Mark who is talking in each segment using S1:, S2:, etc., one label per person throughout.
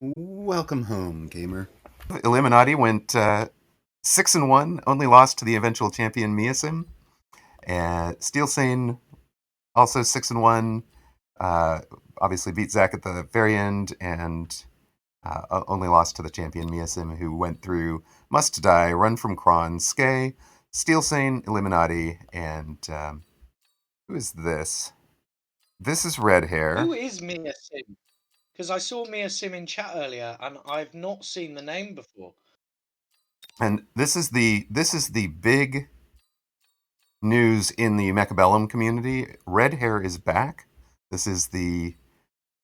S1: Welcome home, gamer.
S2: Illuminati went 6-1, only lost to the eventual champion Miasim. And Steelsane also 6-1. Uh, Obviously beat Zach at the very end, and only lost to the champion Miasim, who went through Must Die, Run from Kron, Scey, Steelsane, Illuminati, and who is this? This is Red Hair,
S3: Who is Mia Sim? Because I saw Mia Sim in chat earlier, and I've not seen the name before.
S2: and this is the big news in the Mechabellum community. Red Hair is back. This is the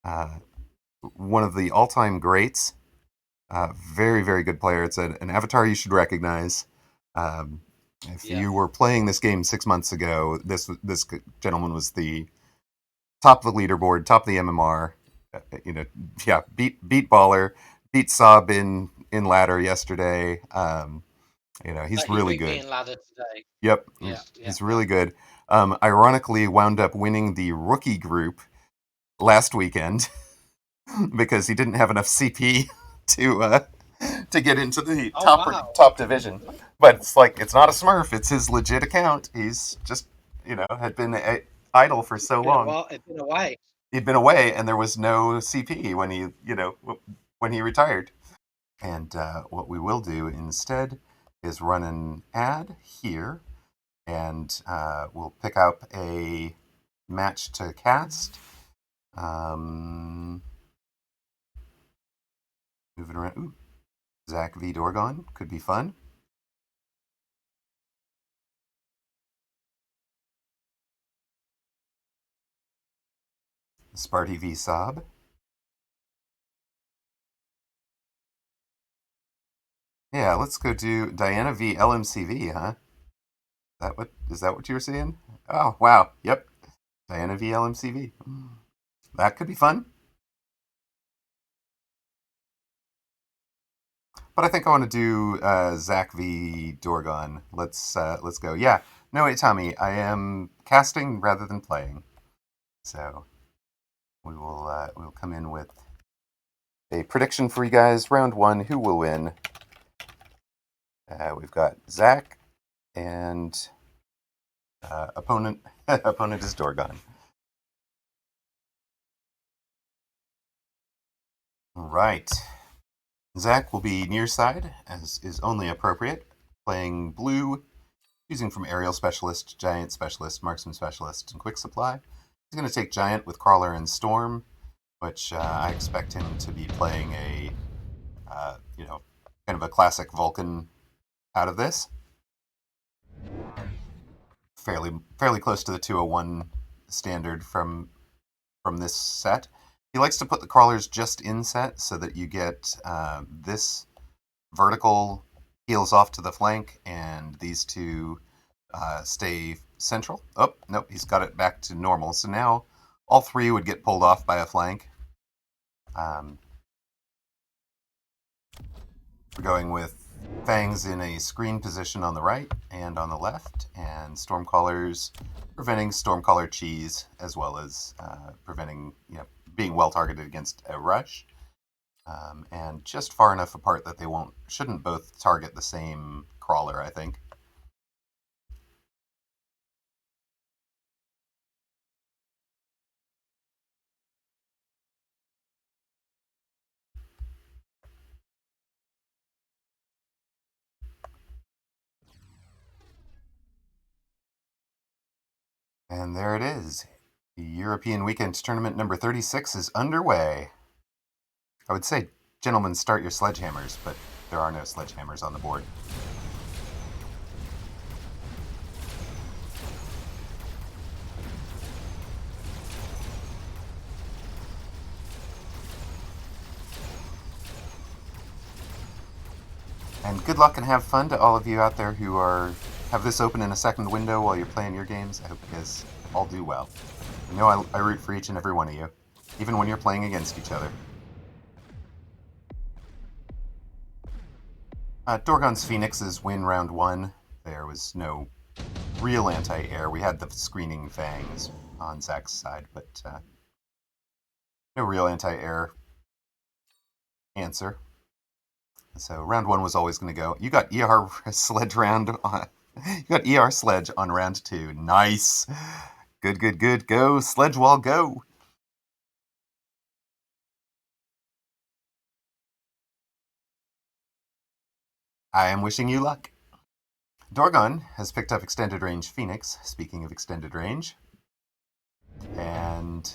S2: uh, one of the all-time greats. Very, very good player. It's an avatar you should recognize. Um, if
S3: Yeah.
S2: you were playing this game 6 months ago, this gentleman was the top of the leaderboard, top of the MMR. Yeah, beat Baller, beat Saab in ladder yesterday. He's
S3: He
S2: really
S3: beat me
S2: good.
S3: in ladder today.
S2: Yep,
S3: Yeah, yeah,
S2: he's
S3: yeah.
S2: really good. Ironically, wound up winning the rookie group last weekend because he didn't have enough CP to to get into the
S3: Oh wow.
S2: top division. But it's not a Smurf; it's his legit account. He's just had been idle for so long.
S3: It's been a way.
S2: He'd been away, and there was no CP when he retired. And what we will do instead is run an ad here, and we'll pick up a match to cast. Um, Moving around. Ooh, Zach v. Dorgon could be fun. Sparty v. Saab. Yeah, let's go do Diana v. LMCV, huh? Is that what you were saying? Oh, wow. Yep. Diana v. LMCV. That could be fun. But I think I want to do Zach v. Dorgon. Let's go. Yeah. No, wait, Tommy. I am casting rather than playing, so we'll come in with a prediction for you guys. Round one. Who will win? We've got Zach and opponent. Opponent is Dorgon. All right. Zach will be near side, as is only appropriate, playing blue, choosing from Aerial Specialist, Giant Specialist, Marksman Specialist, and Quick Supply. He's going to take Giant with Crawler and Storm, which I expect him to be playing kind of a classic Vulcan out of this. Fairly close to the 201 standard from this set. He likes to put the crawlers just in set so that you get this vertical heals off to the flank, and these two stay central. Oh, nope, he's got it back to normal. So now all three would get pulled off by a flank. Um, we're going with Fangs in a screen position on the right and on the left, and Stormcallers preventing Stormcaller cheese, as well as preventing being well targeted against a rush. And just far enough apart that they shouldn't both target the same crawler, I think. And there it is. The European Weekend Tournament number 36 is underway. I would say, gentlemen, start your sledgehammers, but there are no sledgehammers on the board. And good luck and have fun to all of you out there who have this open in a second window while you're playing your games. I hope you guys all do well. I know I root for each and every one of you, even when you're playing against each other. Dorgon's Phoenixes win round one. There was no real anti-air. We had the screening fangs on Zach's side, but no real anti-air. answer. So round 1 was always going to go. You got ER sledge round on, you got ER sledge on round 2. Nice. Good, good, good. Go, sledge wall, go. I am wishing you luck. Dorgon has picked up extended range Phoenix, speaking of extended range. And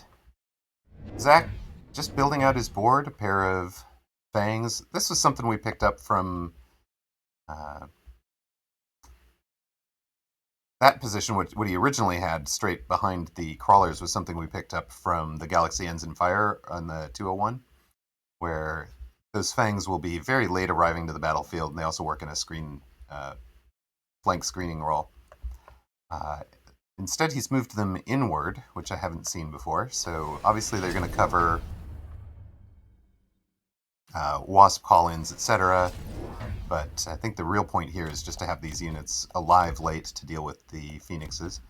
S2: Zach, just building out his board, a pair of fangs. This was something we picked up from that position. What he originally had straight behind the crawlers was something we picked up from the Galaxy Ends in Fire on the 201, where those fangs will be very late arriving to the battlefield, and they also work in a flank screening role. Instead, he's moved them inward, which I haven't seen before. So obviously they're going to cover Wasp call-ins, etc. But I think the real point here is just to have these units alive late to deal with the Phoenixes.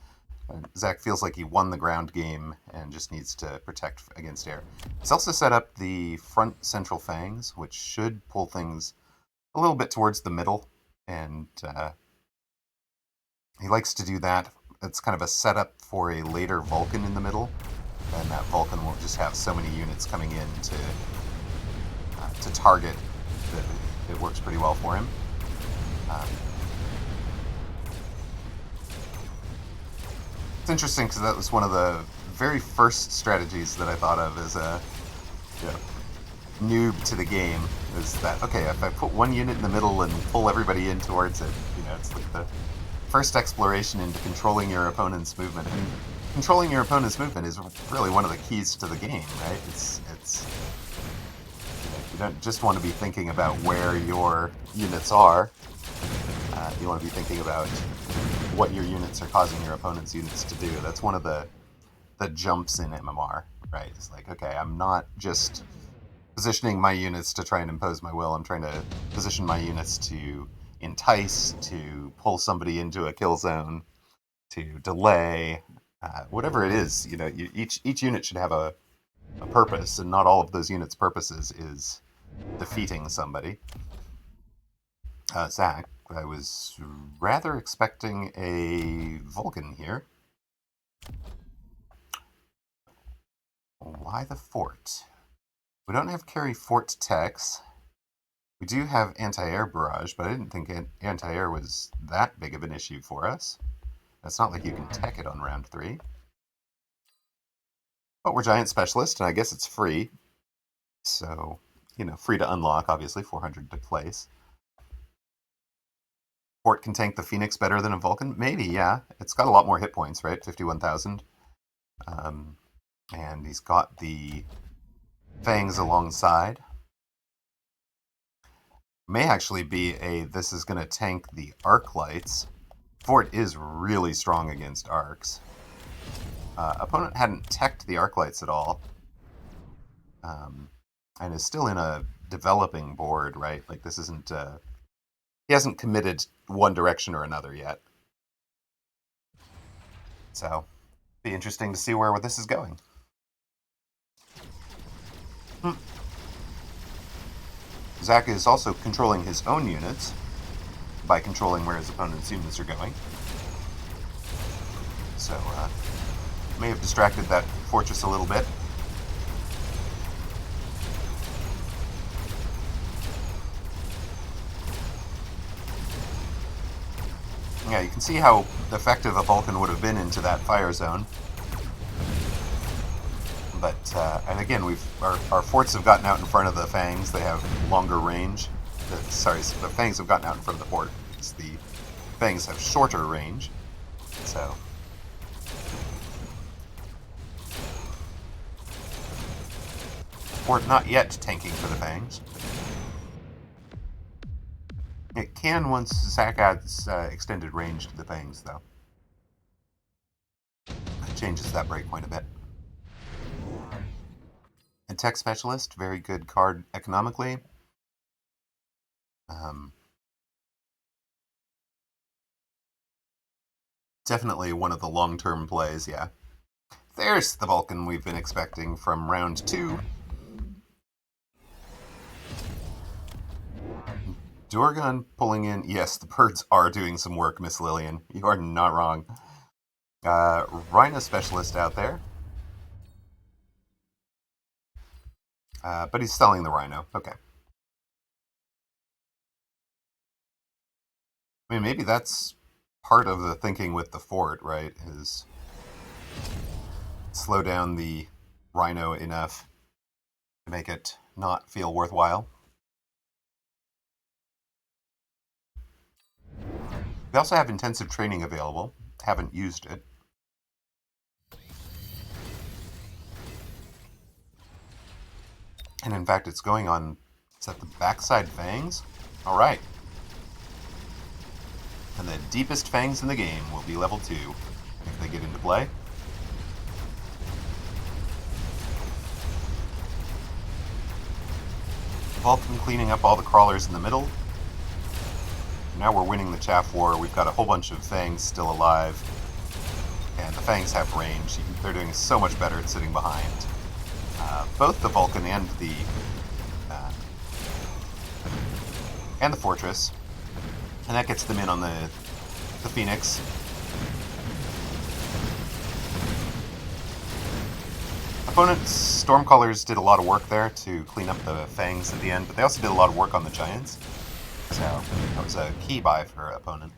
S2: Zach feels like he won the ground game and just needs to protect against air. He's also set up the front central fangs, which should pull things a little bit towards the middle, and he likes to do that. It's kind of a setup for a later Vulcan in the middle, and that Vulcan will just have so many units coming in to target that it works pretty well for him. It's interesting because that was one of the very first strategies that I thought of as a noob to the game. Is that, okay, if I put one unit in the middle and pull everybody in towards it, it's like the first exploration into controlling your opponent's movement. And controlling your opponent's movement is really one of the keys to the game, right? It's you don't just want to be thinking about where your units are. You want to be thinking about what your units are causing your opponent's units to do. That's one of the jumps in MMR, right? It's like, okay, I'm not just positioning my units to try and impose my will. I'm trying to position my units to entice, to pull somebody into a kill zone, to delay, whatever it is. Each unit should have a purpose, and not all of those units' purposes is defeating somebody. Zach, I was rather expecting a Vulcan here. Why the fort? We don't have carry fort techs. We do have anti-air barrage, but I didn't think anti-air was that big of an issue for us. It's not like you can tech it on round 3. But we're giant specialist, and I guess it's free. So, free to unlock, obviously, 400 to place. Fort can tank the Phoenix better than a Vulcan? Maybe, yeah. It's got a lot more hit points, right? 51,000. And he's got the fangs alongside. May actually be this is going to tank the arc lights. Fort is really strong against arcs. Opponent hadn't teched the arc lights at all. And is still in a developing board, right? Like, this isn't... he hasn't committed one direction or another yet. So, be interesting to see where this is going. Zach is also controlling his own units by controlling where his opponent's units are going. So, may have distracted that fortress a little bit. Yeah, you can see how effective a Vulcan would have been into that fire zone. But, and again, our forts have gotten out in front of the fangs. They have longer range. The fangs have gotten out in front of the fort. The fangs have shorter range. So, fort not yet tanking for the fangs. It can once Zach adds extended range to the fangs, though. It changes that breakpoint a bit. A tech specialist, very good card economically. Definitely one of the long-term plays, yeah. There's the Vulcan we've been expecting from round 2. Dorgon pulling in. Yes, the birds are doing some work, Miss Lillian. You are not wrong. Rhino specialist out there. But he's selling the rhino. Okay. I mean, maybe that's part of the thinking with the fort, right? Is slow down the rhino enough to make it not feel worthwhile. We also have intensive training available. Haven't used it. And in fact, it's going on. Is that the backside fangs? All right. And the deepest fangs in the game will be level 2 if they get into play. Vulcan cleaning up all the crawlers in the middle. Now we're winning the chaff war. We've got a whole bunch of fangs still alive. And the fangs have range. They're doing so much better at sitting behind. Both the Vulcan and the fortress. And that gets them in on the Phoenix. Opponent's Stormcallers did a lot of work there to clean up the fangs at the end, but they also did a lot of work on the Giants. So that was a key buy for opponent.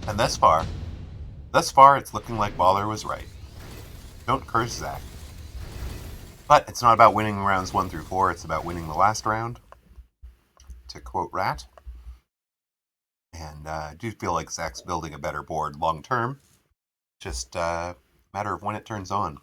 S2: And thus far, it's looking like Baller was right. Don't curse Zach. But it's not about winning rounds 1 through 4, it's about winning the last round, to quote Rat. And I do feel like Zach's building a better board long term. Just a matter of when it turns on.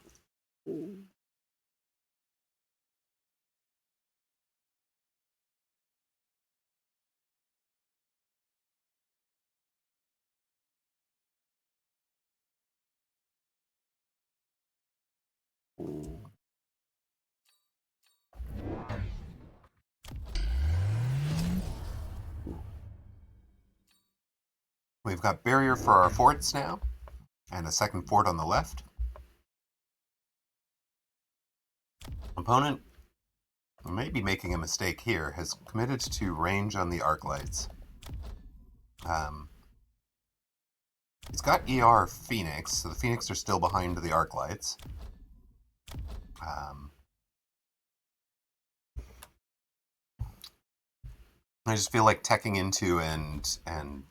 S2: We've got barrier for our forts now, and a second fort on the left. Opponent may be making a mistake here, has committed to range on the arc lights. He's got ER Phoenix, so the Phoenix are still behind the arc lights. I just feel like teching into and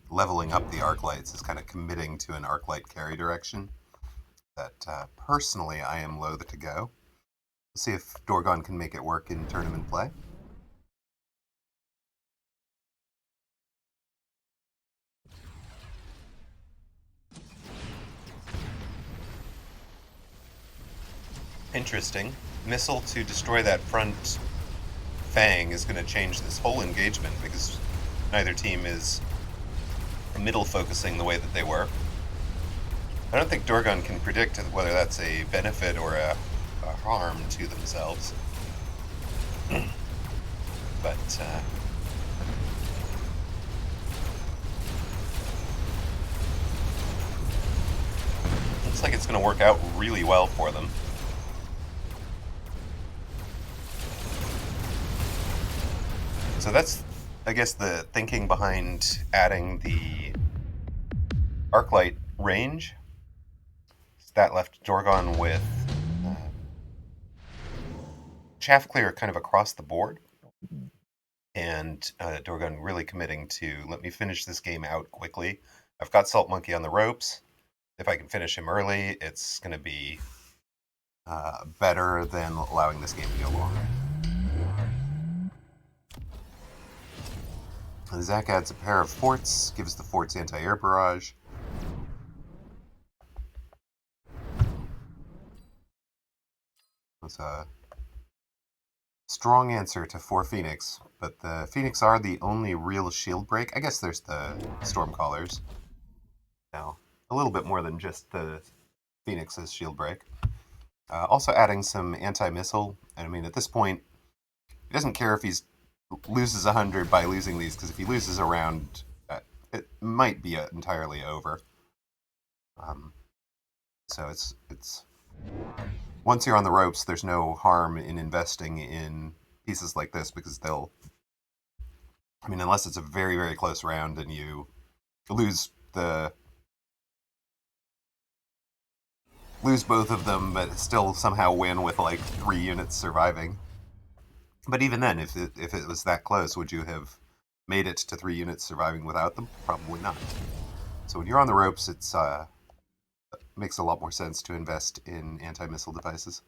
S2: leveling up the arc lights is kind of committing to an arc light carry direction that personally I am loath to go. We'll see if Dorgon can make it work in tournament play. Interesting. Missile to destroy that front Fang is going to change this whole engagement because neither team is middle focusing the way that they were. I don't think Dorgon can predict whether that's a benefit or a harm to themselves. But looks like it's going to work out really well for them. So that's, I guess, the thinking behind adding the Arclight range. That left Dorgon with chaff clear kind of across the board. And Dorgon really committing to, let me finish this game out quickly. I've got Salt Monkey on the ropes. If I can finish him early, it's going to be better than allowing this game to go longer. And Zach adds a pair of forts, gives the forts anti-air barrage. That's a strong answer to 4 Phoenix, but the Phoenix are the only real shield break. I guess there's the Stormcallers. Now, a little bit more than just the Phoenix's shield break. Also adding some anti-missile. And I mean, at this point, he doesn't care if he loses 100 by losing these, because if he loses a round, it might be entirely over. So it's once you're on the ropes, there's no harm in investing in pieces like this because they'll. I mean, unless it's a very, very close round and you lose both of them, but still somehow win with like 3 units surviving. But even then, if it was that close, would you have made it to 3 units surviving without them? Probably not. So when you're on the ropes, it's makes a lot more sense to invest in anti-missile devices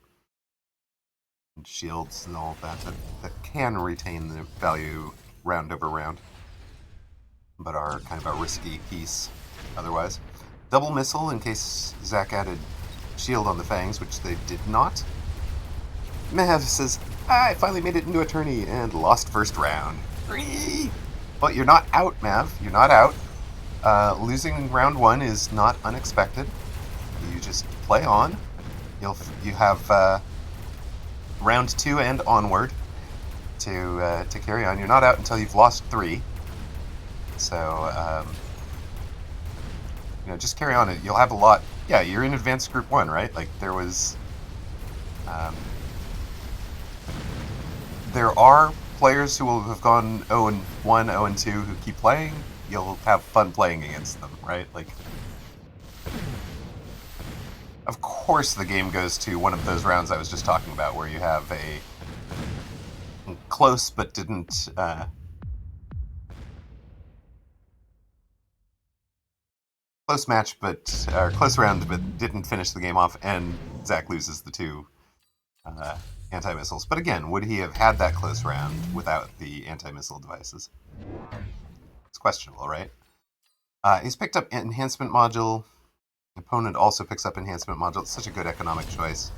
S2: and shields and all of that can retain the value round over round, but are kind of a risky piece otherwise. Double missile in case Zach added shield on the fangs, which they did not. Mav says, I finally made it into a tourney and lost first round. But you're not out, Mav. You're not out. Losing round 1 is not unexpected. You just play on. You have round 2 and onward to carry on. You're not out until you've lost 3. So just carry on. You'll have a lot. Yeah, you're in advanced group 1, right? Like there was. There are players who will have gone 0-1, 0-2 who keep playing. You'll have fun playing against them, right? Like, of course, the game goes to one of those rounds I was just talking about, where you have a close but didn't. Close match, or close round, but didn't finish the game off, and Zach loses the 2 anti-missiles. But again, would he have had that close round without the anti-missile devices? It's questionable, right? He's picked up enhancement module. Opponent also picks up enhancement module. It's such a good economic choice.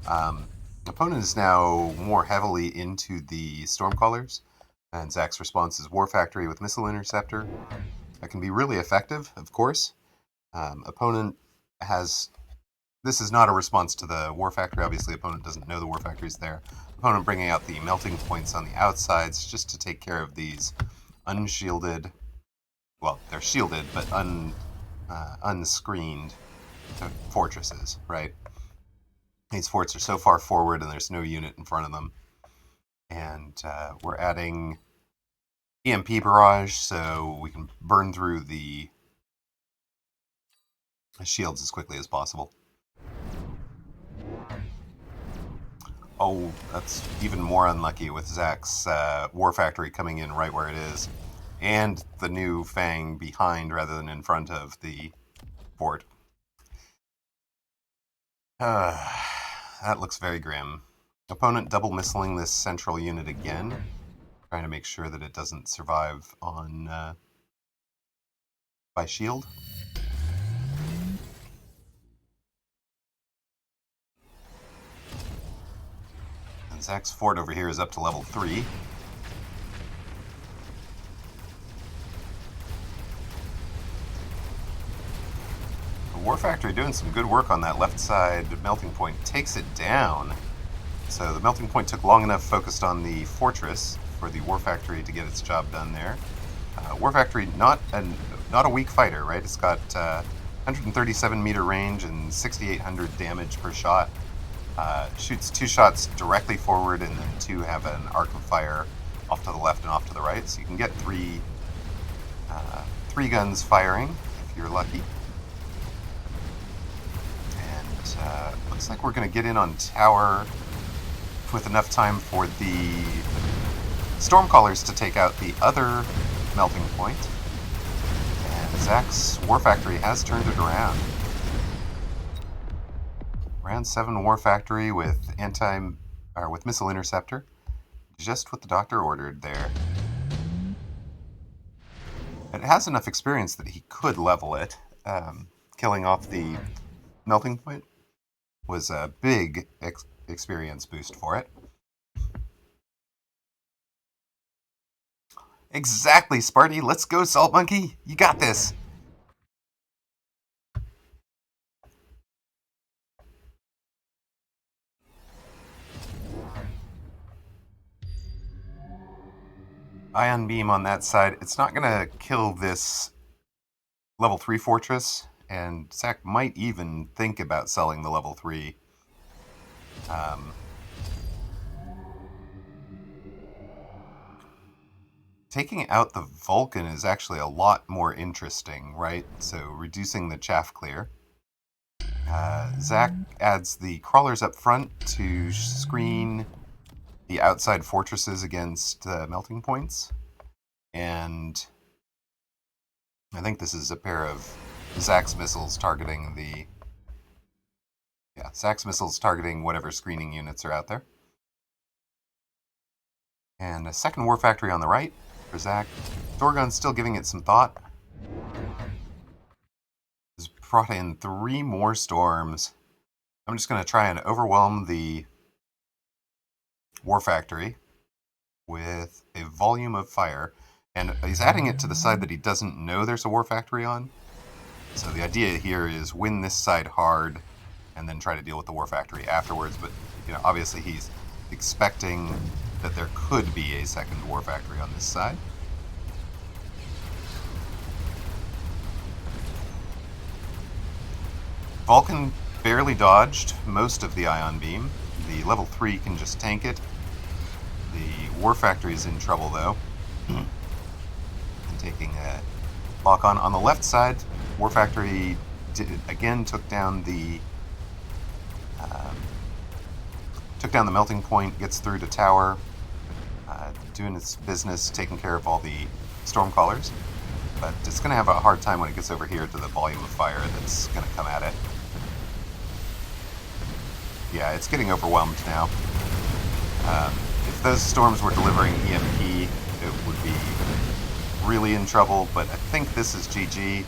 S2: Opponent is now more heavily into the Stormcallers, and Zach's response is War Factory with Missile Interceptor. That can be really effective, of course. Opponent has. This is not a response to the War Factory. Obviously, opponent doesn't know the War Factory is there. Opponent bringing out the melting points on the outsides just to take care of these unshielded. Well, they're shielded, but unscreened fortresses, right? These forts are so far forward and there's no unit in front of them. And we're adding EMP barrage so we can burn through the shields as quickly as possible. Oh, that's even more unlucky with Zach's War Factory coming in right where it is, and the new Fang behind rather than in front of the fort. That looks very grim. Opponent double missiling this central unit again, trying to make sure that it doesn't survive on by shield. And Zach's fort over here is up to level 3. The War Factory doing some good work on that left side melting point. Takes it down. So the melting point took long enough focused on the fortress for the War Factory to get its job done there. War Factory, not a weak fighter, right? It's got 137 meter range and 6,800 damage per shot. Shoots 2 shots directly forward, and then 2 have an arc of fire off to the left and off to the right. So you can get 3 guns firing if you're lucky. And looks like we're going to get in on tower with enough time for the Stormcallers to take out the other melting point. And Zach's War Factory has turned it around. Round 7 War Factory with with Missile Interceptor. Just what the doctor ordered there. It has enough experience that he could level it. Killing off the melting point was a big experience boost for it. Exactly, Sparty. Let's go, Salt Monkey. You got this. Ion Beam on that side. It's not going to kill this level 3 fortress, and Zach might even think about selling the level 3. Um, taking out the Vulcan is actually a lot more interesting, right? So reducing the chaff clear. Zach adds the crawlers up front to screen the outside fortresses against melting points. And I think this is a pair of Zach's missiles targeting the... Yeah, Zach's missiles targeting whatever screening units are out there. And a second war factory on the right for Zach. Dorgon's still giving it some thought. Has brought in 3 more storms. I'm just going to try and overwhelm the war factory with a volume of fire. And he's adding it to the side that he doesn't know there's a war factory on. So the idea here is win this side hard and then try to deal with the war factory afterwards. But obviously he's expecting that there could be a second war factory on this side. Vulcan barely dodged most of the ion beam. The level 3 can just tank it. The war factory is in trouble though. And taking a lock on the left side, war factory again took down the melting point, gets through to tower, doing its business, taking care of all the storm callers. But it's going to have a hard time when it gets over here to the volume of fire that's going to come at it. Yeah, it's getting overwhelmed now. If those storms were delivering EMP, it would be really in trouble, but I think this is GG.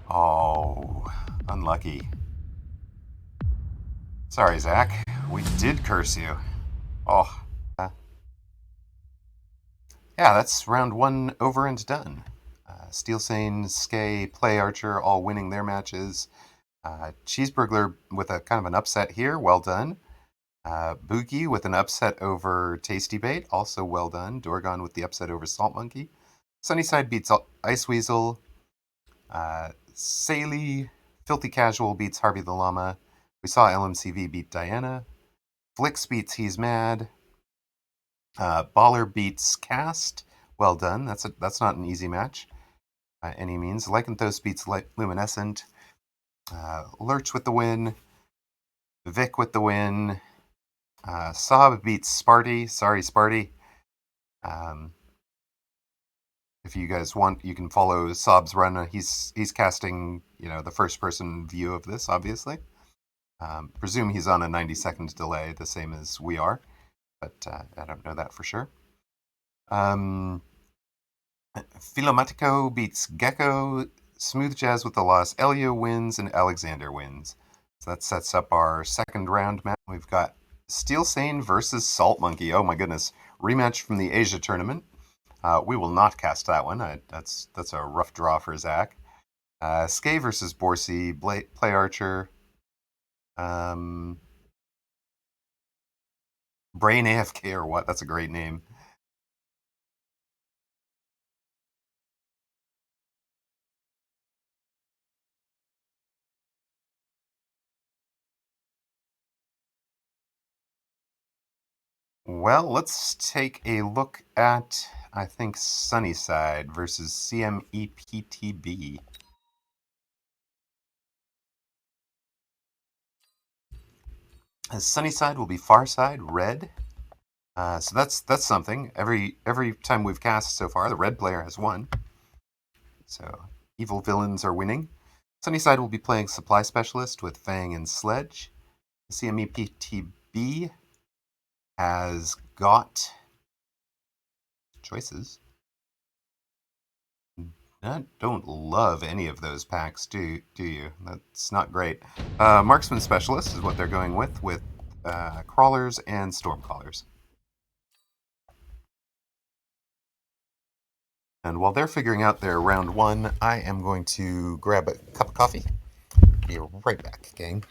S2: Oh, unlucky. Sorry, Zach. We did curse you. Oh. Yeah, that's round 1 over and done. Steelsane, Scey, PlayArcher all winning their matches. Cheeseburglar with a kind of an upset here, well done. Boogie with an upset over Tasty Bait, also well done. Dorgon with the upset over Salt Monkey. Sunnyside beats Ice Weasel. Saley, Filthy Casual beats Harvey the Llama. We saw LMCV beat Diana. Flix beats He's Mad. Baller beats Cast. Well done. That's not an easy match by any means. Lycanthos beats Luminescent. Lurch with the win. Vic with the win. Sob beats Sparty. Sorry, Sparty. If you guys want, you can follow Sob's run. He's casting, the first-person view of this, obviously. Presume he's on a 90-second delay, the same as we are, but I don't know that for sure. Philomatico beats Gecko. Smooth Jazz with the loss. Elyo wins, and Alexander wins. So that sets up our second round match. We've got Steelsane versus Salt Monkey. Oh my goodness. Rematch from the Asia tournament. We will not cast that one. That's a rough draw for Zach. Scey versus Borsey. PlayArcher. Brain AFK or what? That's a great name. Well, let's take a look at, I think, Sunnyside versus CMEPTb. Sunnyside will be far side, red. So that's something. Every time we've cast so far, the red player has won. So evil villains are winning. Sunnyside will be playing Supply Specialist with Fang and Sledge. CMEPTb has got choices. I don't love any of those packs, do you? That's not great. Marksman Specialist is what they're going with Crawlers and Stormcallers. And while they're figuring out their round 1, I am going to grab a cup of coffee. Be right back, gang.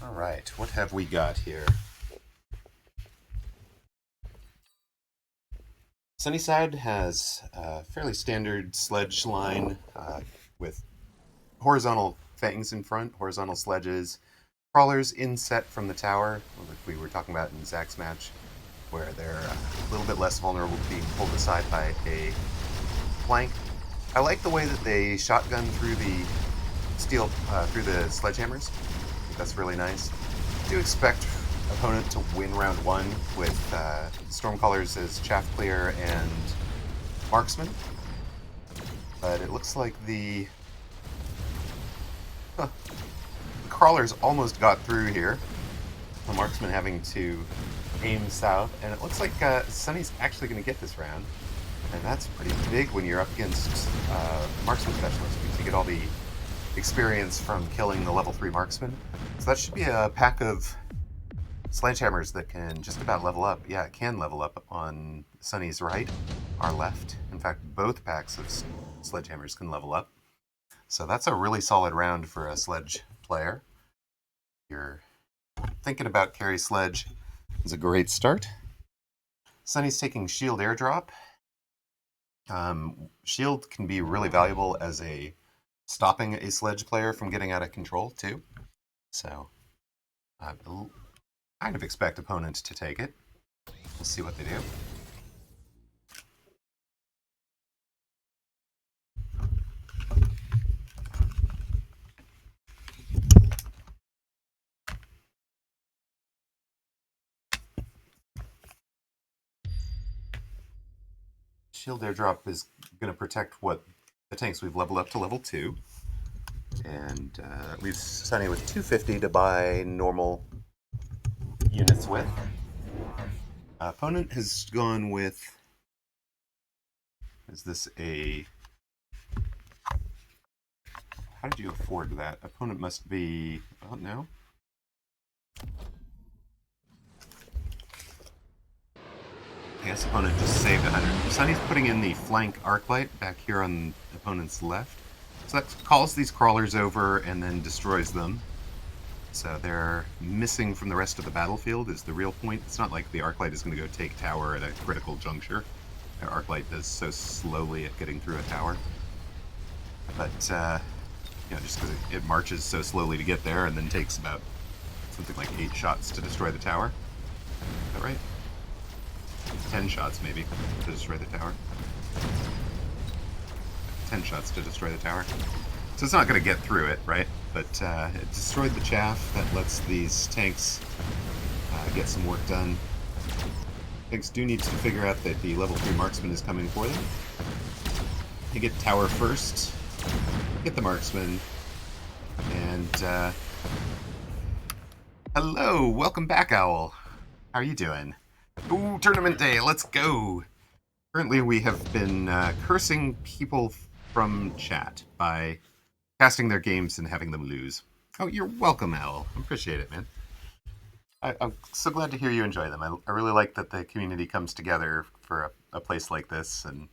S1: Alright, what have we got here? Sunnyside has a fairly standard sledge line with horizontal fangs in front, horizontal sledges, crawlers inset from the tower, like we were talking about in Zach's match, where they're a little bit less vulnerable to being pulled aside by a flank. I like the way that they shotgun through the steel, through the sledgehammers. I think that's really nice. I do expect opponent to win round one with Stormcallers as chaff clear and marksman, but it looks like the crawlers almost got through here. The marksman having to aim south, and it looks like Sunny's actually going to get this round, and that's pretty big when you're up against marksman specialists, because you get all the experience from killing the level 3 marksman. So that should be a pack of sledgehammers that can just about level up. Yeah, it can level up on Sunny's right, our left. In fact, both packs of sledgehammers can level up. So that's a really solid round for a sledge player. You're thinking about carry sledge is a great start. Sunny's taking shield airdrop. Shield can be really valuable as a stopping a sledge player from getting out of control too. So I kind of expect opponents to take it. We'll see what they do. Shield airdrop is going to protect what the tanks we've leveled up to level 2. And leaves Sunny with 250 to buy normal units with. Opponent has gone with... Is this a... How did you afford that? Opponent must be... Oh, no. I guess opponent just saved 100. Sunny's putting in the flank arclight back here on opponent's left. So that calls these crawlers over and then destroys them. So they're missing from the rest of the battlefield is the real point. It's not like the arclight is going to go take tower at a critical juncture. Their arclight does so slowly at getting through a tower. But, you know, just because it marches so slowly to get there and then takes about something like 8 shots to destroy the tower. Is that right? 10 shots, maybe, to destroy the tower. 10 shots to destroy the tower. So it's not going to get through it, right? But it destroyed the chaff. That lets these tanks get some work done. Tanks do need to figure out that the level 3 marksman is coming for them. They get tower first, get the marksman, and hello, welcome back, Owl. How are you doing? Ooh, tournament day, let's go! Currently we have been cursing people from chat by casting their games and having them lose. Oh, you're welcome, Owl. I appreciate it, man. I'm so glad to hear you enjoy them. I really like that the community comes together for a place like this, and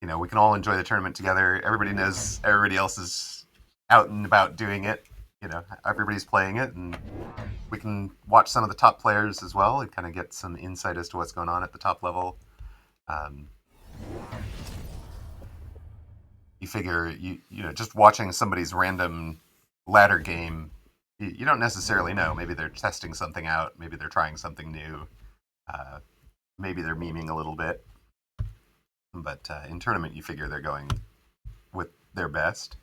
S1: you know, we can all enjoy the tournament together. Everybody knows everybody else is out and about doing it. You know, everybody's playing it, and we can watch some of the top players as well and kind of get some insight as to what's going on at the top level. You figure, you know, just watching somebody's random ladder game, you don't necessarily know. Maybe they're testing something out. Maybe they're trying something new. Maybe they're memeing a little bit. But in tournament, you figure they're going with their best.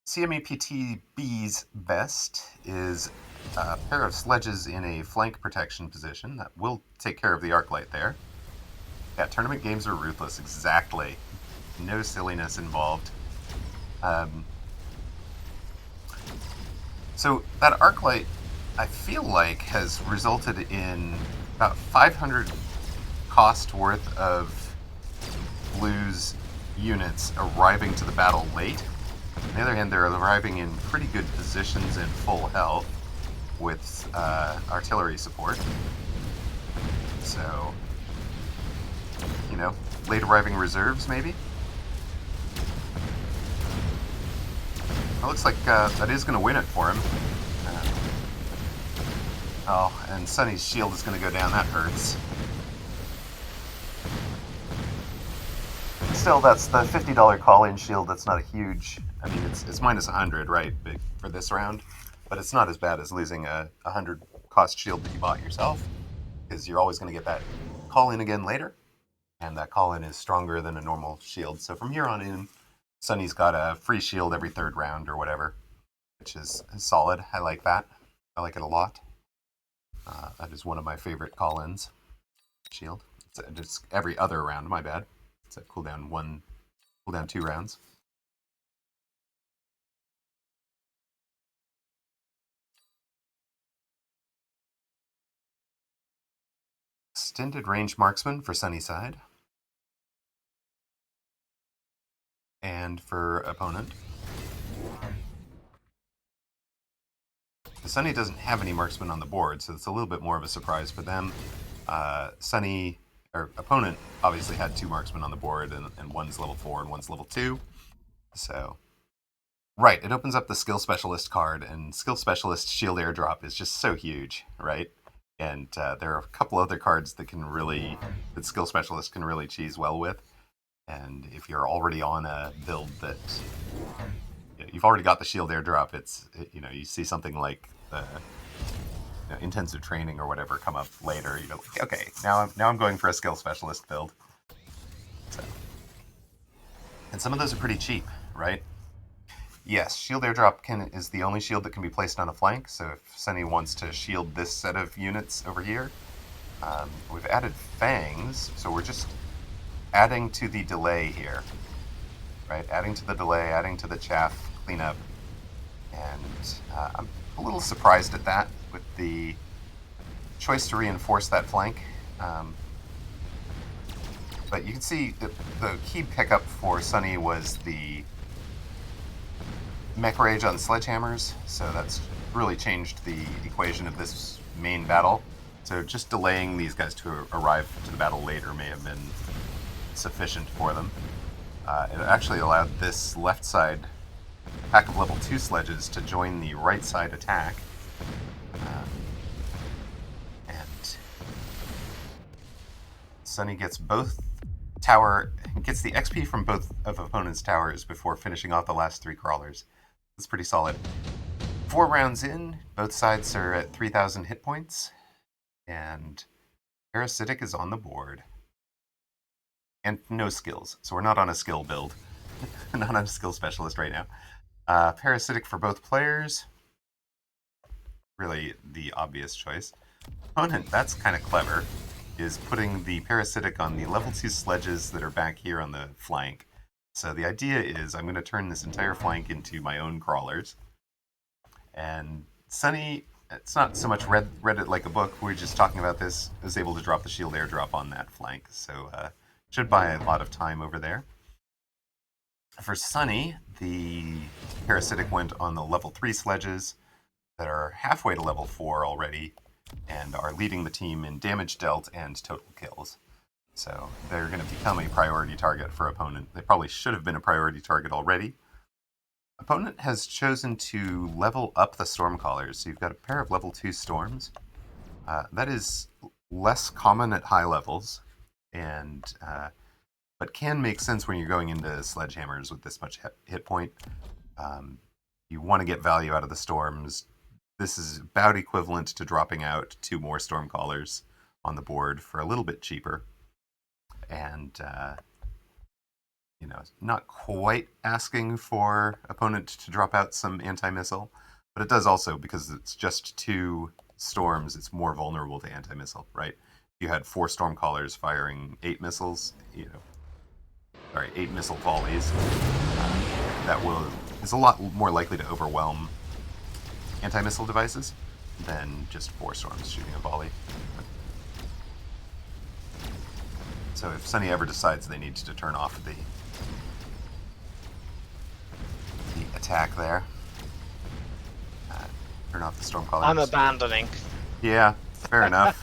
S1: CMEPTb's best is a pair of sledges in a flank protection position. That will take care of the arclight there. Yeah, tournament games are ruthless, exactly. No silliness involved. So that arclight, I feel like, has resulted in about 500 cost worth of Blue's units arriving to the battle late. On the other hand, they're arriving in pretty good positions in full health with artillery support. So, you know, late arriving reserves, maybe?
S2: It looks like that is going to win it for him. Oh, and Sunny's shield is going to go down. That hurts. Still, that's the $50 call-in shield. That's not a huge... I mean, it's minus 100, right, for this round. But it's not as bad as losing a 100 cost shield that you bought yourself, because you're always going to get that call-in again later. And that call-in is stronger than a normal shield. So from here on in, Sunny's got a free shield every third round or whatever, which is solid. I like that. I like it a lot. That is one of my favorite call-ins. Shield. It's every other round, my bad. It's a cooldown 2 rounds. Extended range marksman for Sunnyside. And for opponent. Sunny doesn't have any marksmen on the board, so it's a little bit more of a surprise for them. Sunny, or opponent, obviously had 2 marksmen on the board, and one's level 4 and one's level 2. So, right, it opens up the skill specialist card, and skill specialist shield airdrop is just so huge, right? And there are a couple other cards that skill specialist can really cheese well with. And if you're already on a build that you've already got the shield airdrop, you see something like the intensive training or whatever come up later. You go, okay, now I'm going for a skill specialist build. So, and some of those are pretty cheap, right? Yes, shield airdrop is the only shield that can be placed on a flank. So if Sunny wants to shield this set of units over here, we've added fangs, so we're just adding to the delay here, right? Adding to the delay, adding to the chaff cleanup, and I'm a little surprised at that with the choice to reinforce that flank. But you can see the key pickup for Sunny was the mech rage on sledgehammers, so that's really changed the equation of this main battle. So just delaying these guys to arrive to the battle later may have been sufficient for them. It actually allowed this left side pack of level 2 sledges to join the right side attack. And Sunny gets the XP from both of opponent's towers before finishing off the last 3 crawlers. That's pretty solid. 4 rounds in, both sides are at 3,000 hit points, and Parasitic is on the board. And no skills, so we're not on a skill build. Not on a skill specialist right now. Parasitic for both players. Really the obvious choice. Opponent, that's kind of clever, is putting the Parasitic on the level 2 sledges that are back here on the flank. So the idea is I'm going to turn this entire flank into my own crawlers. And Sunny, it's not so much read it like a book, we're just talking about this, is able to drop the shield airdrop on that flank. So should buy a lot of time over there. For Sunny, the Parasitic went on the level 3 sledges that are halfway to level 4 already and are leading the team in damage dealt and total kills. So they're going to become a priority target for opponent. They probably should have been a priority target already. Opponent has chosen to level up the Stormcallers, so you've got a pair of level 2 Storms. That is less common at high levels, but can make sense when you're going into sledgehammers with this much hit point. You want to get value out of the Storms. This is about equivalent to dropping out 2 more Stormcallers on the board for a little bit cheaper. And, not quite asking for opponent to drop out some anti-missile, but it does also, because it's just 2 Storms, it's more vulnerable to anti-missile, right? If you had 4 Stormcallers firing 8 missiles, 8 missile volleys, is a lot more likely to overwhelm anti-missile devices than just 4 Storms shooting a volley. So if Sunny ever decides they need to turn off the attack there, turn off the Stormcallers.
S3: I'm abandoning.
S2: Yeah, fair enough.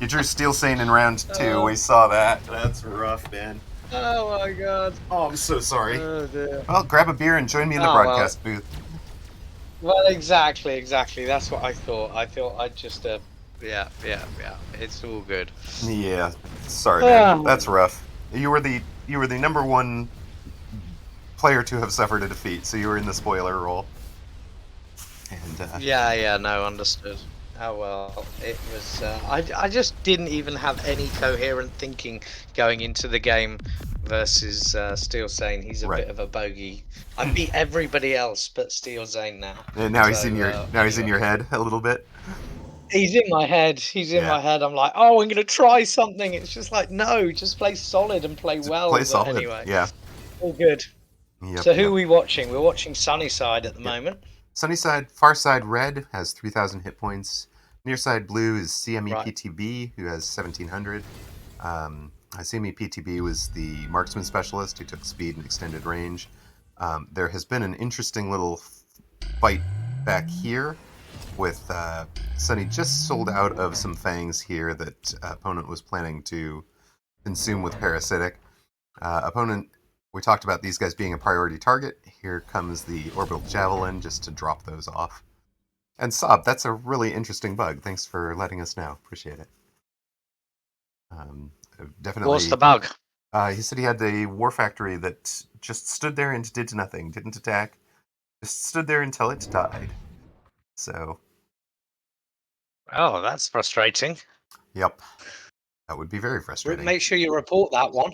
S2: You drew Steelsane in round 2. We saw that. That's rough, man.
S3: Oh my god.
S2: Oh, I'm so sorry.
S3: Oh dear.
S2: Well, grab a beer and join me in the broadcast booth.
S3: Well, exactly. That's what I thought. I thought I'd just, yeah. It's all good.
S2: Yeah, sorry, man.
S3: Ah,
S2: That's rough. You were the number one player to have suffered a defeat, so you were in the spoiler role. And
S3: yeah, no, understood. Oh well, it was. I just didn't even have any coherent thinking going into the game versus Steel saying he's a
S2: right,
S3: bit of a bogey. I beat everybody else but Steel Zane now.
S2: and now he's in
S3: So
S2: your now he's in
S3: anyway,
S2: your head a little bit.
S3: he's in my head. He's in
S2: Yeah,
S3: my head. I'm like, oh, I'm gonna try something. It's just like, no, just play solid and play
S2: play
S3: well. But
S2: solid.
S3: anyway,
S2: Yeah,
S3: all good.
S2: yep,
S3: So who are
S2: yep,
S3: we watching? We're watching Sunnyside at the
S2: yep.
S3: moment.
S2: Sunnyside, far side red has 3,000 hit points. Near side blue is
S3: Right.
S2: CMEPTb, who has 1,700. CMEPTb was the marksman specialist who took speed and extended range. There has been an interesting little fight back here with Sunny just sold out of some fangs here that opponent was planning to consume with parasitic. Opponent, we talked about these guys being a priority target. Here comes the orbital javelin just to drop those off. And Sob, that's a really interesting bug. Thanks for letting us know. Appreciate it. Um,
S3: What's the
S2: definitely.
S3: bug?
S2: He said he had a war factory that just stood there and did nothing, didn't attack, just stood there until it died. So,
S3: Oh, that's frustrating.
S2: yep, that would be very frustrating.
S3: Make sure you report that one.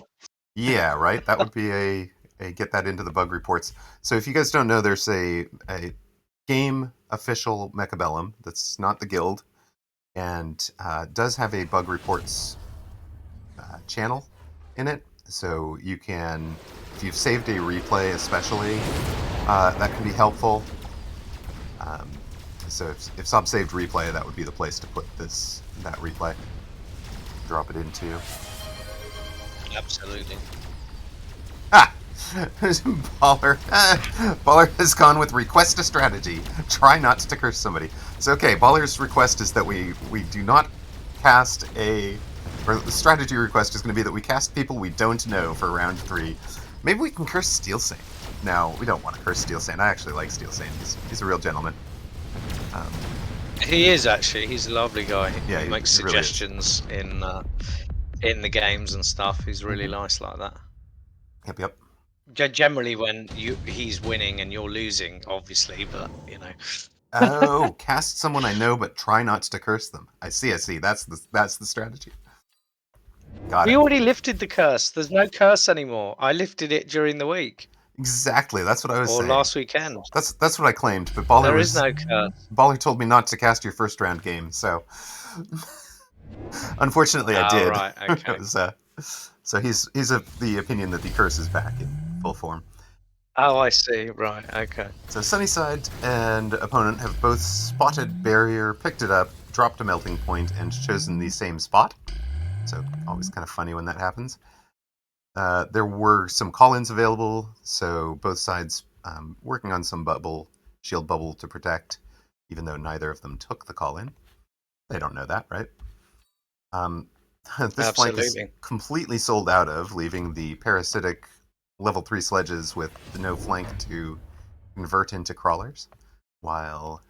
S2: Yeah, right. That would be a get that into the bug reports. So if you guys don't know, there's a game official Mechabellum that's not the guild and does have a bug reports channel in it. So you can, if you've saved a replay, especially, that can be helpful. Um, so if Sob saved replay, that would be the place to put that replay. Drop it into.
S3: Absolutely.
S2: Ah! Baller. Baller has gone with request a strategy. Try not to curse somebody. So okay, Baller's request is that we do not cast a, or the strategy request is going to be that we cast people we don't know for round 3. Maybe we can curse Steelsane. No, we don't want to curse Steelsane. I actually like Steelsane. He's a real gentleman. Um,
S3: He is actually. He's a lovely guy.
S2: yeah,
S3: He makes
S2: he really is.
S3: suggestions in the games and stuff. He's really
S2: Mm-hmm.
S3: nice like that.
S2: Yep, yep.
S3: Generally, when he's winning and you're losing, obviously, but
S2: Oh, cast someone I know, but try not to curse them. I see. I see. That's the strategy. Got
S3: we
S2: it.
S3: already lifted the curse. There's no curse anymore. I lifted it during the week
S2: Exactly. That's what I was
S3: or
S2: saying.
S3: last weekend.
S2: That's what I claimed. But
S3: There is no curse.
S2: Baller told me not to cast your first round game. So unfortunately, I
S3: Oh,
S2: did.
S3: right.
S2: It
S3: Okay.
S2: was so he's of the opinion that the curse is back in full form.
S3: Oh, I see. Right. Okay.
S2: So Sunnyside and opponent have both spotted barrier, picked it up, dropped a melting point, and chosen the same spot. So always kind of funny when that happens. There were some call-ins available, so both sides working on some shield bubble to protect, even though neither of them took the call-in. They don't know that, right? Um, this flank is
S3: Absolutely.
S2: completely sold out of, leaving the parasitic level 3 sledges with no flank to convert into crawlers, while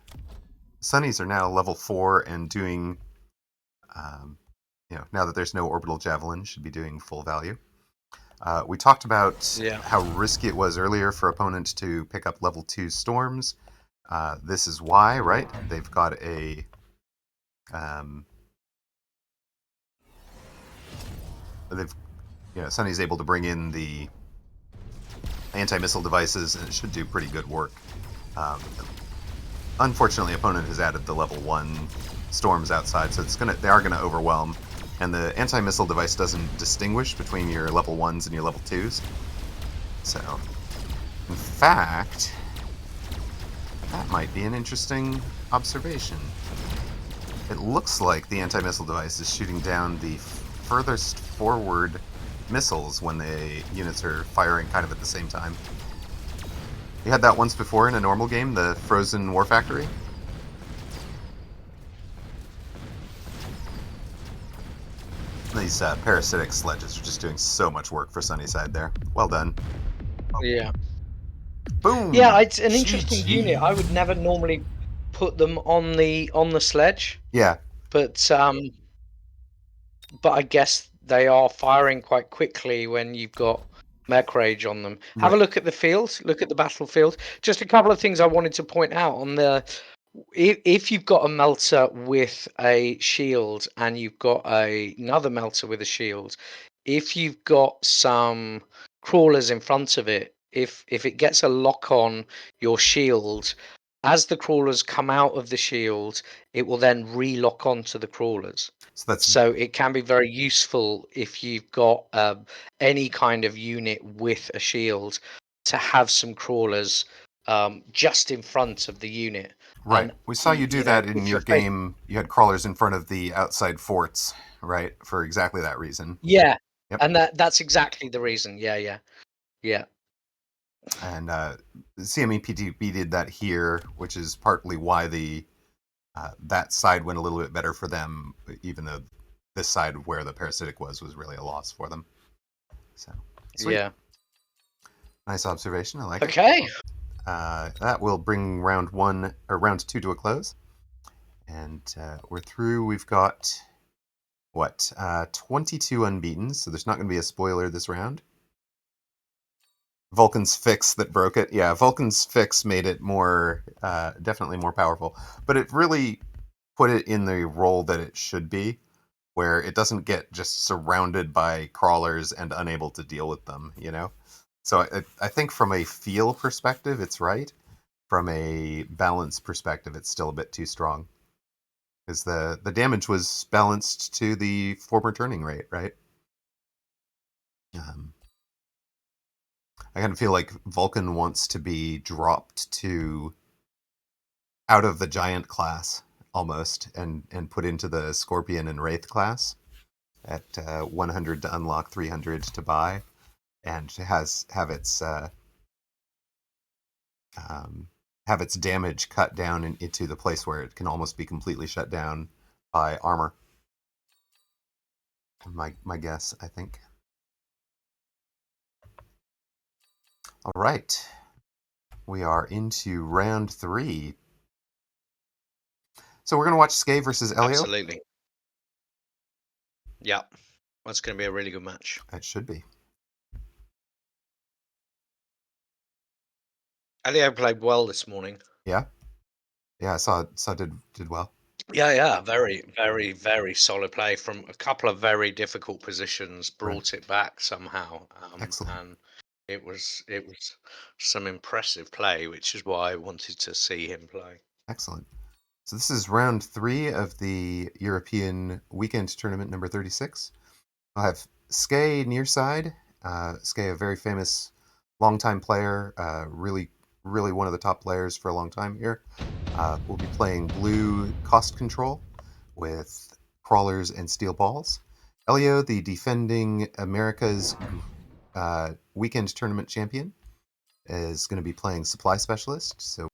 S2: Sunnies are now level 4 and doing, now that there's no orbital javelin, should be doing full value. We talked about
S3: Yeah.
S2: how risky it was earlier for opponents to pick up level 2 storms. This is why, right? They've got a um, they've Sunny's able to bring in the anti-missile devices, and it should do pretty good work. Um, Unfortunately, opponent has added the level 1 storms outside, so they are gonna overwhelm. And the anti-missile device doesn't distinguish between your level 1s and your level 2s. So, in fact, that might be an interesting observation. It looks like the anti-missile device is shooting down the furthest forward missiles when the units are firing kind of at the same time. You had that once before in a normal game, the Frozen War Factory. These parasitic sledges are just doing so much work for Sunnyside there. Well done.
S3: Yeah.
S2: Boom.
S3: Yeah, it's an interesting
S2: GG.
S3: unit. I would never normally put them on the sledge,
S2: Yeah.
S3: but I guess they are firing quite quickly when you've got Mech Rage on them. Have a
S2: Right.
S3: look at the field. Look at the battlefield. Just a couple of things I wanted to point out on the. If you've got a melter with a shield and you've got another melter with a shield, if you've got some crawlers in front of it, if it gets a lock on your shield, as the crawlers come out of the shield, it will then re-lock onto the crawlers.
S2: So that's
S3: So it can be very useful if you've got any kind of unit with a shield to have some crawlers just in front of the unit.
S2: right.
S3: And
S2: We saw you do that in
S3: if
S2: your
S3: you're facing,
S2: game. You had crawlers in front of the outside forts, right? For exactly that reason.
S3: yeah,
S2: Yep.
S3: and that's exactly the reason. Yeah.
S2: And CMEPTb did that here, which is partly why the that side went a little bit better for them, even though this side where the parasitic was really a loss for them. So sweet,
S3: Yeah.
S2: nice observation. I like it.
S3: Okay.
S2: That will bring round 2 to a close, and we're through. We've got what 22 unbeaten, so there's not going to be a spoiler this round. Vulcan's fix that broke it. Yeah, Vulcan's fix made it more, definitely more powerful, but it really put it in the role that it should be, where it doesn't get just surrounded by crawlers and unable to deal with them, you know? So I think from a feel perspective, it's right. From a balance perspective, it's still a bit too strong. Because the damage was balanced to the former turning rate, right? Um, I kind of feel like Vulcan wants to be dropped to out of the giant class almost and put into the Scorpion and Wraith class at 100 to unlock, 300 to buy, and have its um, have its damage cut down into the place where it can almost be completely shut down by armor. My guess, I think. All right, we are into round 3. So we're gonna watch Scey versus Elyo.
S3: Absolutely. Yeah. That's going to be a really good match.
S2: It should be.
S3: Elyo played well this morning.
S2: Yeah, I saw did well.
S3: Yeah. Very, very, very solid play from a couple of very difficult positions.
S2: Right.
S3: Brought it back somehow,
S2: Excellent.
S3: and it was some impressive play, which is why I wanted to see him play.
S2: Excellent. So this is round 3 of the European Weekend Tournament number 36. I'll have Scey near side. Scey, a very famous longtime player, really one of the top players for a long time here. We'll be playing blue cost control with crawlers and steel balls. Elyo, the defending America's weekend tournament champion, is going to be playing supply specialist. So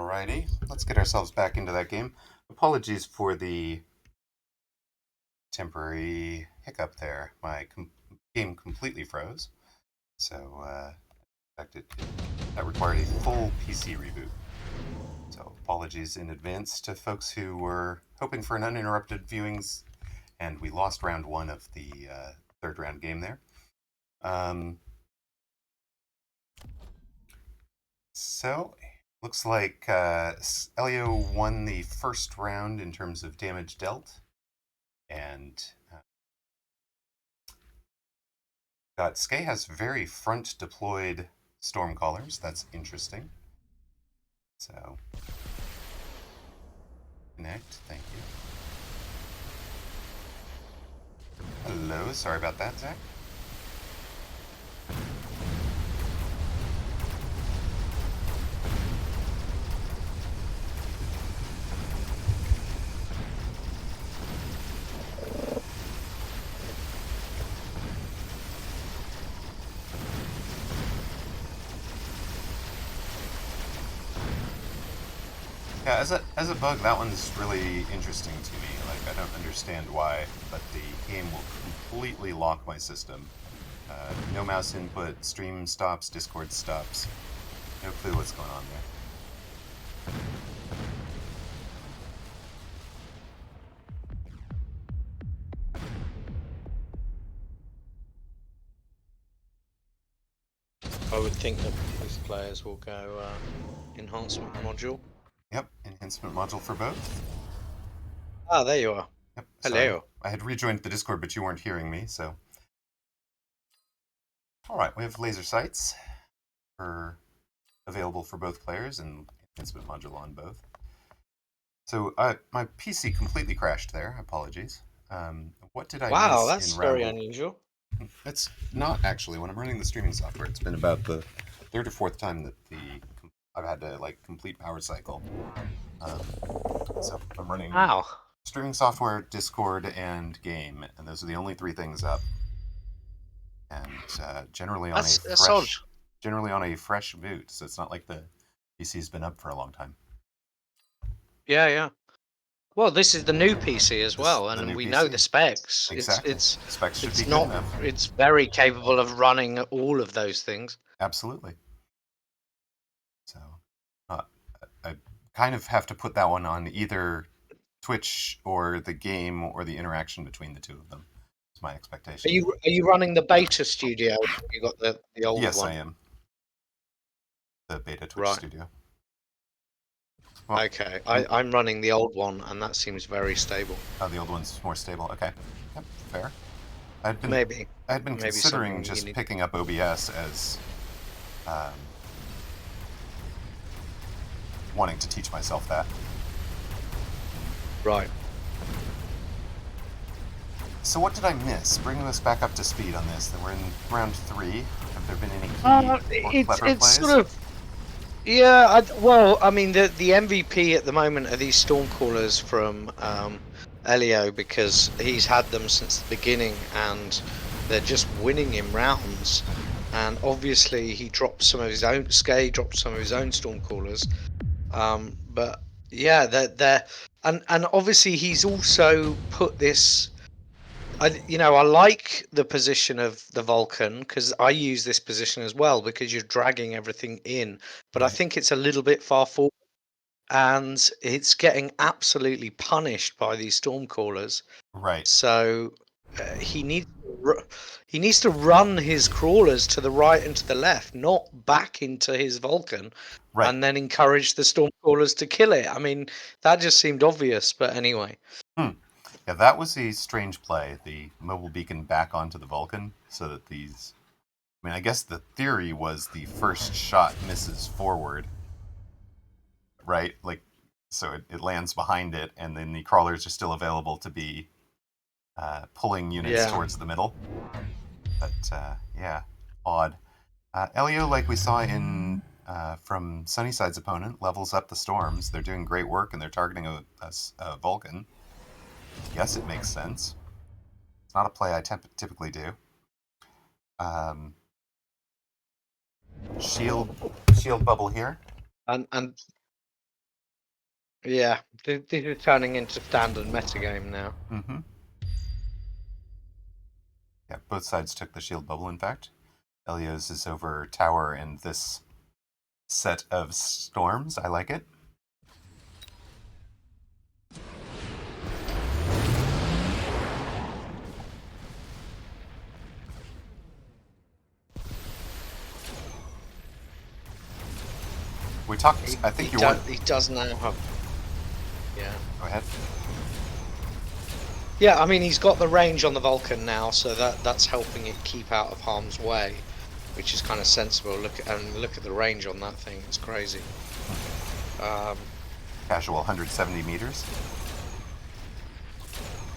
S2: Alrighty, let's get ourselves back into that game. Apologies for the temporary hiccup there. My game completely froze, so that required a full PC reboot. So apologies in advance to folks who were hoping for an uninterrupted viewings, and we lost round one of the third round game there. So looks like Elyo won the first round in terms of damage dealt, and Scey has very front deployed Stormcallers. That's interesting. So connect. Thank you. Hello. Sorry about that, Zach. Yeah, as a bug, that one's really interesting to me. Like, I don't understand why, but the game will completely lock my system. No mouse input, stream stops, Discord stops. No clue what's going on there.
S3: I would think that most players will go enhancement module.
S2: Yep, enhancement module for both.
S3: Ah, there you are.
S2: Yep,
S3: Hello.
S2: sorry. I had rejoined the Discord, but you weren't hearing me, so. Alright, we have laser sights available for both players and enhancement module on both. So my PC completely crashed there. Apologies. What did I
S3: Wow,
S2: miss
S3: that's
S2: in
S3: very
S2: round?
S3: unusual.
S2: It's not actually. When I'm running the streaming software, it's been about the third or fourth time that I've had to like complete power cycle. So I'm running
S3: Wow.
S2: streaming software, Discord, and game, and those are the only three things up. And generally on a fresh boot, so it's not like the PC's been up for a long time.
S3: Yeah, yeah. Well, this is the new PC as well, and we know the specs.
S2: Exactly. Specs should be good enough.
S3: It's very capable of running all of those things.
S2: Absolutely. So, I kind of have to put that one on either Twitch or the game or the interaction between the two of them. Is my expectation.
S3: Are you running the beta studio? You got the old one.
S2: Yes, I am. The beta Twitch studio.
S3: Well, okay, I'm running the old one, and that seems very stable.
S2: Oh, the old one's more stable. Okay, yep, fair. I had been considering just picking up OBS as wanting to teach myself that.
S3: Right.
S2: So what did I miss? Bringing us back up to speed on this. Then we're in round 3. Have there been any key or clever plays?
S3: Sort of. Yeah, well, I mean, the MVP at the moment are these Stormcallers from Elyo, because he's had them since the beginning, and they're just winning him rounds. And obviously, he dropped some of his own. Scey dropped some of his own Stormcallers. But yeah, they're and obviously he's also put this. I like the position of the Vulcan, because I use this position as well, because you're dragging everything in. But I think it's a little bit far forward, and it's getting absolutely punished by these Stormcallers.
S2: Right.
S3: So he needs to run his crawlers to the right and to the left, not back into his Vulcan, and then encourage the Stormcallers to kill it. I mean, that just seemed obvious, but anyway.
S2: Yeah, that was a strange play. The mobile beacon back onto the Vulcan, so that these. I mean, I guess the theory was the first shot misses forward, right? Like, so it lands behind it, and then the crawlers are still available to be pulling units towards the middle. But yeah, odd. Elyo, like we saw in from Sunnyside's opponent, levels up the storms. They're doing great work, and they're targeting a Vulcan. Yes, it makes sense. It's not a play I typically do. Shield bubble here.
S3: And Yeah, this is turning into standard metagame now.
S2: Mm-hmm. Yeah, both sides took the shield bubble, in fact. Elyo's is over tower and this set of storms. I like it. We talked, I think you want...
S3: He does now have... Yeah.
S2: Go ahead.
S3: Yeah, I mean, he's got the range on the Vulcan now, so that's helping it keep out of harm's way, which is kind of sensible. Look at the range on that thing; it's crazy.
S2: Casual 170 meters.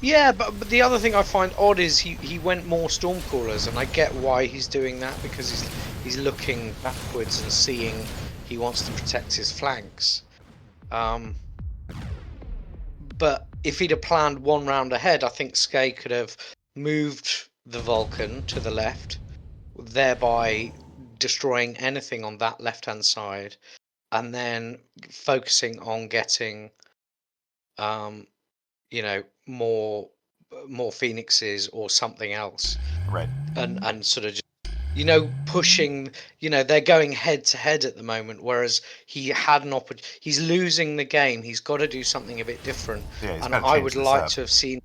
S3: Yeah, but the other thing I find odd is he went more Stormcallers, and I get why he's doing that, because he's looking backwards and seeing he wants to protect his flanks. But if he'd have planned one round ahead, I think Scey could have moved the Vulcan to the left, thereby destroying anything on that left-hand side, and then focusing on getting, you know, more Phoenixes or something else,
S2: Right.
S3: and sort of just, you know, pushing. You know, they're going head to head at the moment, whereas he had an opportunity. He's losing the game. He's got to do something a bit different,
S2: Yeah, he's
S3: and
S2: got to
S3: I
S2: change
S3: would
S2: this
S3: like
S2: up.
S3: to have seen.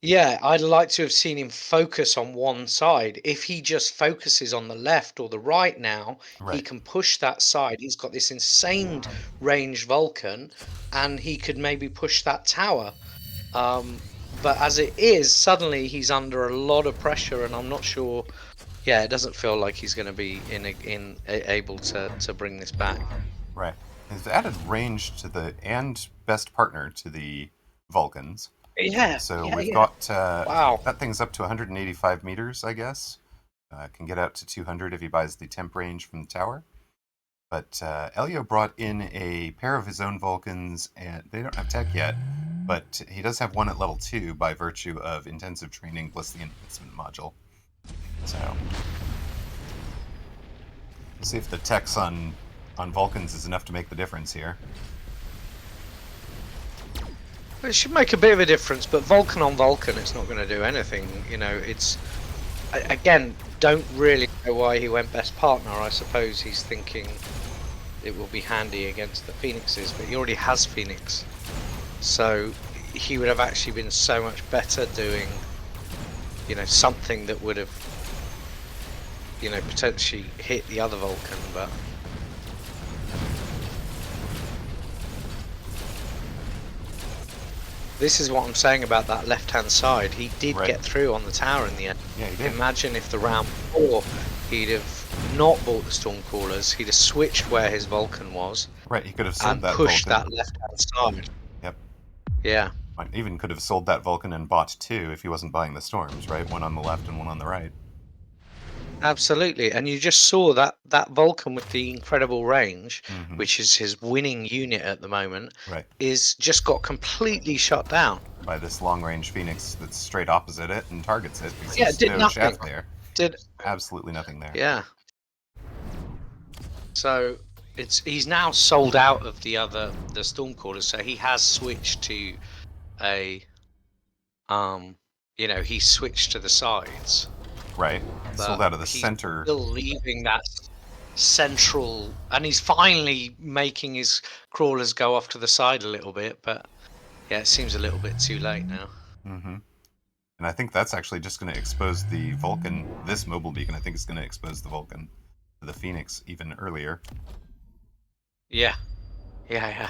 S3: Yeah, I'd like to have seen him focus on one side. If he just focuses on the left or the right now, he
S2: Right.
S3: can push that side. He's got this insane range Vulcan, and he could maybe push that tower. But as it is, suddenly he's under a lot of pressure, and I'm not sure. Yeah, it doesn't feel like he's going to be able to bring this back.
S2: Right. He's added range to the and best partner to the Vulcans.
S3: Yeah,
S2: So
S3: yeah,
S2: we've
S3: yeah.
S2: got
S3: Wow.
S2: that thing's up to 185 meters, I guess. Can get out to 200 if he buys the temp range from the tower. But Elyo brought in a pair of his own Vulcans, and they don't have tech yet, but he does have one at level 2 by virtue of intensive training plus the enhancement module. So we'll see if the techs on Vulcans is enough to make the difference here.
S3: It should make a bit of a difference, but Vulcan on Vulcan, it's not going to do anything. You know, it's, again, don't really know why he went best partner. I suppose he's thinking it will be handy against the Phoenixes, but he already has Phoenix, so he would have actually been so much better doing, you know, something that would have, you know, potentially hit the other Vulcan. But this is what I'm saying about that left-hand side. He did get through on the tower in the end.
S2: Yeah, he did.
S3: Imagine if the round before he'd have not bought the Stormcallers, he'd have switched where his Vulcan was.
S2: Right, he could have sold
S3: and
S2: that
S3: pushed
S2: Vulcan.
S3: that left-hand side.
S2: Yep.
S3: Yeah.
S2: Even could have sold that Vulcan and bought two if he wasn't buying the storms, right? One on the left and one on the right.
S3: Absolutely, and you just saw that Vulcan with the incredible range,
S2: Mm-hmm.
S3: which is his winning unit at the moment,
S2: Right.
S3: is just got completely shut down
S2: By this long-range Phoenix that's straight opposite it and targets it. Because
S3: Yeah,
S2: there's
S3: it did
S2: no
S3: nothing.
S2: shaft there.
S3: Did
S2: Absolutely nothing there.
S3: Yeah. So he's now sold out of the Stormcallers, so he has switched to a you know, he switched to the sides.
S2: Right.
S3: But
S2: Sold out of the
S3: he's
S2: center.
S3: still leaving that central, and he's finally making his crawlers go off to the side a little bit, but yeah, it seems a little bit too late now.
S2: Mm-hmm. And I think that's actually just going to expose the Vulcan. This mobile beacon, I think, is going to expose the Vulcan to the Phoenix even earlier.
S3: Yeah. Yeah.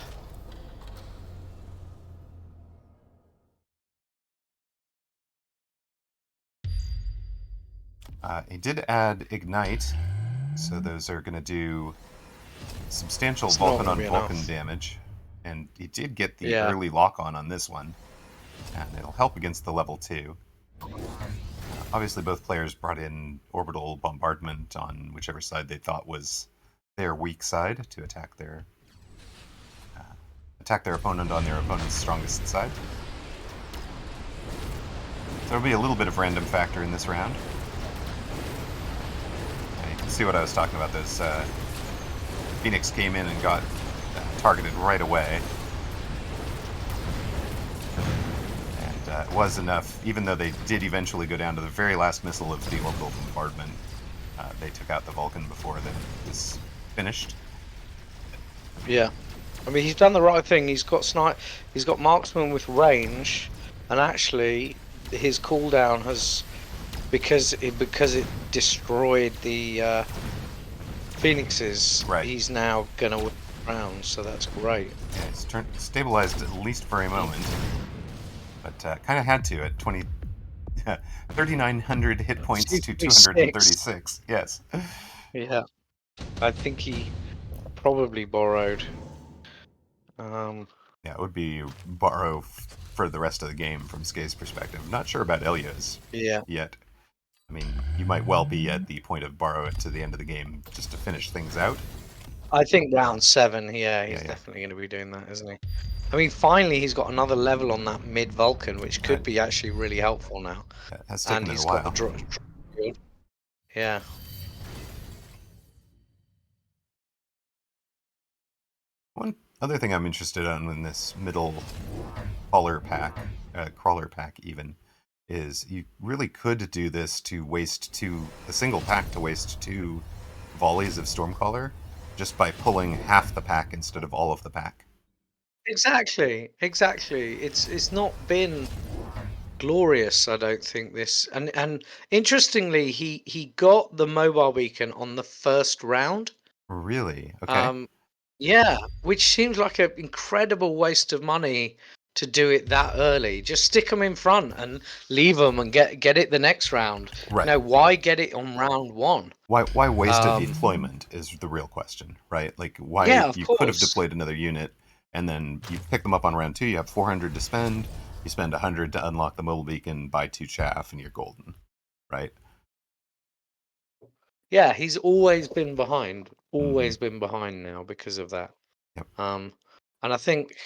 S2: He did add Ignite, so those are going to do substantial
S3: It's
S2: Vulcan
S3: not
S2: on
S3: gonna be
S2: Vulcan
S3: enough.
S2: damage. And he did get the
S3: Yeah.
S2: early lock-on this one. And it'll help against the level 2. Obviously, both players brought in orbital bombardment on whichever side they thought was their weak side to attack their opponent on their opponent's strongest side. So there'll be a little bit of random factor in this round. You can see what I was talking about. Those Phoenix came in and got targeted right away. And it was enough, even though they did eventually go down to the very last missile of the local bombardment. They took out the Vulcan before it was finished.
S3: Yeah. I mean, he's done the right thing. He's got He's got marksman with range, and actually, his cooldown has because it destroyed the Phoenixes.
S2: Right.
S3: He's now gonna win rounds, so that's great.
S2: Yeah, he's stabilized at least for a moment, but kind of had to at 3,900 hit points to 236. Yes.
S3: Yeah. I think he probably borrowed.
S2: Yeah, it would be borrow for the rest of the game from Scey's perspective. Not sure about Elyo's yet. I mean, you might well be at the point of borrow it to the end of the game just to finish things out.
S3: I think round 7, yeah, he's definitely going to be doing that, isn't he? I mean, finally he's got another level on that mid Vulcan, which could be actually really helpful now.
S2: That has taken
S3: and
S2: it
S3: he's
S2: a while.
S3: got the shield. Yeah.
S2: One other thing I'm interested in this middle crawler pack even, is you really could do this to waste a single pack to waste 2 volleys of Stormcaller just by pulling half the pack instead of all of the pack.
S3: Exactly. It's not been glorious, I don't think, this. And interestingly, he got the mobile beacon on the first round.
S2: Really? Okay.
S3: Yeah, which seems like an incredible waste of money to do it that early. Just stick them in front and leave them and get it the next round.
S2: Right.
S3: No, why get it on round 1?
S2: Why waste a deployment is the real question, right? Like, why you could have deployed another unit, and then you pick them up on round 2, you have 400 to spend, you spend 100 to unlock the mobile beacon, buy 2 chaff, and you're golden, right?
S3: Yeah, he's always been behind. Always been behind now because of that.
S2: Yep.
S3: And I think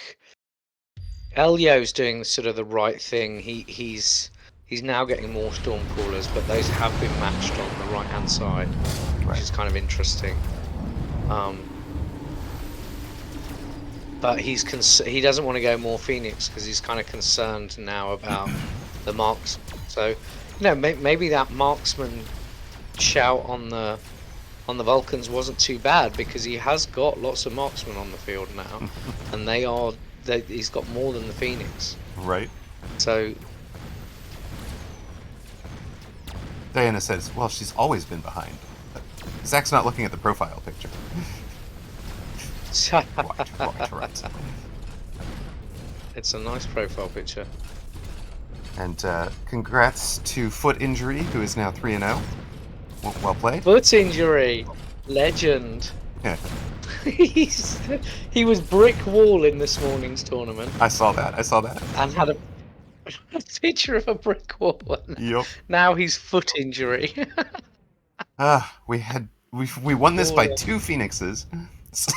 S3: Elyo's doing sort of the right thing. He's now getting more Stormcrawlers, but those have been matched on the right hand side, which is kind of interesting. But he doesn't want to go more Phoenix because he's kind of concerned now about the marks. So, maybe that marksman shout on the Vulcans wasn't too bad, because he has got lots of marksmen on the field now, and he's got more than the Phoenix.
S2: Right.
S3: So
S2: Diana says, well, she's always been behind. But Zach's not looking at the profile picture. Right.
S3: It's a nice profile picture.
S2: And congrats to Foot Injury, who is now 3-0. Well played.
S3: Foot Injury, legend.
S2: Yeah.
S3: He was brick wall in this morning's tournament.
S2: I saw that.
S3: And had a picture of a brick wall.
S2: Yep.
S3: Now he's Foot Injury.
S2: We won this by 2 Phoenixes. So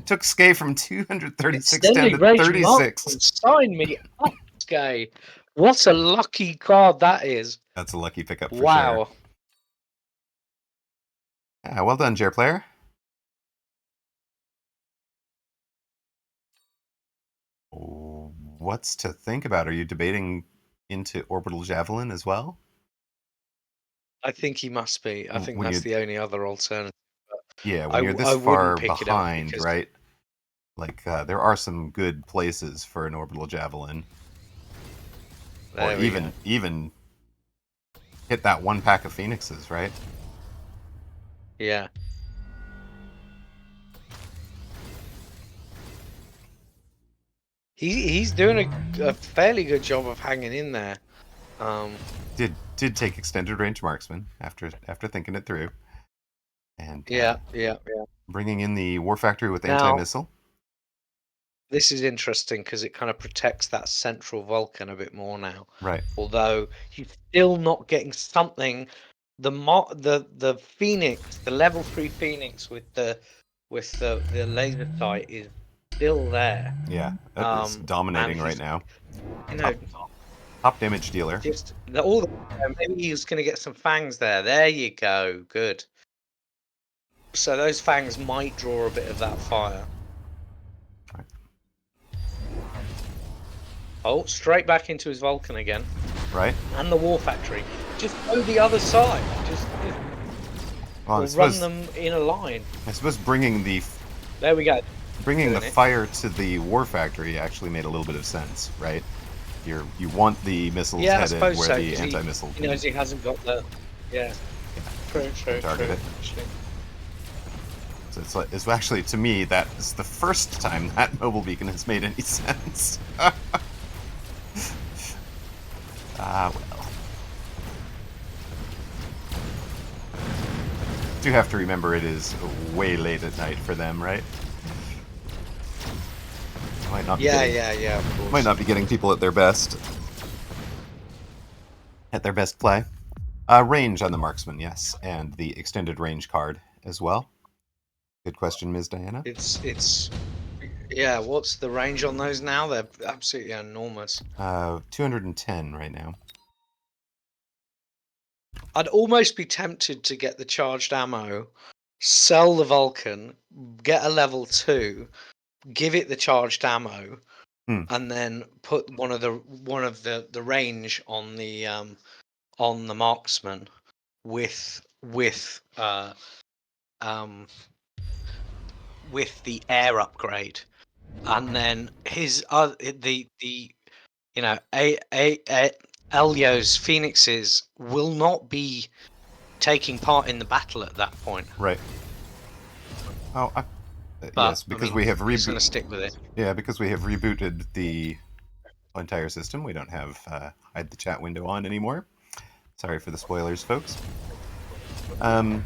S2: took Scey from 236 down to 36.
S3: Sign me up, Scey. What a lucky card that is.
S2: That's a lucky pickup for sure. Yeah, well done, Jer player. What's to think about? Are you debating into Orbital Javelin as well?
S3: I think he must be. I think that's the only other alternative.
S2: Yeah, when you're this far behind, right? Like, there are some good places for an Orbital Javelin. Or even hit that 1 pack of Phoenixes, right?
S3: Yeah. He's doing a fairly good job of hanging in there.
S2: Did take extended range marksman after thinking it through. And
S3: yeah.
S2: Bringing in the War Factory with anti-missile.
S3: This is interesting because it kind of protects that central Vulcan a bit more now.
S2: Right.
S3: Although you're still not getting something. The Phoenix, the level 3 Phoenix with the laser sight is still there.
S2: Yeah, that is dominating right now. Top damage dealer.
S3: Just maybe he's going to get some fangs there. There you go. Good. So those fangs might draw a bit of that fire. Oh, straight back into his Vulcan again.
S2: Right.
S3: And the War Factory. Just go the other side. Just
S2: Well,
S3: or run them in a line.
S2: I suppose bringing the
S3: There we go.
S2: fire to the War Factory actually made a little bit of sense, right? You want the missiles
S3: Yeah, I
S2: headed
S3: suppose
S2: where
S3: so,
S2: the
S3: 'cause
S2: anti-missile
S3: he knows he hasn't got the... Yeah. True,
S2: target it.
S3: actually.
S2: So it's actually, to me, that is the first time that mobile beacon has made any sense. Well. Do have to remember it is way late at night for them, right? Might not be
S3: Yeah, of course.
S2: Might not be getting people at their best play. Range on the marksman, yes, and the extended range card as well. Good question, Ms. Diana.
S3: It's yeah. What's the range on those now? They're absolutely enormous.
S2: 210 right now.
S3: I'd almost be tempted to get the charged ammo, sell the Vulcan, get a level 2, give it the charged ammo, and then put one of the range on the marksman with the air upgrade, and then his Elyo's Phoenixes will not be taking part in the battle at that point.
S2: Right. Oh, yes, because we have
S3: He's going to stick with it.
S2: Yeah, because we have rebooted the entire system. We don't have hide the chat window on anymore. Sorry for the spoilers, folks. I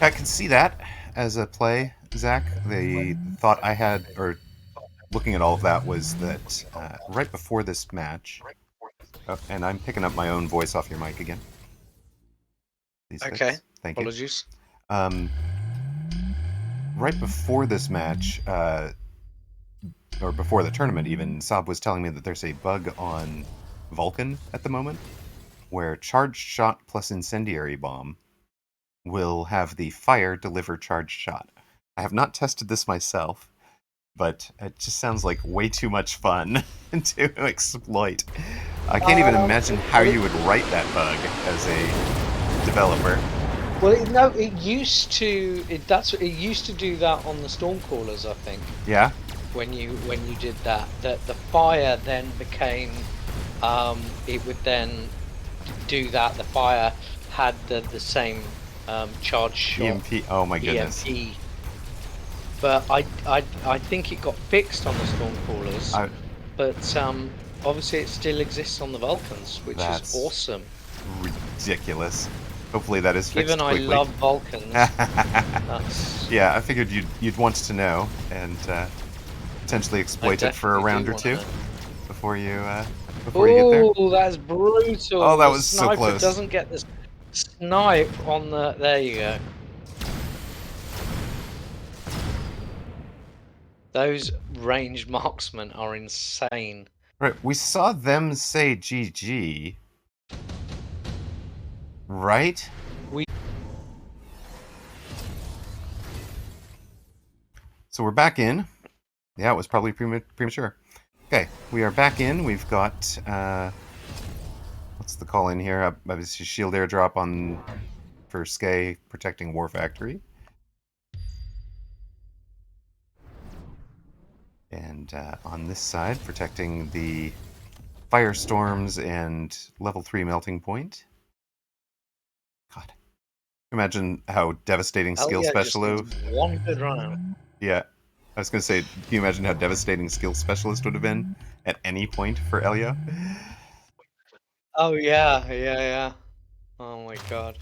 S2: can see that as a play, Zach. The thought I had, or looking at all of that, was that right before this match, and I'm picking up my own voice off your mic again. Please
S3: Okay.
S2: fix. Thank
S3: Apologies.
S2: you. Right before this match, or before the tournament even, Saab was telling me that there's a bug on Vulcan at the moment where charged shot plus incendiary bomb will have the fire deliver charged shot. I have not tested this myself, but it just sounds like way too much fun to exploit. I can't even imagine how you would write that bug as a developer.
S3: Well, it used to. It used to do that on the Stormcrawlers, I think.
S2: Yeah.
S3: When you did that, the fire then became. It would then do that. The fire had the same charge shot.
S2: EMP. Oh my goodness.
S3: EMP. But I think it got fixed on the Stormcrawlers. But obviously it still exists on the Vulcans, which is awesome.
S2: Ridiculous. Hopefully that is fixed
S3: Given
S2: quickly.
S3: I love Vulcans.
S2: Yeah, I figured you'd want to know and potentially exploit it for a round or two before you get there.
S3: Oh, that's brutal.
S2: Oh, that was so close.
S3: The sniper doesn't get the snipe on the... There you go. Those ranged marksmen are insane.
S2: Right, we saw them say GG. Right? So we're back in. Yeah, it was probably premature. Okay, we are back in. We've got what's the call in here? Obviously, shield airdrop for Scey protecting War Factory, and on this side protecting the firestorms and level 3 melting point. God, imagine how devastating skill specialist.
S3: One good round.
S2: Yeah. I was going to say, can you imagine how devastating skill specialist would have been at any point for Elyo?
S3: Oh, yeah. Oh, my God.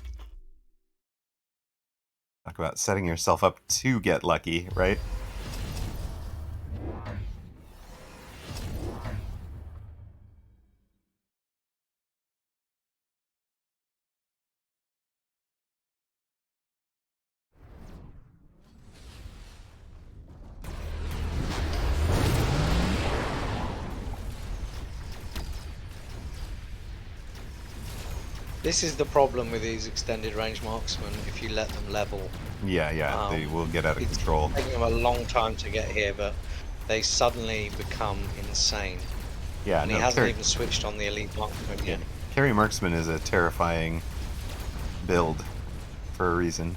S2: Talk about setting yourself up to get lucky, right?
S3: This is the problem with these extended range marksmen. If you let them level,
S2: Yeah, they will get out of control.
S3: It's taking them a long time to get here, but they suddenly become insane.
S2: Yeah,
S3: And he hasn't even switched on the elite marksman yet.
S2: Carry marksman is a terrifying build for a reason.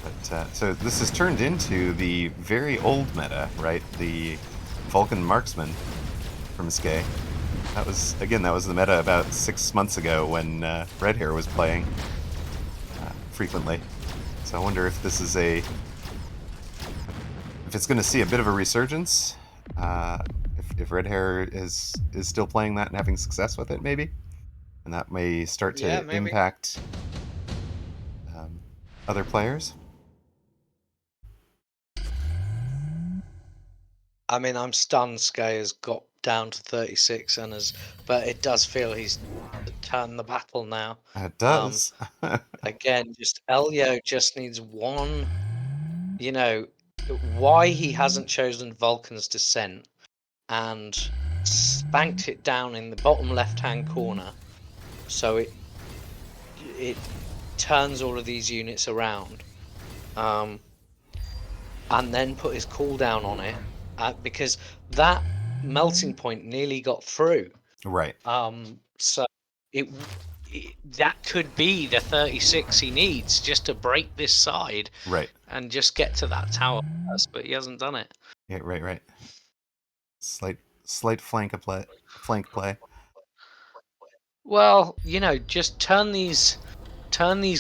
S2: But so this has turned into the very old meta, right? The Vulcan marksman from Scey. That was the meta about 6 months ago when Red Hair was playing frequently. So I wonder if this is if it's going to see a bit of a resurgence. If Red Hair is still playing that and having success with it, maybe, and that may start to impact other players.
S3: I mean, I'm stunned Scey has got down to 36 but it does feel he's turned the battle now.
S2: It does.
S3: Again, just Elyo just needs one, why he hasn't chosen Vulcan's Descent and spanked it down in the bottom left-hand corner, so it turns all of these units around, and then put his cooldown on it, because that melting point nearly got through.
S2: Right.
S3: So that could be the 36 he needs just to break this side.
S2: Right.
S3: And just get to that tower first, but he hasn't done it.
S2: Yeah, right. Slight flank play.
S3: Well, just turn these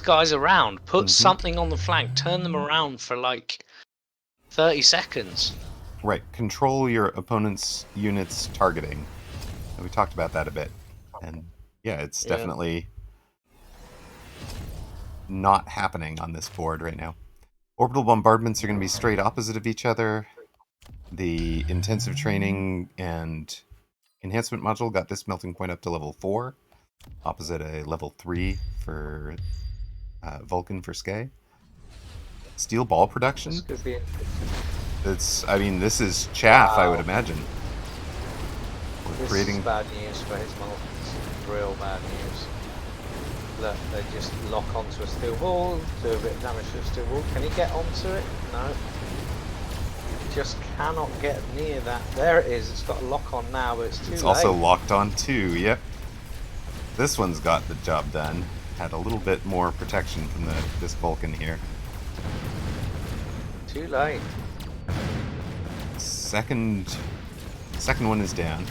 S3: guys around. Put something on the flank. Turn them around for like 30 seconds.
S2: Right. Control your opponent's units targeting. And we talked about that a bit. And yeah, it's definitely not happening on this board right now. Orbital bombardments are going to be straight opposite of each other. The intensive training and enhancement module got this melting point up to level 4, opposite a level 3 for Vulcan for Scey. Steel ball production. This is chaff, I would imagine.
S3: This is bad news for his multis. Real bad news. Look, they just lock onto a steel ball, do a bit of damage to a steel ball. Can he get onto it? No. Just cannot get near that. There it is. It's got a lock on now, but it's too late.
S2: It's also locked on too. Yep. This one's got the job done. Had a little bit more protection from this Vulcan here.
S3: Too late.
S2: Second one is down.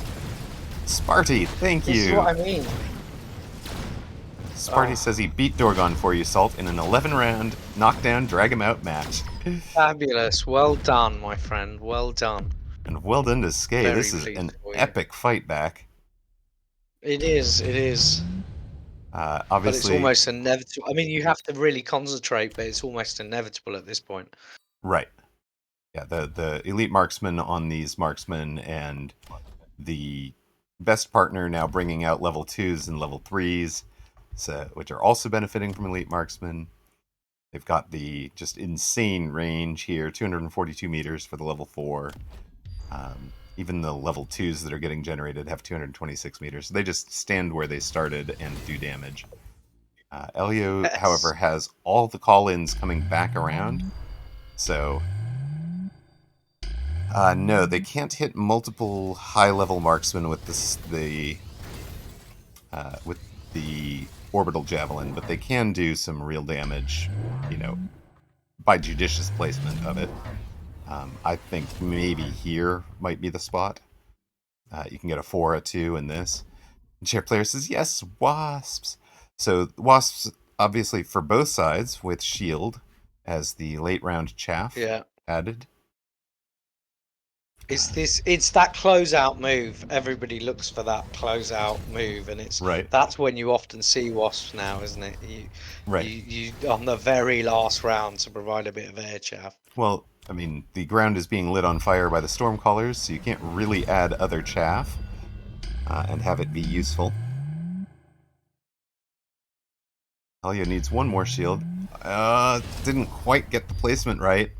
S2: Sparty, thank you.
S3: This is what I mean.
S2: Sparty says he beat Dorgon for you, Salt, in an 11-round knockdown, drag him out match.
S3: Fabulous. Well done, my friend. Well done.
S2: And well done to Scey. This is an epic fight back.
S3: It is.
S2: Obviously,
S3: but it's almost inevitable. I mean, you have to really concentrate, but it's almost inevitable at this point.
S2: Right. Yeah, the elite marksman on these marksmen and the best partner now bringing out level 2s and level 3s, which are also benefiting from elite marksmen. They've got the just insane range here, 242 meters for the level 4. Even the level 2s that are getting generated have 226 meters. So they just stand where they started and do damage. Elyo, however, has all the call-ins coming back around. So, no, they can't hit multiple high-level marksmen with the orbital javelin, but they can do some real damage, by judicious placement of it. I think maybe here might be the spot. You can get a 4, a 2 in this. And Chair Player says, yes, wasps. So wasps, obviously, for both sides, with shield as the late round chaff added.
S3: It's that closeout move. Everybody looks for that closeout move, and that's when you often see wasps now, isn't it? You on the very last round to provide a bit of air chaff.
S2: Well, I mean, the ground is being lit on fire by the Stormcallers, so you can't really add other chaff and have it be useful. Elyo needs one more shield. Didn't quite get the placement right.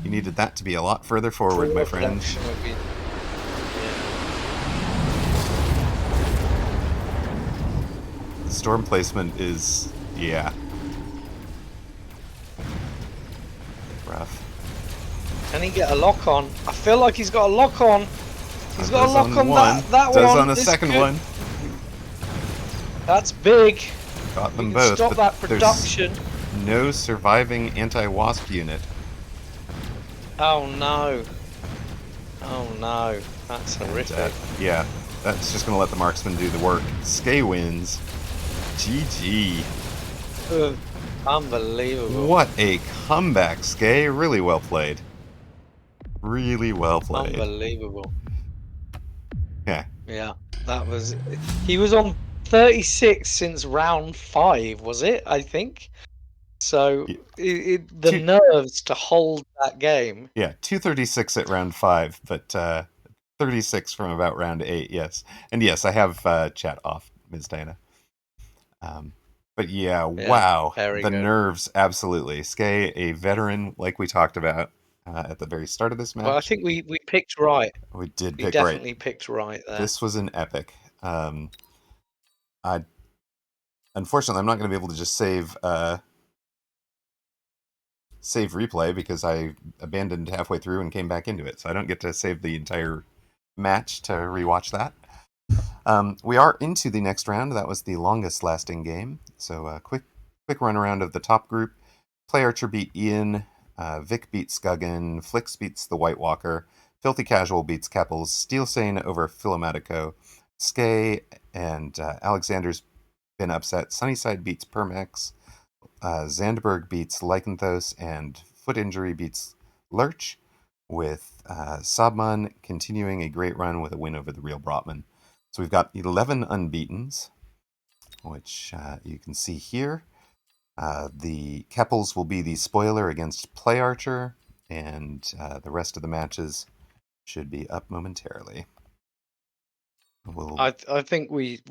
S2: You needed that to be a lot further forward, my friend. The storm placement is, rough.
S3: he get a lock on? I feel like he's got a lock on. He's got a
S2: Does
S3: lock on
S2: one.
S3: that
S2: Does
S3: one.
S2: on a
S3: This
S2: second
S3: could-
S2: one.
S3: That's big.
S2: Got
S3: We
S2: them
S3: can
S2: both.
S3: stop
S2: but
S3: that
S2: there's
S3: production.
S2: no surviving anti-wasp unit.
S3: Oh no. Oh no. That's horrific.
S2: Yeah, that's just going to let the marksman do the work. Scey wins. GG.
S3: Ugh, unbelievable.
S2: What a comeback, Scey. Really well played. Really well played.
S3: Unbelievable.
S2: Yeah.
S3: Yeah, that was. He was on 36 since round 5, was it? I think. So the
S2: Two-
S3: nerves to hold that game.
S2: Yeah, 236 at round 5, but 36 from about round 8, yes. And yes, I have chat off, Ms. Diana. But yeah,
S3: Yeah,
S2: wow.
S3: very
S2: The
S3: good.
S2: nerves, absolutely. Scey, a veteran, like we talked about at the very start of this match.
S3: Well, I think we picked right.
S2: We did
S3: We
S2: pick
S3: definitely
S2: right.
S3: picked right there.
S2: This was an epic. Unfortunately, I'm not going to be able to just save replay because I abandoned halfway through and came back into it, so I don't get to save the entire match to rewatch that. We are into the next round. That was the longest lasting game. So quick run around of the top group. PlayArcher beat Ian. Vic beats Scuggin. Flix beats the White Walker. Filthy Casual beats Keppels. Steelsane over Philomatico. Scey and Alexander's been upset. Sunnyside beats Permex. Zandberg beats Lycanthos. And Foot Injury beats Lurch, with Sabman continuing a great run with a win over the Real Brotman. So we've got 11 unbeatens, which you can see here. The Keppels will be the spoiler against PlayArcher, and the rest of the matches should be up momentarily.
S3: I think we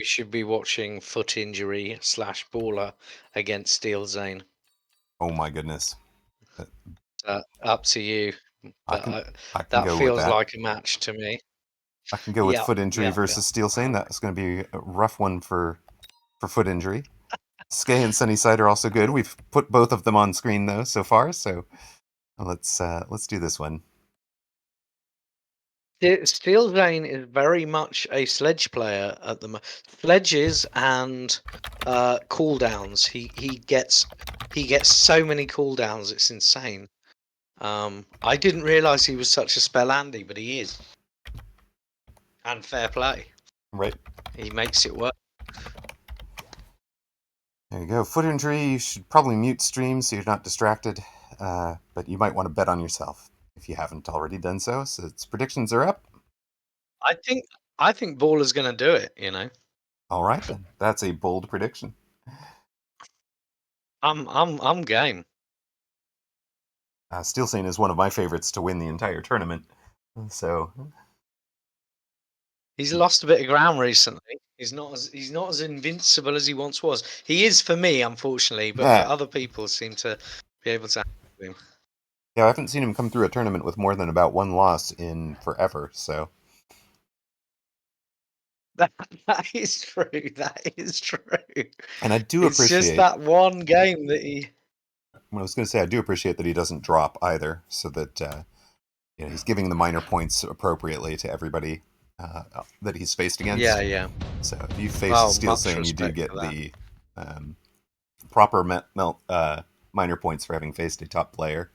S3: should be watching Foot Injury / Baller against Steelsane.
S2: Oh my goodness!
S3: Up to you,
S2: I
S3: but
S2: can
S3: that
S2: go with
S3: feels
S2: that.
S3: like a match to me.
S2: I can go with
S3: Yeah,
S2: Foot Injury
S3: yeah,
S2: versus Steelsane. That's going to be a rough one for Foot Injury. Scey and Sunnyside are also good. We've put both of them on screen though so far, so let's do this one.
S3: Steelsane is very much a sledge player at the moment. Sledges and cooldowns. He gets so many cooldowns. It's insane. I didn't realize he was such a spell Andy, but he is. And fair play.
S2: Right.
S3: He makes it work.
S2: There you go. Foot Injury, you should probably mute stream so you're not distracted, but you might want to bet on yourself if you haven't already done so. So its predictions are up.
S3: I think Baller's going to do it, you know.
S2: All right then. That's a bold prediction.
S3: I'm game.
S2: Steelsane is one of my favorites to win the entire tournament. So
S3: He's lost a bit of ground recently. He's not as invincible as he once was. He is for me, unfortunately, but for other people, seem to be able to handle him.
S2: Yeah, I haven't seen him come through a tournament with more than about one loss in forever. So
S3: That is true. That is true.
S2: and I do
S3: It's just
S2: appreciate.
S3: that one game that he.
S2: I was going to say I do appreciate that he doesn't drop either, so that he's giving the minor points appropriately to everybody that he's faced against.
S3: Yeah, yeah.
S2: So if you face
S3: Well,
S2: Steelsane, you do
S3: respect
S2: get
S3: for that.
S2: the proper minor points for having faced a top player,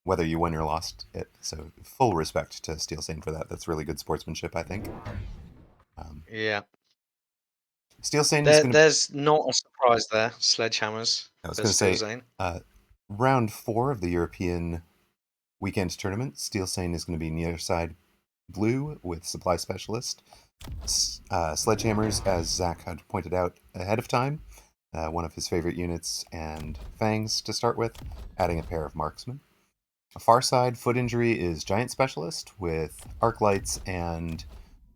S2: whether you win or lost it. So full respect to Steelsane for that. That's really good sportsmanship, I think.
S3: Yeah.
S2: Steelsane is going to.
S3: There's not a surprise there. Sledgehammers
S2: I was
S3: for
S2: going to say,
S3: Steelsane.
S2: round 4 of the European weekend tournament, Steelsane is going to be near side blue with supply specialist. Sledgehammers, as Zach had pointed out ahead of time, one of his favorite units, and Fangs to start with, adding a pair of marksmen. Far side, Foot Injury is Giant Specialist with Arc Lights and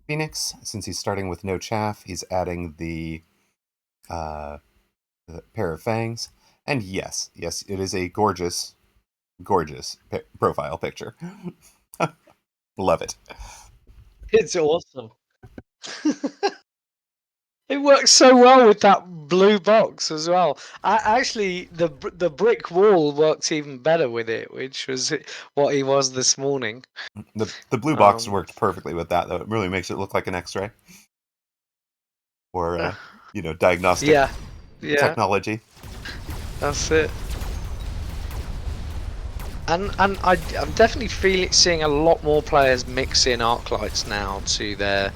S2: Phoenix. Since he's starting with no chaff, he's adding the pair of Fangs. And yes, it is a gorgeous profile picture. Love it.
S3: It's awesome. It works so well with that blue box as well. Actually, the brick wall works even better with it, which was what he was this morning.
S2: The blue box worked perfectly with that, though. It really makes it look like an X-ray or diagnostic
S3: Yeah,
S2: technology.
S3: that's it. And I'm definitely seeing a lot more players mix in arc lights now to their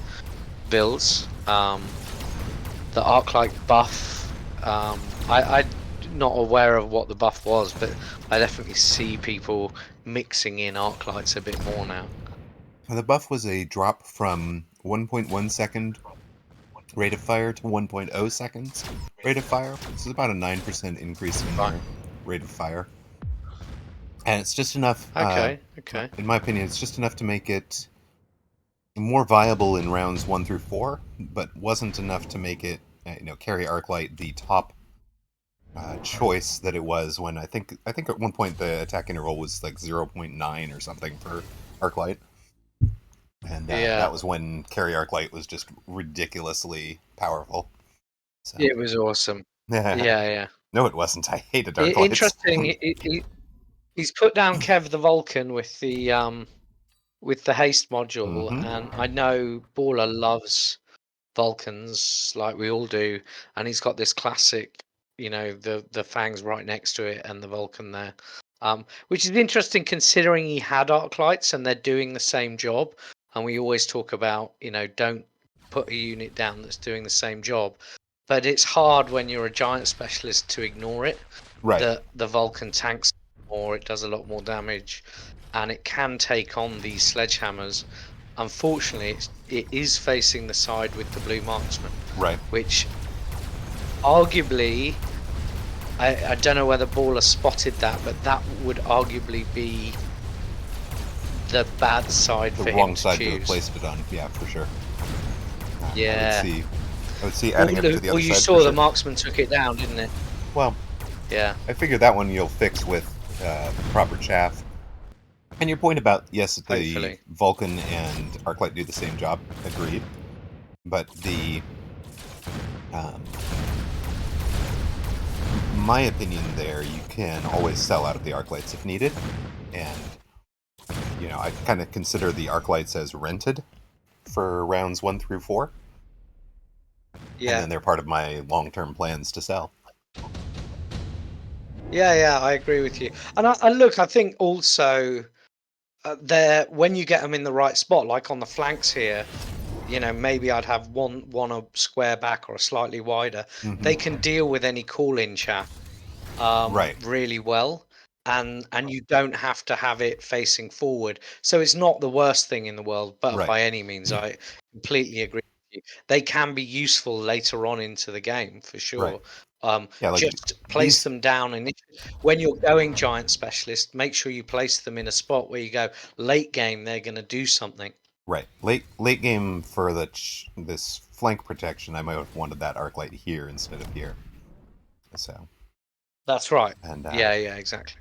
S3: builds. The arc light buff. I'm not aware of what the buff was, but I definitely see people mixing in arc lights a bit more now.
S2: The buff was a drop from 1.1 second rate of fire to 1.0 seconds rate of fire. This is about a 9% increase in their rate of fire. And it's just enough,
S3: Okay.
S2: in my opinion, it's just enough to make it more viable in rounds 1 through 4, but wasn't enough to make it, carry Arclight the top choice that it was when I think at one point the attack interval was like 0.9 or something for Arclight. And that was when carry Arclight was just ridiculously powerful. So.
S3: It was awesome. Yeah.
S2: No, it wasn't. I hated Arclights.
S3: Interesting. He's put down Kev the Vulcan with the haste module, and I know Baller loves Vulcans like we all do, and he's got this classic, the fangs right next to it and the Vulcan there, which is interesting considering he had arc lights and they're doing the same job. And we always talk about, don't put a unit down that's doing the same job, but it's hard when you're a giant specialist to ignore it.
S2: Right.
S3: The Vulcan tanks more, it does a lot more damage, and it can take on these sledgehammers. Unfortunately, it is facing the side with the blue marksman,
S2: right?
S3: Which, arguably, I don't know whether Baller spotted that, but that would arguably be the bad side for him to choose.
S2: The wrong side to have placed it on, yeah, for sure.
S3: Yeah.
S2: I would see adding it to the other side.
S3: Well, you saw the marksman took it down, didn't it?
S2: Well,
S3: yeah.
S2: I figured that one you'll fix with proper chaff. And your point about, yes, the Vulcan and Arclight do the same job, agreed. But my opinion there, you can always sell out of the Arclights if needed. And, I kind of consider the Arclights as rented for rounds 1 through 4. Yeah. And then they're part of my long-term plans to sell.
S3: Yeah, I agree with you. And I think also when you get them in the right spot, like on the flanks here, maybe I'd have one a square back or a slightly wider. They can deal with any call-in chaff really well. And you don't have to have it facing forward. So it's not the worst thing in the world, but by any means, I completely agree with you. They can be useful later on into the game, for sure. Just place them down, and when you're going giant specialist, make sure you place them in a spot where you go late game, they're going to do something.
S2: Right. Late game for this flank protection, I might have wanted that Arclight here instead of here. So.
S3: That's right. And yeah, exactly.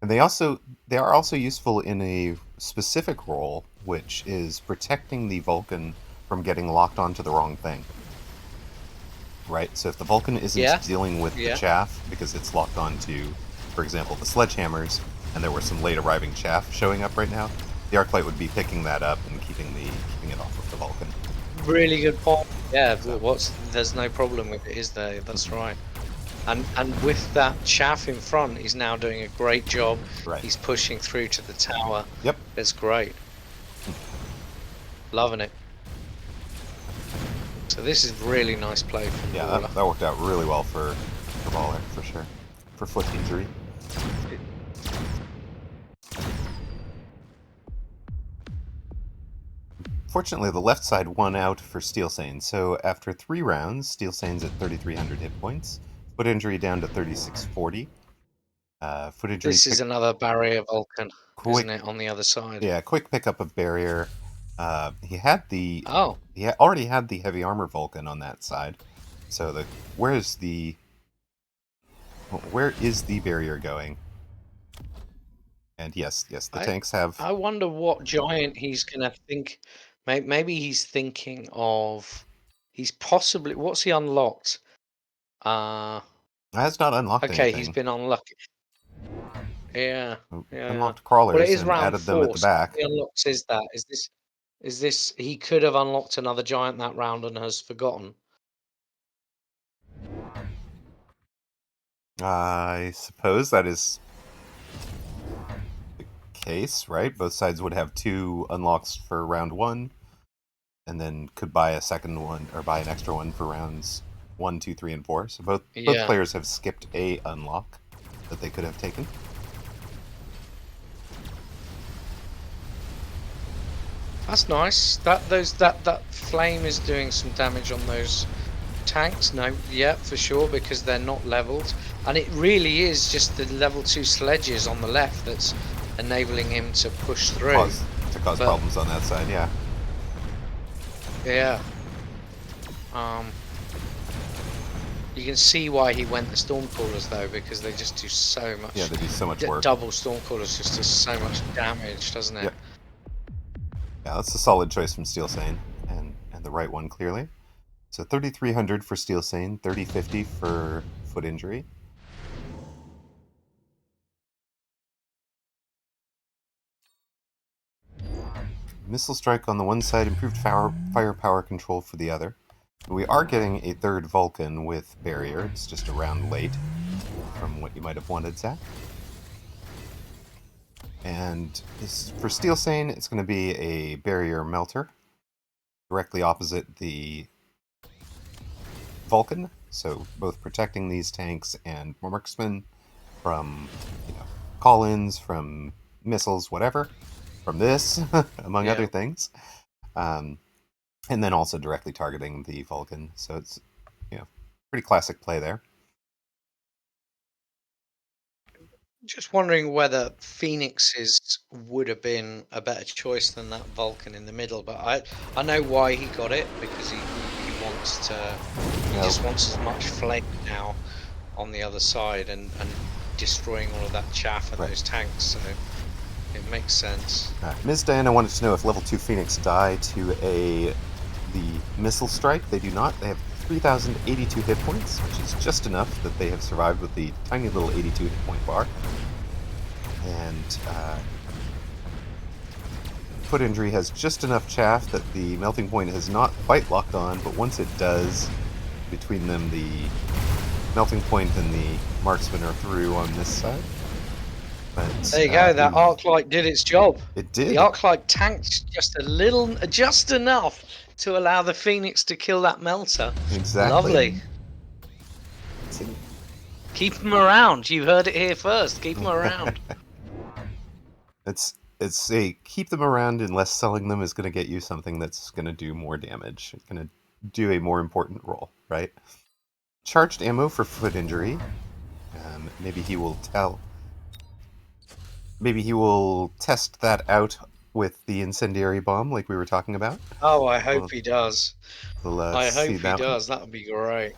S2: And they are also useful in a specific role, which is protecting the Vulcan from getting locked onto the wrong thing. Right? So if the Vulcan isn't dealing with the chaff because it's locked onto, for example, the sledgehammers, and there were some late arriving chaff showing up right now, the Arclight would be picking that up and keeping it off of the Vulcan.
S3: Really good point. Yeah, there's no problem with it, is there? That's right. And with that chaff in front, he's now doing a great job.
S2: Right.
S3: He's pushing through to the tower.
S2: Yep.
S3: It's great. Loving it. So this is really nice play from Baller.
S2: That worked out really well for Baller, for sure. For foot injury. Fortunately, the left side won out for Steelsane. So after 3 rounds, Steelsane's at 3,300 hit points. Foot injury down to 3,640. Foot injury.
S3: This is another barrier Vulcan, isn't it, on the other side?
S2: Yeah, quick pickup of barrier. He had the. Oh. He already had the heavy armor Vulcan on that side. So where is the barrier going? And yes, the tanks have.
S3: I wonder what giant he's gonna think. Maybe he's thinking of He's possibly... What's he unlocked?
S2: That's not unlocked
S3: Okay, he's
S2: anything.
S3: been unlucky. Yeah, yeah.
S2: Unlocked
S3: Well, it
S2: crawlers
S3: is
S2: and
S3: round
S2: added them at
S3: 4,
S2: the
S3: so
S2: back.
S3: what he unlocks is that? Is this... He could have unlocked another giant that round and has forgotten.
S2: I suppose that is the case, right? Both sides would have 2 unlocks for round 1, and then could buy a second one or buy an extra one for rounds 1, 2, 3, and 4. So both
S3: Yeah.
S2: players have skipped a unlock that they could have taken.
S3: That's nice. That flame is doing some damage on those tanks. No, yeah, for sure, because they're not leveled, and it really is just the level 2 sledges on the left that's enabling him to push through.
S2: To cause problems on that side, yeah.
S3: Yeah. You can see why he went the Stormcallers though, because they just do so much.
S2: Yeah, they do so much work.
S3: Double Stormcallers just does so much damage, doesn't it?
S2: Yep. Yeah, that's a solid choice from Steelsane, and the right one clearly. So 3,300 for Steelsane, 3,050 for Foot Injury. Missile Strike on the one side, improved firepower control for the other. We are getting a third Vulcan with Barrier. It's just a round late from what you might have wanted, Zach. And for Steelsane, it's going to be a Barrier Melter directly opposite the Vulcan. So both protecting these tanks and marksmen from, call-ins, from missiles, whatever, from this, among other things. And then also directly targeting the Vulcan. So it's, pretty classic play there.
S3: Just wondering whether Phoenixes would have been a better choice than that Vulcan in the middle, but I know why he got it, because he wants to... He just wants as much flame now on the other side and destroying all of that chaff and those tanks, so it makes sense.
S2: Ms. Diana wanted to know if level 2 Phoenix die to the missile strike. They do not. They have 3,082 hit points, which is just enough that they have survived with the tiny little 82 hit point bar. And Foot Injury has just enough chaff that the melting point has not quite locked on, but once it does, between them the melting point and the marksman are through on this side. But,
S3: there you go, that arc light did its job.
S2: It did.
S3: The arc light tanked just enough to allow the Phoenix to kill that melter.
S2: Exactly.
S3: Lovely. Keep them around. You heard it here first. Keep them around.
S2: It's a keep them around unless selling them is going to get you something that's going to do more damage. It's going to do a more important role, right? Charged ammo for Foot Injury. Maybe he will test that out with the incendiary bomb, like we were talking about.
S3: Oh, I hope he does.
S2: I hope he
S3: does. That would be great.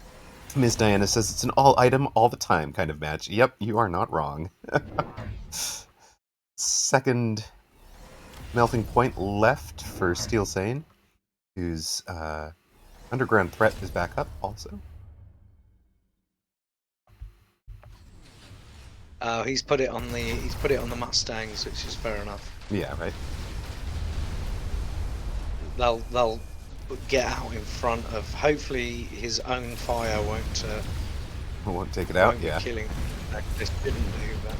S2: Ms. Diana says it's an all item all the time kind of match. Yep, you are not wrong. Second melting point left for Steelsane, whose underground threat is back up also.
S3: Oh, he's put it on the Mustangs, which is fair enough.
S2: Yeah, right.
S3: They'll get out in front of. Hopefully, his own fire
S2: won't take it out.
S3: Be
S2: yeah,
S3: killing. Like this didn't do that.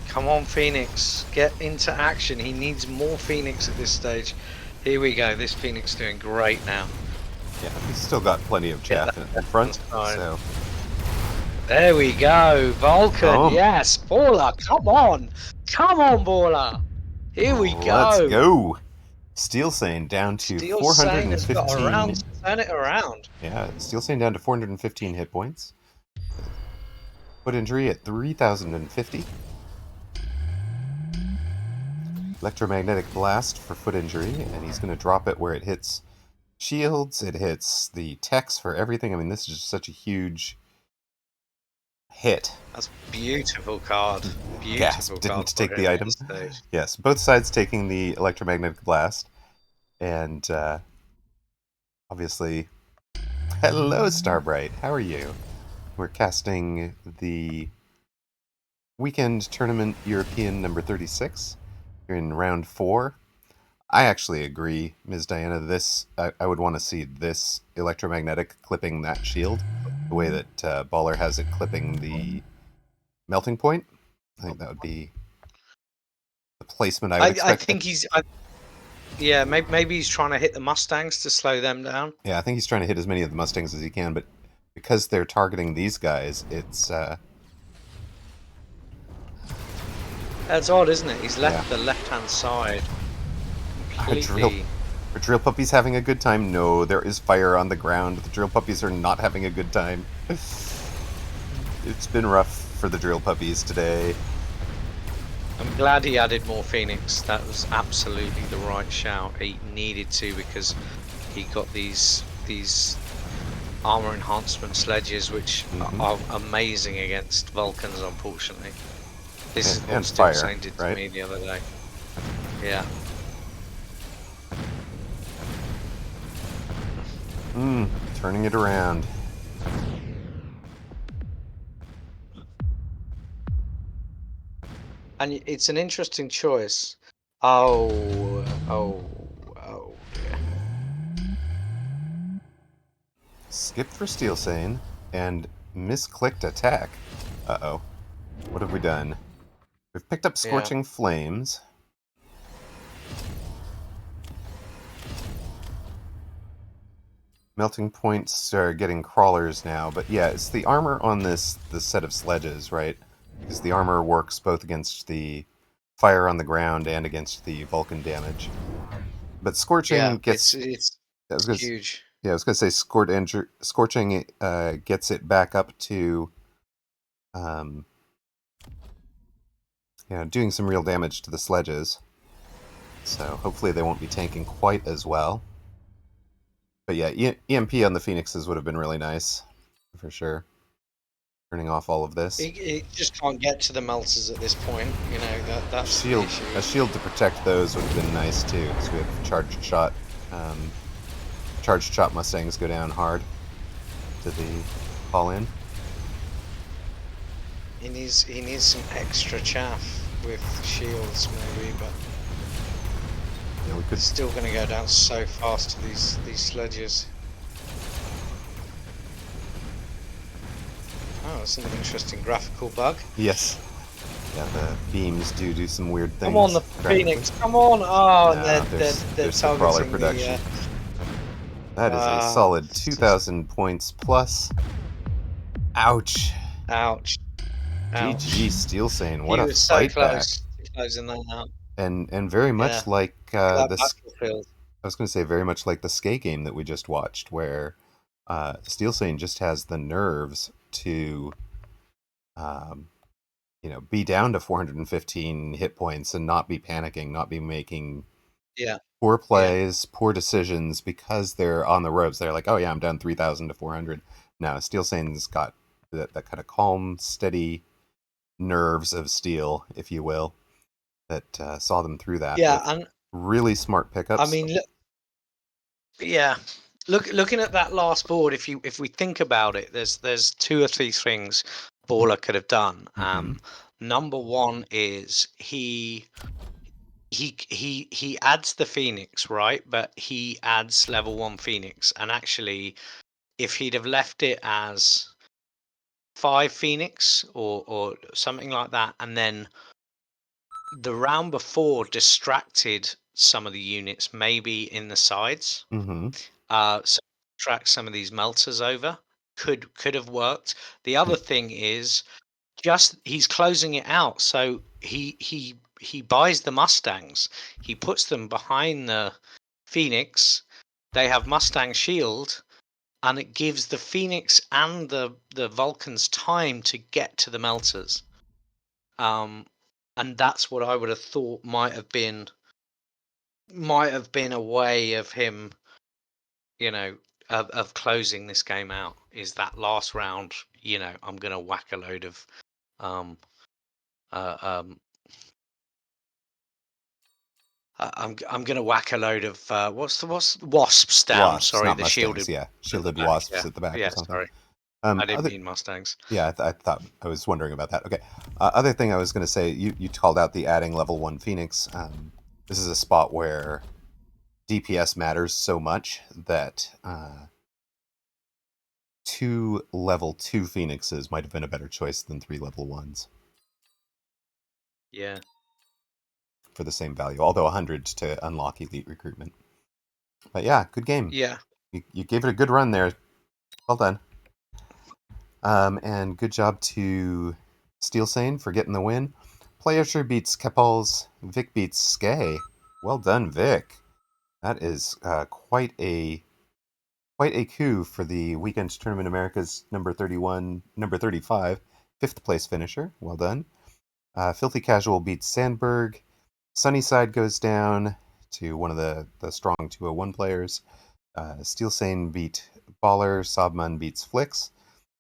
S3: Come on, Phoenix, get into action. He needs more Phoenix at this stage. Here we go. This Phoenix doing great now.
S2: Yeah, he's still got plenty of chaff in front. So
S3: there we go, Vulcan. Yes, Baller. Come on, Baller. Here we go.
S2: Let's go. Steelsane down to 415.
S3: Turn it around.
S2: Yeah, Steelsane down to 415 hit points. Foot Injury at 3,050. Electromagnetic Blast for Foot Injury, and he's going to drop it where it hits shields, it hits the techs for everything. I mean, this is just such a huge hit.
S3: That's beautiful card.
S2: Gasp!
S3: Beautiful
S2: Didn't
S3: card for
S2: take
S3: him
S2: the
S3: at
S2: item.
S3: this stage.
S2: Yes, both sides taking the electromagnetic blast, and obviously, hello, Starbright. How are you? We're casting the Weekend Tournament European number 36. You're in round 4. I actually agree, Ms. Diana. I would want to see this electromagnetic clipping that shield, the way that Baller has it clipping the melting point. I think that would be the placement I would
S3: I
S2: expect.
S3: think yeah, maybe he's trying to hit the Mustangs to slow them down.
S2: Yeah, I think he's trying to hit as many of the Mustangs as he can, but because they're targeting these guys, it's
S3: That's odd, isn't it? He's left
S2: yeah.
S3: the left-hand side
S2: Are drill
S3: completely.
S2: are drill puppies having a good time? No, there is fire on the ground. The drill puppies are not having a good time. It's been rough for the drill puppies today.
S3: I'm glad he added more Phoenix. That was absolutely the right shout. He needed to, because he got these armor enhancement sledges, which are amazing against Vulcans, unfortunately. This is what
S2: And fire,
S3: Steelsane did to
S2: right?
S3: me the other day. Yeah.
S2: Turning it around.
S3: And it's an interesting choice. Oh dear.
S2: Skipped for Steelsane and misclicked attack. Uh-oh. What have we done? We've picked up
S3: Yeah.
S2: Scorching Flames. Melting points are getting crawlers now, but yeah, it's the armor on this set of sledges, right? Because the armor works both against the fire on the ground and against the Vulcan damage. But Scorching
S3: Yeah,
S2: gets.
S3: it's
S2: I was gonna,
S3: huge.
S2: yeah, I was gonna say Scorching gets it back up to, um, doing some real damage to the sledges. So hopefully they won't be tanking quite as well. But yeah, EMP on the Phoenixes would have been really nice, for sure. Turning off all of this.
S3: He just can't get to the melters at this point. You know, that's the issue.
S2: A shield to protect those would have been nice too, because we have charged shot. Charged shot Mustangs go down hard to the fall in.
S3: He needs some extra chaff with shields, maybe, but
S2: We could.
S3: it's still going to go down so fast to these sledges. Oh, that's an interesting graphical bug.
S2: Yes. Yeah, the beams do some weird things.
S3: Come on, the Phoenix! Come on! Oh,
S2: no,
S3: they're
S2: there's the crawler
S3: targeting
S2: production. That is a
S3: wow,
S2: solid 2,000 points plus. Ouch.
S3: Ouch! Ouch!
S2: GG Steelsane. What
S3: He
S2: a
S3: was so
S2: fight back.
S3: close to closing that out.
S2: And very
S3: Yeah,
S2: much like
S3: that
S2: this.
S3: battlefield.
S2: I was going to say very much like the Scey game that we just watched, where Steelsane just has the nerves to, be down to 415 hit points and not be panicking, not be making
S3: Yeah,
S2: poor plays, poor decisions because they're on the ropes. They're like, oh yeah, I'm down 3,000 to 400. Now Steelsane's got that kind of calm, steady nerves of steel, if you will, that saw them through that.
S3: yeah,
S2: With
S3: and
S2: really smart pickups.
S3: I mean, yeah. Looking at that last board, if we think about it, there's 2 or 3 things Baller could have done. Number one is he adds the Phoenix, right? But he adds level 1 Phoenix, and actually, if he'd have left it as 5 Phoenix or something like that, and then the round before distracted some of the units, maybe in the sides. So track some of these melters over could have worked. The other thing is just he's closing it out, so he buys the Mustangs, he puts them behind the Phoenix. They have Mustang shield, and it gives the Phoenix and the Vulcans time to get to the melters. And that's what I would have thought might have been a way of him, of closing this game out is that last round. You know, I'm going to whack a load of I'm going to whack a load of what's wasps down.
S2: Wasps,
S3: Sorry,
S2: not
S3: the
S2: Mustangs.
S3: shielded
S2: Yeah,
S3: at the
S2: shielded
S3: back.
S2: wasps
S3: Yeah,
S2: at the back
S3: yeah.
S2: or something.
S3: Sorry, I didn't
S2: Other,
S3: mean mustangs.
S2: yeah, I thought I was wondering about that. Okay, other thing I was going to say, you called out the adding level 1 Phoenix. This is a spot where DPS matters so much that 2 level 2 Phoenixes might have been a better choice than 3 level 1s.
S3: Yeah.
S2: For the same value, although 100 to unlock elite recruitment. But yeah, good game.
S3: Yeah.
S2: You gave it a good run there. Well done. And good job to Steelsane for getting the win. PlayArcher beats Kepals. Vic beats Scey. Well done, Vic. That is quite a coup for the Weekend Tournament America's number 31, number 35, 5th place finisher. Well done. Filthy Casual beats Sandberg. Sunnyside goes down to one of the strong 201 players. Steelsane beat Baller. Sobman beats Flix.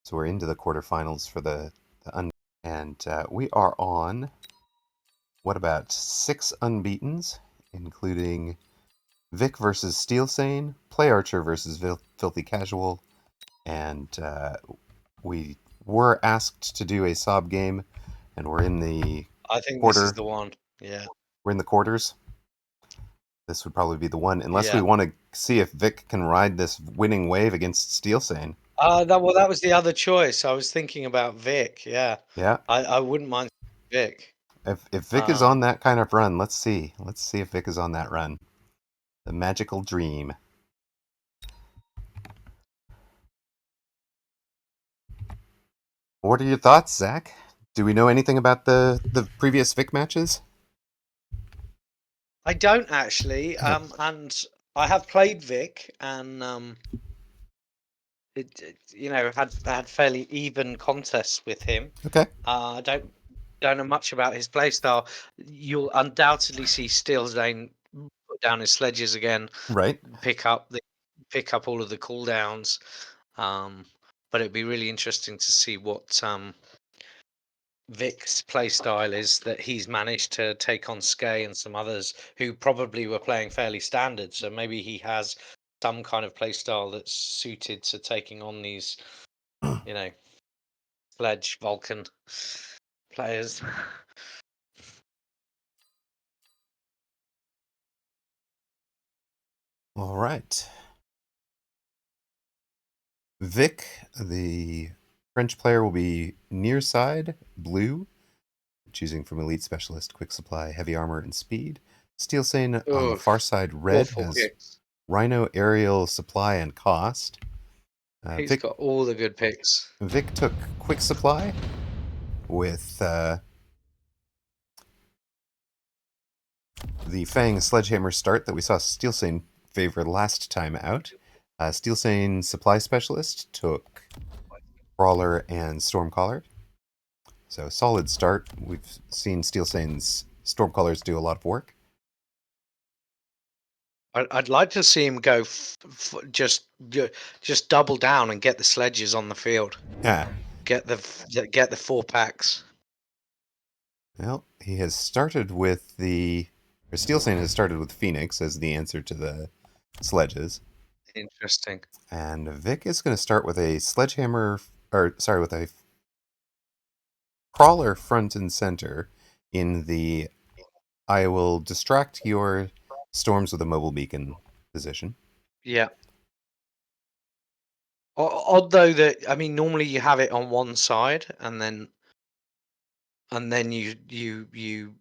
S2: So we're into the quarterfinals for the and we are on, what about 6 unbeatens, including Vic versus Steelsane, PlayArcher versus Filthy Casual, and we were asked to do a Sob game, and we're in the
S3: I think
S2: quarter.
S3: this is the one. Yeah.
S2: We're in the quarters. This would probably be the one, unless we
S3: Yeah.
S2: want to see if Vic can ride this winning wave against Steelsane.
S3: That was the other choice. I was thinking about Vic. Yeah.
S2: Yeah.
S3: I wouldn't mind Vic.
S2: If Vic is on that kind of run, let's see. Let's see if Vic is on that run. The magical dream. What are your thoughts, Zach? Do we know anything about the previous Vic matches?
S3: I don't actually. And I have played Vic, and it you know had fairly even contests with him.
S2: Okay.
S3: I don't know much about his playstyle. You'll undoubtedly see Steelsane put down his sledges again,
S2: Right.
S3: pick up all of the cooldowns. But it'd be really interesting to see what Vic's playstyle is that he's managed to take on Scey and some others who probably were playing fairly standard. So maybe he has some kind of playstyle that's suited to taking on these, you know, Sledge Vulcan players.
S2: All right. Vic, the French player, will be near side, blue, choosing from Elite Specialist, Quick Supply, Heavy Armor, and Speed. Steelsane on the far side, red,
S3: Awful
S2: has
S3: picks.
S2: Rhino, Aerial, Supply, and Cost.
S3: He's got all the good picks.
S2: Vic took Quick Supply with the Fang Sledgehammer start that we saw Steelsane favor last time out. Steelsane Supply Specialist took Brawler and Stormcaller. So solid start. We've seen Steelsane's Stormcallers do a lot of work.
S3: I'd like to see him go just double down and get the sledges on the field.
S2: Yeah.
S3: Get the 4-packs.
S2: Well, he has started with Steelsane has started with Phoenix as the answer to the sledges.
S3: Interesting.
S2: And Vic is going to start with a sledgehammer, with a crawler front and center in the I will distract your storms with a mobile beacon position.
S3: Yeah. Odd though that, I mean, normally you have it on one side and then you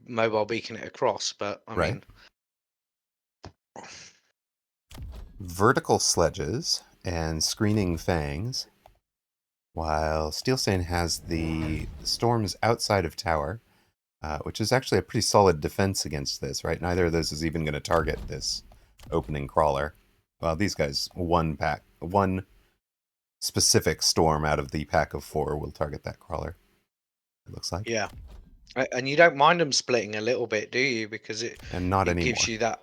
S3: mobile beacon it across, but I
S2: Right.
S3: mean,
S2: Vertical sledges and screening fangs, while Steelsane has the storms outside of tower, which is actually a pretty solid defense against this, right? Neither of those is even going to target this opening crawler. Well, these guys, one specific storm out of the pack of 4 will target that crawler, it looks like.
S3: yeah. And you don't mind them splitting a little bit, do you? Because it
S2: Anymore.
S3: gives you that.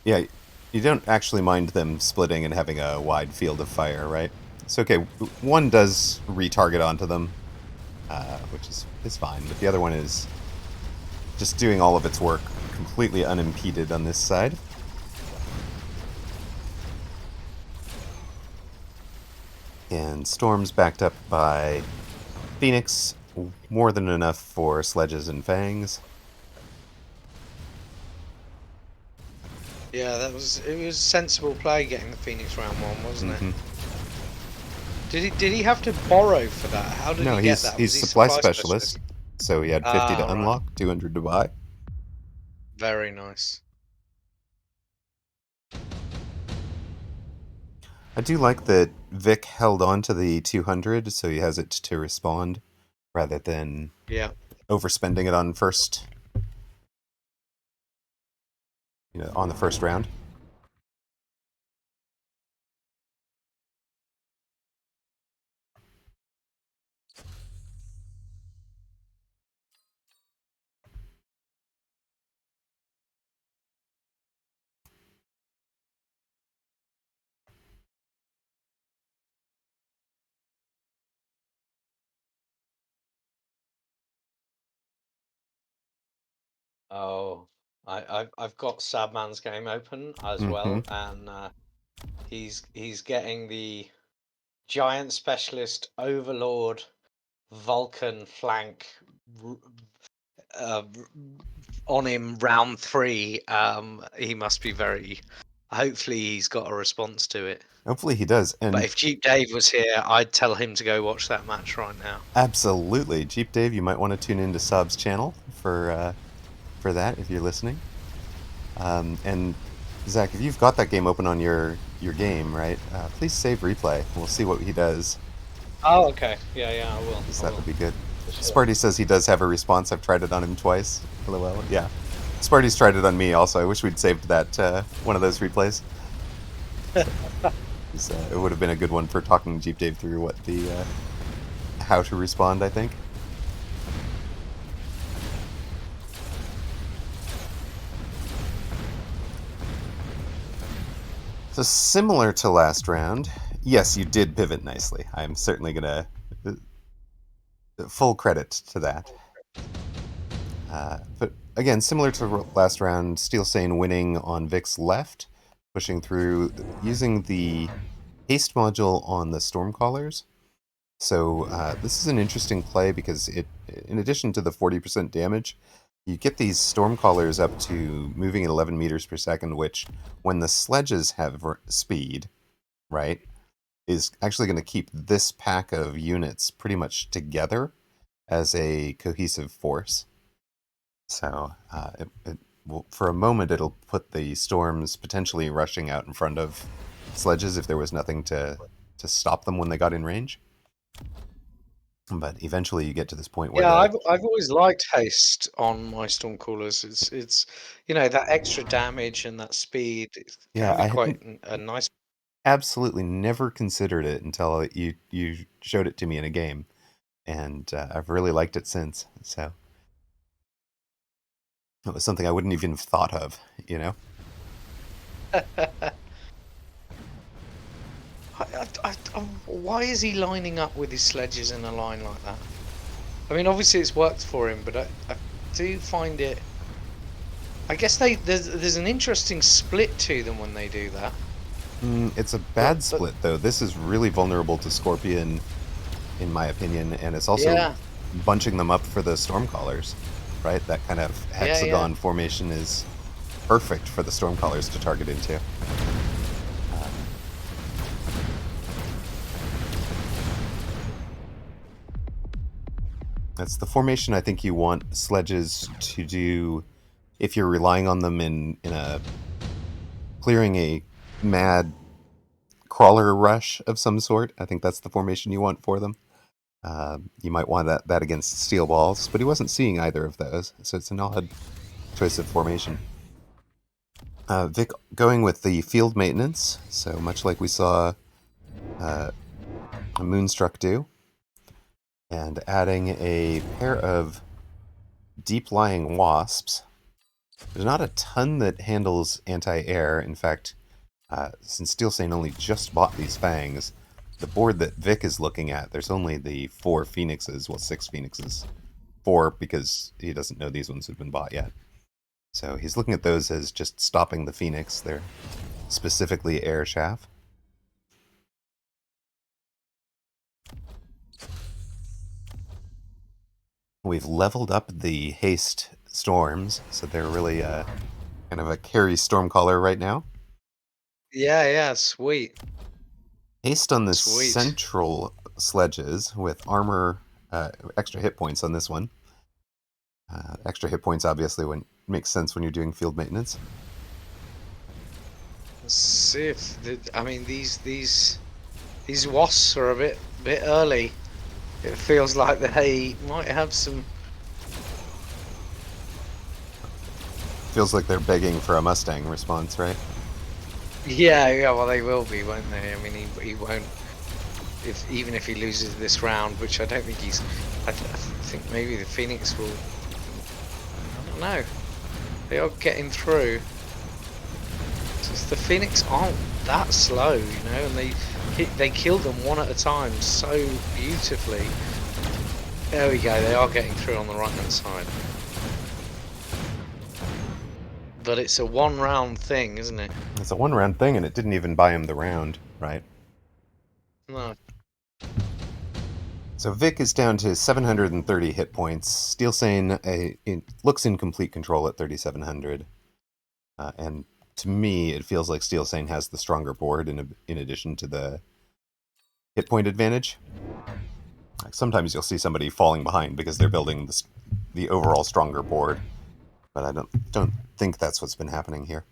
S2: Yeah, you don't actually mind them splitting and having a wide field of fire, right? So okay, one does retarget onto them, which is fine, but the other one is just doing all of its work completely unimpeded on this side. And Storm's backed up by Phoenix, more than enough for Sledges and Fangs.
S3: Yeah, it was sensible play getting the Phoenix round one, wasn't it? Did he have to borrow for that? How did
S2: No,
S3: he get
S2: he's
S3: that? Was he
S2: supply
S3: supply
S2: specialist,
S3: specialist?
S2: so he had 50 to
S3: Ah, right.
S2: unlock, 200 to buy.
S3: Very nice.
S2: I do like that Vic held on to the 200, so he has it to respond rather than
S3: Yeah.
S2: overspending it on on the first round.
S3: Oh, I've got Sadman's game open as
S2: Mm-hmm.
S3: well, and he's getting the giant specialist overlord Vulcan flank uh, on him round 3. He must be very. Hopefully, he's got a response to it.
S2: Hopefully he does.
S3: But
S2: And
S3: if Jeep Dave was here, I'd tell him to go watch that match right now.
S2: absolutely, Jeep Dave, you might want to tune into Sob's channel for that if you're listening. And Zach, if you've got that game open on your game, right? Please save replay. We'll see what he does.
S3: Oh, okay. Yeah, I will.
S2: 'Cause
S3: I
S2: that
S3: will.
S2: would be good.
S3: For sure.
S2: Sparty says he does have a response. I've tried it on him twice. LOL. Yeah. Sparty's tried it on me also. I wish we'd saved that one of those replays. It would have been a good one for talking Jeep Dave through what the how to respond, I think. So similar to last round, yes, you did pivot nicely. I'm certainly gonna full credit to that. But again, similar to last round, Steelsane winning on Vic's left, pushing through using the haste module on the Stormcallers. So this is an interesting play because in addition to the 40% damage, you get these Stormcallers up to moving at 11 meters per second, which, when the sledges have speed, right, is actually going to keep this pack of units pretty much together as a cohesive force. So it will, for a moment, it'll put the storms potentially rushing out in front of sledges if there was nothing to stop them when they got in range. But eventually, you get to this point where
S3: Yeah,
S2: the
S3: I've always liked haste on my Stormcallers. It's that extra damage and that speed. It
S2: yeah,
S3: can be
S2: I
S3: quite
S2: hadn't
S3: a nice.
S2: absolutely never considered it until you showed it to me in a game, and I've really liked it since. So it was something I wouldn't even have thought of, you know.
S3: Why is he lining up with his sledges in a line like that? I mean, obviously it's worked for him, but I do find it. I guess there's an interesting split to them when they do that.
S2: It's a
S3: But
S2: bad split though. This is really vulnerable to Scorpion, in my opinion, and it's also
S3: yeah,
S2: bunching them up for the Stormcallers, right? That kind of
S3: yeah.
S2: hexagon formation is perfect for the Stormcallers to target into. That's the formation I think you want sledges to do if you're relying on them in a clearing a mad crawler rush of some sort. I think that's the formation you want for them. You might want that against steel balls, but he wasn't seeing either of those, so it's an odd choice of formation. Vic going with the field maintenance, so much like we saw a Moonstruck do, and adding a pair of deep-lying wasps. There's not a ton that handles anti-air. In fact, since Steelsane only just bought these fangs, the board that Vic is looking at, there's only the 4 phoenixes, well, 6 phoenixes. 4 because he doesn't know these ones have been bought yet. So he's looking at those as just stopping the phoenix. They're specifically air chaff. We've leveled up the haste storms, so they're really kind of a carry stormcaller right now.
S3: Yeah, sweet.
S2: Haste on the
S3: Sweet.
S2: central sledges with armor, extra hit points on this one. Extra hit points obviously makes sense when you're doing field maintenance.
S3: Let's see if I mean these wasps are a bit early. It feels like they might have some.
S2: Feels like they're begging for a Mustang response, right?
S3: Yeah. Well, they will be, won't they? I mean, he won't. Even if he loses this round, which I don't think he's. I think maybe the Phoenix will. I don't know. They are getting through. Just the Phoenix aren't that slow, you know, and they kill them one at a time so beautifully. There we go. They are getting through on the right-hand side. But it's a one-round thing, isn't it?
S2: It's a one-round thing, and it didn't even buy him the round, right?
S3: No.
S2: So Vic is down to 730 hit points. Steelsane looks in complete control at 3,700. And to me, it feels like Steelsane has the stronger board in addition to the hit point advantage. Like sometimes you'll see somebody falling behind because they're building the overall stronger board. But I don't think that's what's been happening here.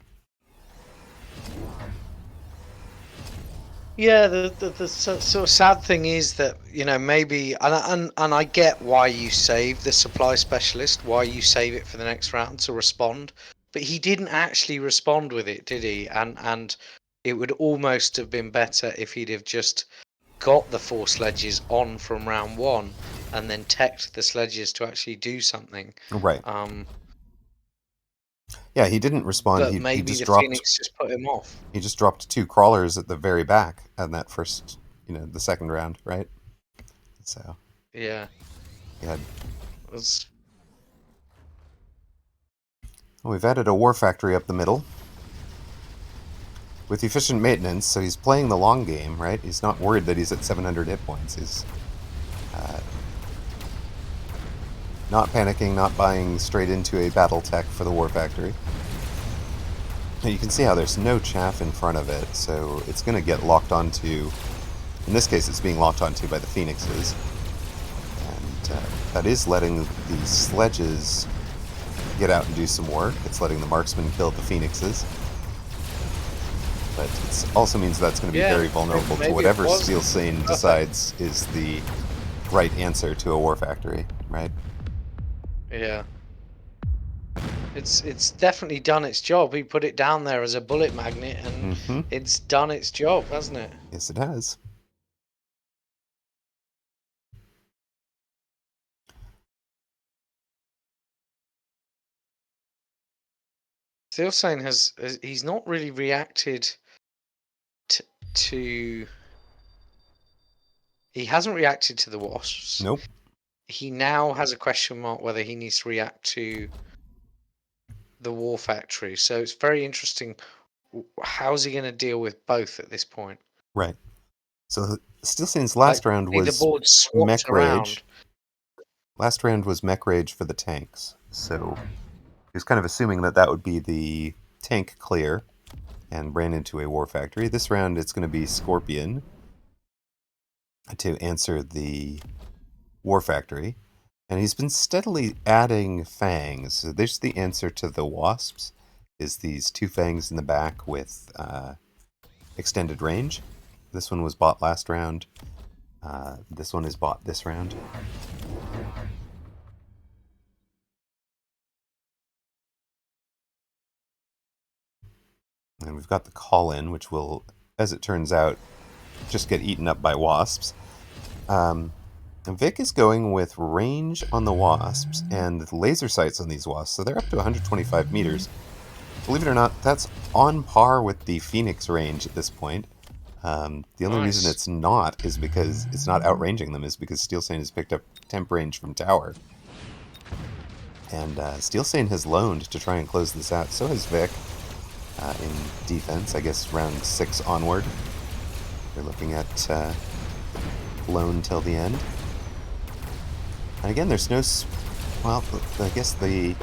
S3: Yeah, the sort of sad thing is that, you know, maybe and I get why you save the supply specialist, why you save it for the next round to respond, but he didn't actually respond with it, did he? And it would almost have been better if he'd have just got the 4 sledges on from round 1 and then teched the sledges to actually do something.
S2: Right. Yeah, he didn't respond.
S3: But
S2: He
S3: maybe
S2: just
S3: the
S2: dropped.
S3: Phoenix just put him off.
S2: He just dropped 2 crawlers at the very back on that first, the second round, right? So
S3: Yeah.
S2: yeah.
S3: Was
S2: We've added a war factory up the middle with efficient maintenance, so he's playing the long game, right? He's not worried that he's at 700 hit points. He's not panicking, not buying straight into a battle tech for the war factory. You can see how there's no chaff in front of it, so it's going to get locked onto. In this case, it's being locked onto by the phoenixes, and that is letting the sledges get out and do some work. It's letting the marksmen kill the phoenixes, but it also means that's going to be very vulnerable to whatever Steelsane decides is the right answer to a war factory, right?
S3: Yeah. It's definitely done its job. He put it down there as a bullet magnet, and it's done its job, hasn't it?
S2: Yes, it has.
S3: Steelsane he's not really reacted to he hasn't reacted to the wasps.
S2: Nope.
S3: He now has a question mark whether he needs to react to the war factory. So it's very interesting. How's he going to deal with both at this point?
S2: Right. So Steelsane's last round was
S3: the board swapped
S2: Mech
S3: around.
S2: Rage. Last round was Mech Rage for the tanks. So he was kind of assuming that would be the tank clear and ran into a war factory. This round it's going to be Scorpion to answer the war factory. And he's been steadily adding fangs. So there's the answer to the wasps, is these 2 fangs in the back with extended range. This one was bought last round. This one is bought this round. And we've got the call-in, which will, as it turns out, just get eaten up by wasps. And Vic is going with range on the wasps and laser sights on these wasps, so they're up to 125 meters. Believe it or not, that's on par with the Phoenix range at this point. The only reason
S3: Nice.
S2: it's not is because it's not outranging them, is because Steelsane has picked up temp range from tower. And Steelsane has loaned to try and close this out. So has Vic in defense, I guess round 6 onward. We're looking at loan till the end. And again, there's no... Well, I guess the...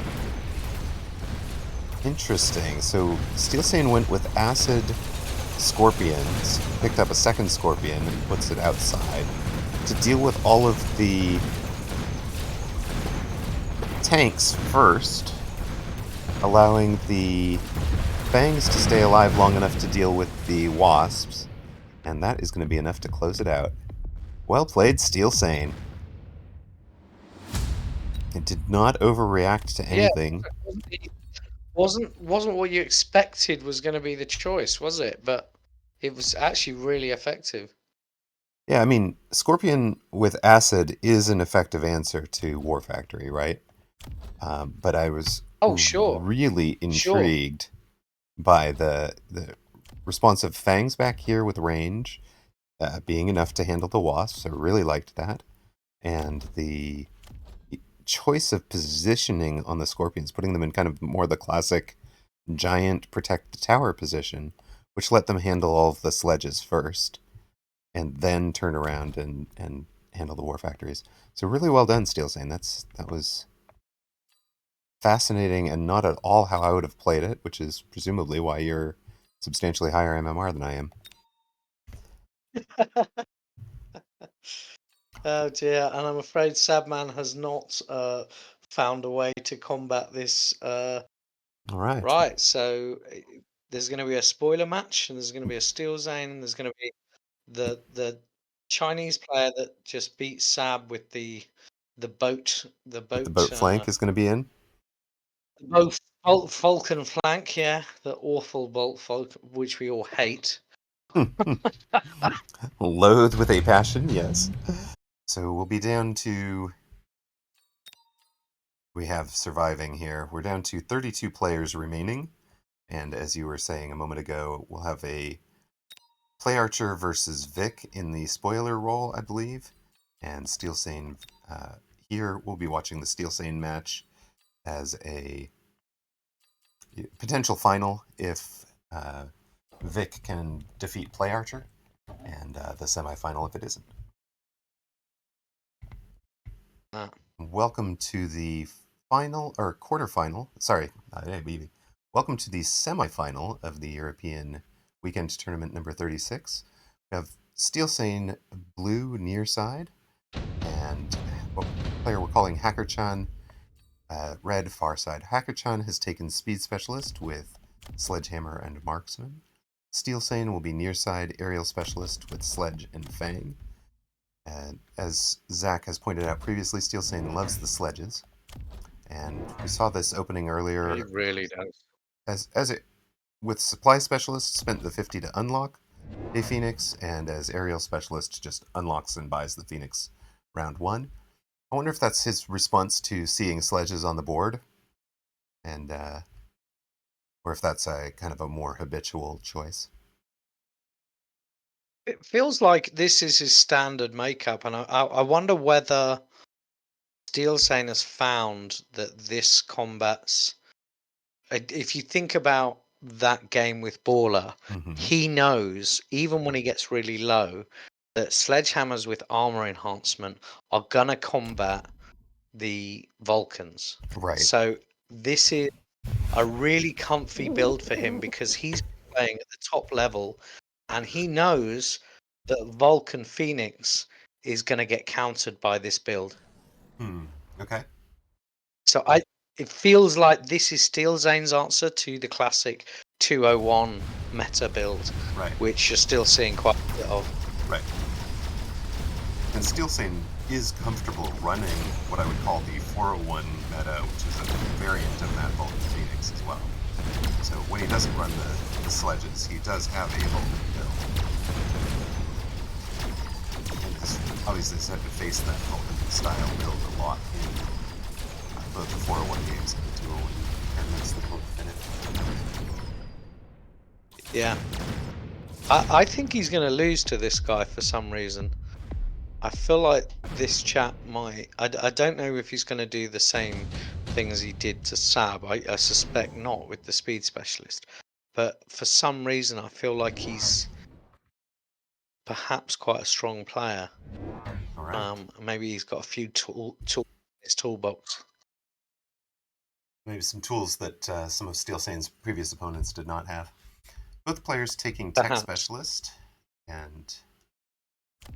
S2: Interesting. So Steelsane went with Acid Scorpions, picked up a second Scorpion and puts it outside to deal with all of the tanks first, allowing the Fangs to stay alive long enough to deal with the Wasps, and that is going to be enough to close it out. Well played, Steelsane. It did not overreact to anything.
S3: Wasn't what you expected was going to be the choice, was it? But it was actually really effective.
S2: Yeah, I mean, Scorpion with Acid is an effective answer to War Factory, right? But I was really intrigued by the response of Fangs back here with range being enough to handle the Wasps. I really liked that. And the choice of positioning on the Scorpions, putting them in kind of more the classic giant protect the tower position, which let them handle all of the sledges first, and then turn around and handle the War Factories. So really well done, Steelsane. That was fascinating and not at all how I would have played it, which is presumably why you're substantially higher MMR than I am.
S3: Oh dear, and I'm afraid Sabman has not found a way to combat this.
S2: All right.
S3: Right, so there's going to be a spoiler match, and there's going to be a Steelsane, and there's going to be the Chinese player that just beat Sab with the boat
S2: The boat flank is going to be in.
S3: both Falcon flank, yeah, the awful bolt Falcon, which we all hate.
S2: Loathe with a passion, yes. So we'll be down to... We have surviving here. We're down to 32 players remaining. And as you were saying a moment ago, we'll have a PlayArcher versus Vic in the spoiler role, I believe. And Steelsane, here we'll be watching the Steelsane match as a potential final if Vic can defeat PlayArcher, and the semifinal if it isn't. Welcome to the final, or quarterfinal, sorry, welcome to the semifinal of the European Weekend Tournament number 36. We have Steelsane blue near side, and what player we're calling Hackerchan red far side. Hackerchan has taken Speed Specialist with Sledgehammer and Marksman. Steelsane will be near side Aerial Specialist with Sledge and Fang. And as Zach has pointed out previously, Steelsane loves the sledges. And we saw this opening earlier.
S3: It really does.
S2: As it, with Supply Specialist, spent the 50 to unlock a Phoenix, and as Aerial Specialist, just unlocks and buys the Phoenix round 1. I wonder if that's his response to seeing sledges on the board, and or if that's a kind of a more habitual choice.
S3: It feels like this is his standard makeup, and I wonder whether Steelsane has found that this combats. If you think about that game with Baller, he knows, even when he gets really low, that sledgehammers with armor enhancement are gonna combat the Vulcans.
S2: Right.
S3: So this is a really comfy build for him because he's playing at the top level, and he knows that Vulcan Phoenix is going to get countered by this build.
S2: Okay.
S3: So it feels like this is Steelsane's answer to the classic 201 meta build,
S2: right,
S3: which you're still seeing quite a bit of.
S2: Right. And Steelsane is comfortable running what I would call the 401 meta, which is a variant of that Vulcan Phoenix as well. So when he doesn't run the sledges, he does have a Vulcan build. And Obviously, it's had to face that Vulcan style build a lot in both the 401 games and the 201 tournaments that both in it.
S3: Yeah. I think he's going to lose to this guy for some reason. I feel like this chap might... I don't know if he's going to do the same thing as he did to Sab. I suspect not with the speed specialist. But for some reason, I feel like he's perhaps quite a strong player.
S2: All right.
S3: Maybe he's got a few tools in his toolbox.
S2: Maybe some tools that some of Steelsane's previous opponents did not have. Both players taking Tech
S3: Perhaps.
S2: Specialist, and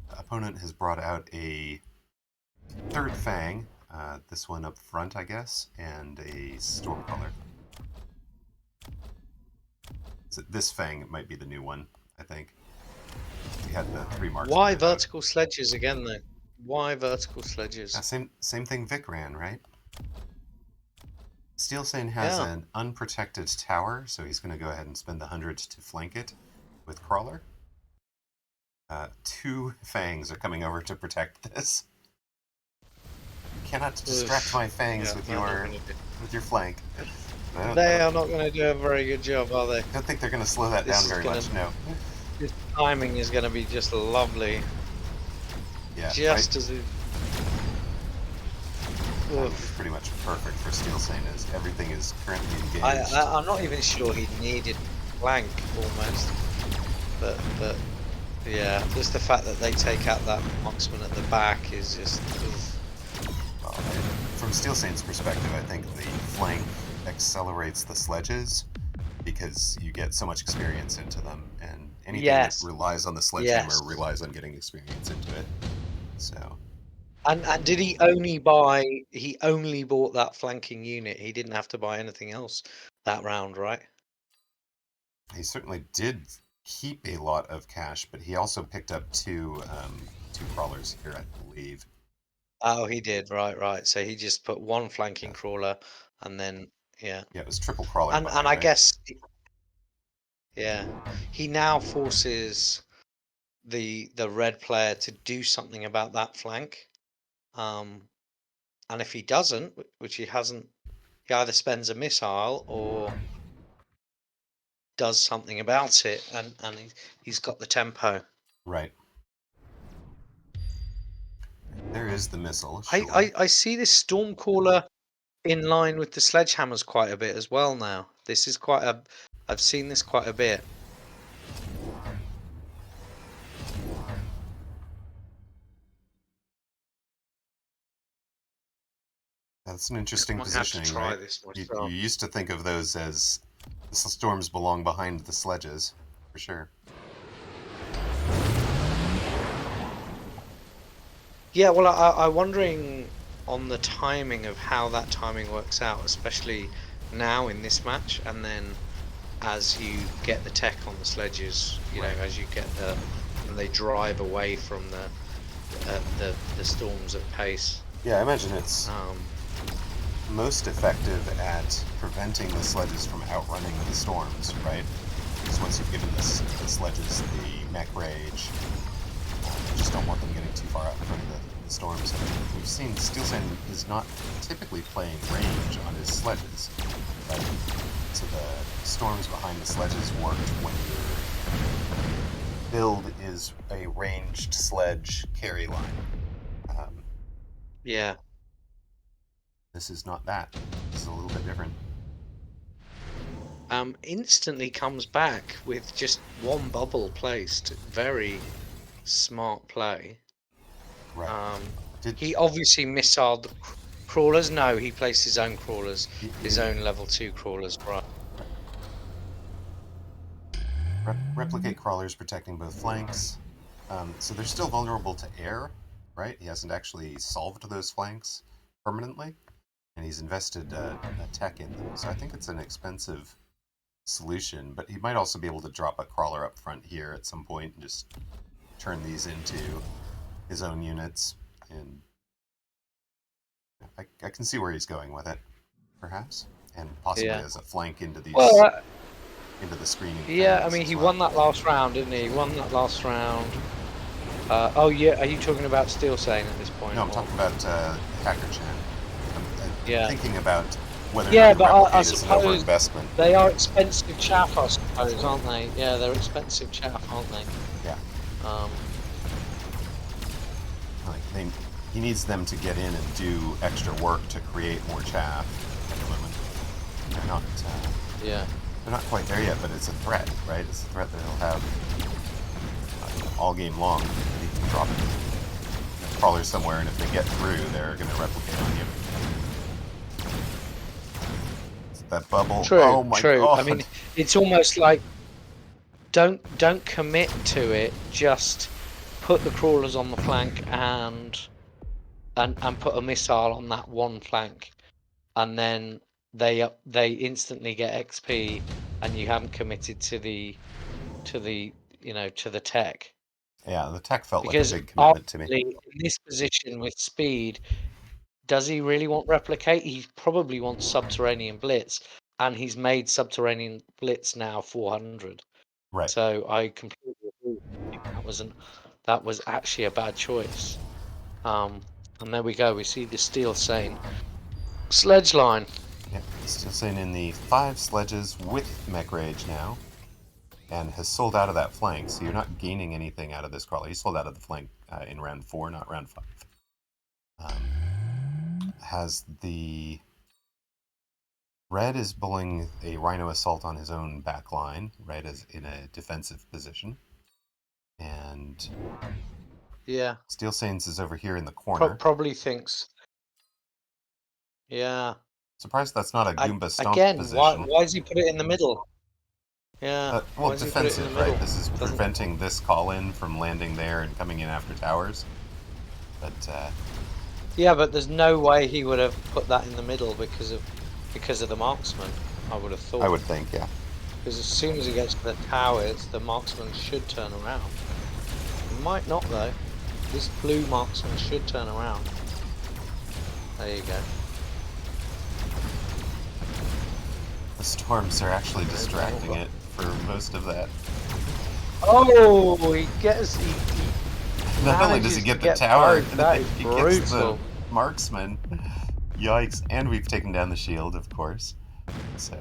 S2: the opponent has brought out a third Fang, this one up front, I guess, and a Stormcaller. So this Fang might be the new one, I think. We had the 3 marks.
S3: Why vertical sledges again, though? Why vertical sledges?
S2: Same thing Vic ran, right? Steelsane has an unprotected tower, so he's going to go ahead and spend the 100 to flank it with Crawler. 2 Fangs are coming over to protect this. You cannot distract my Fangs with your flank.
S3: They are not going to do a very good job, are they?
S2: I don't think they're going to slow that down very much, no.
S3: This timing is going to be just lovely.
S2: Yeah,
S3: just as it...
S2: It's pretty much perfect for Steelsane, as everything is currently engaged.
S3: I'm not even sure he needed flank, almost. But yeah, just the fact that they take out that marksman at the back is just...
S2: Well, from Steelsane's perspective, I think the flank accelerates the sledges, because you get so much experience into them, and anything that relies on the sledgehammer relies on getting experience into it. So...
S3: And did he only buy... He only bought that flanking unit. He didn't have to buy anything else that round, right?
S2: He certainly did keep a lot of cash, but he also picked up two crawlers here, I believe.
S3: Oh, he did. Right. So he just put 1 flanking crawler, and then yeah,
S2: it was triple crawler.
S3: And I guess he now forces the red player to do something about that flank. And if he doesn't, which he hasn't, he either spends a missile or does something about it, and he's got the tempo.
S2: Right. There is the missile.
S3: Sure. I see this Stormcaller in line with the sledgehammers quite a bit as well now. This is quite a... I've seen this quite a bit.
S2: That's an interesting positioning, right? You used to think of those as the storms belong behind the sledges, for sure.
S3: Yeah, well, I'm wondering on the timing of how that timing works out, especially now in this match, and then as you get the tech on the sledges, you know, as you get and they drive away from the storms at pace.
S2: Yeah, I imagine it's most effective at preventing the sledges from outrunning the storms, right? Because once you've given the sledges the mech rage, you just don't want them getting too far out in front of the storms. We've seen Steelsane is not typically playing range on his sledges, right? So the storms behind the sledges worked when your build is a ranged sledge carry line.
S3: Yeah.
S2: This is not that. This is a little bit different.
S3: Instantly comes back with just 1 bubble placed. Very smart play.
S2: Right.
S3: He obviously missiled the crawlers. No, he placed his own crawlers, his own level 2 crawlers. Right.
S2: Replicate crawlers protecting both flanks. So they're still vulnerable to air, right? He hasn't actually solved those flanks permanently, and he's invested a tech in them. So I think it's an expensive solution, but he might also be able to drop a crawler up front here at some point and just turn these into his own units. And I can see where he's going with it, perhaps, and possibly as a flank into these into the screening.
S3: Yeah, I mean, he won that last round, didn't he? He won that last round. Oh yeah, are you talking about Steelsane at this point?
S1: No, I'm
S3: or-
S1: talking about Hackerchan. I'm
S3: Yeah.
S1: thinking about whether or not
S3: Yeah,
S1: the
S3: but I
S1: replicate is an
S3: suppose
S1: overinvestment.
S3: they are expensive chaff, I suppose, aren't they? Yeah, they're expensive chaff, aren't they?
S1: Yeah,
S3: Um,
S1: he needs them to get in and do extra work to create more chaff at the moment. They're not.
S3: yeah.
S1: They're not quite there yet, but it's a threat, right? It's a threat that he'll have all game long. He can drop crawlers somewhere, and if they get through, they're going to replicate on you. That bubble.
S3: True,
S1: Oh my
S3: true.
S1: god.
S3: I mean, it's almost like don't commit to it. Just put the crawlers on the flank and put a missile on that one flank, and then they instantly get XP, and you haven't committed to the to the tech.
S1: Yeah, the tech felt like a
S3: Because
S1: big commitment to me.
S3: obviously in this position with speed, does he really want replicate? He probably wants subterranean blitz, and he's made subterranean blitz now 400.
S1: Right.
S3: So I completely agree. That was actually a bad choice. And there we go. We see the Steelsane sledge line.
S1: Yeah, still staying in the 5 sledges with Mech Rage now, and has sold out of that flank, so you're not gaining anything out of this crawler. He sold out of the flank in round 4, not round 5. Has the Red is bullying a Rhino Assault on his own back line, right, as in a defensive position. And
S3: Yeah,
S1: Steel Sains is over here in the corner.
S3: probably thinks. Yeah.
S1: Surprised that's not a Goomba Stomp
S3: Again, why
S1: position.
S3: does he put it in the middle? Yeah.
S1: Well,
S3: Why does he put it in the
S1: defensive,
S3: middle?
S1: right? This is
S3: Doesn't.
S1: preventing this call-in from landing there and coming in after towers. But
S3: Yeah, but there's no way he would have put that in the middle because of the marksman. I would have thought.
S1: I would think, yeah.
S3: Because as soon as he gets to the towers, the marksman should turn around. He might not though. This blue marksman should turn around. There you go.
S1: The storms are actually distracting it for most of that.
S3: Oh, he gets. He
S1: Not only does he get the tower,
S3: that is
S1: he gets the
S3: brutal.
S1: marksman. Yikes. And we've taken down the shield, of course. So,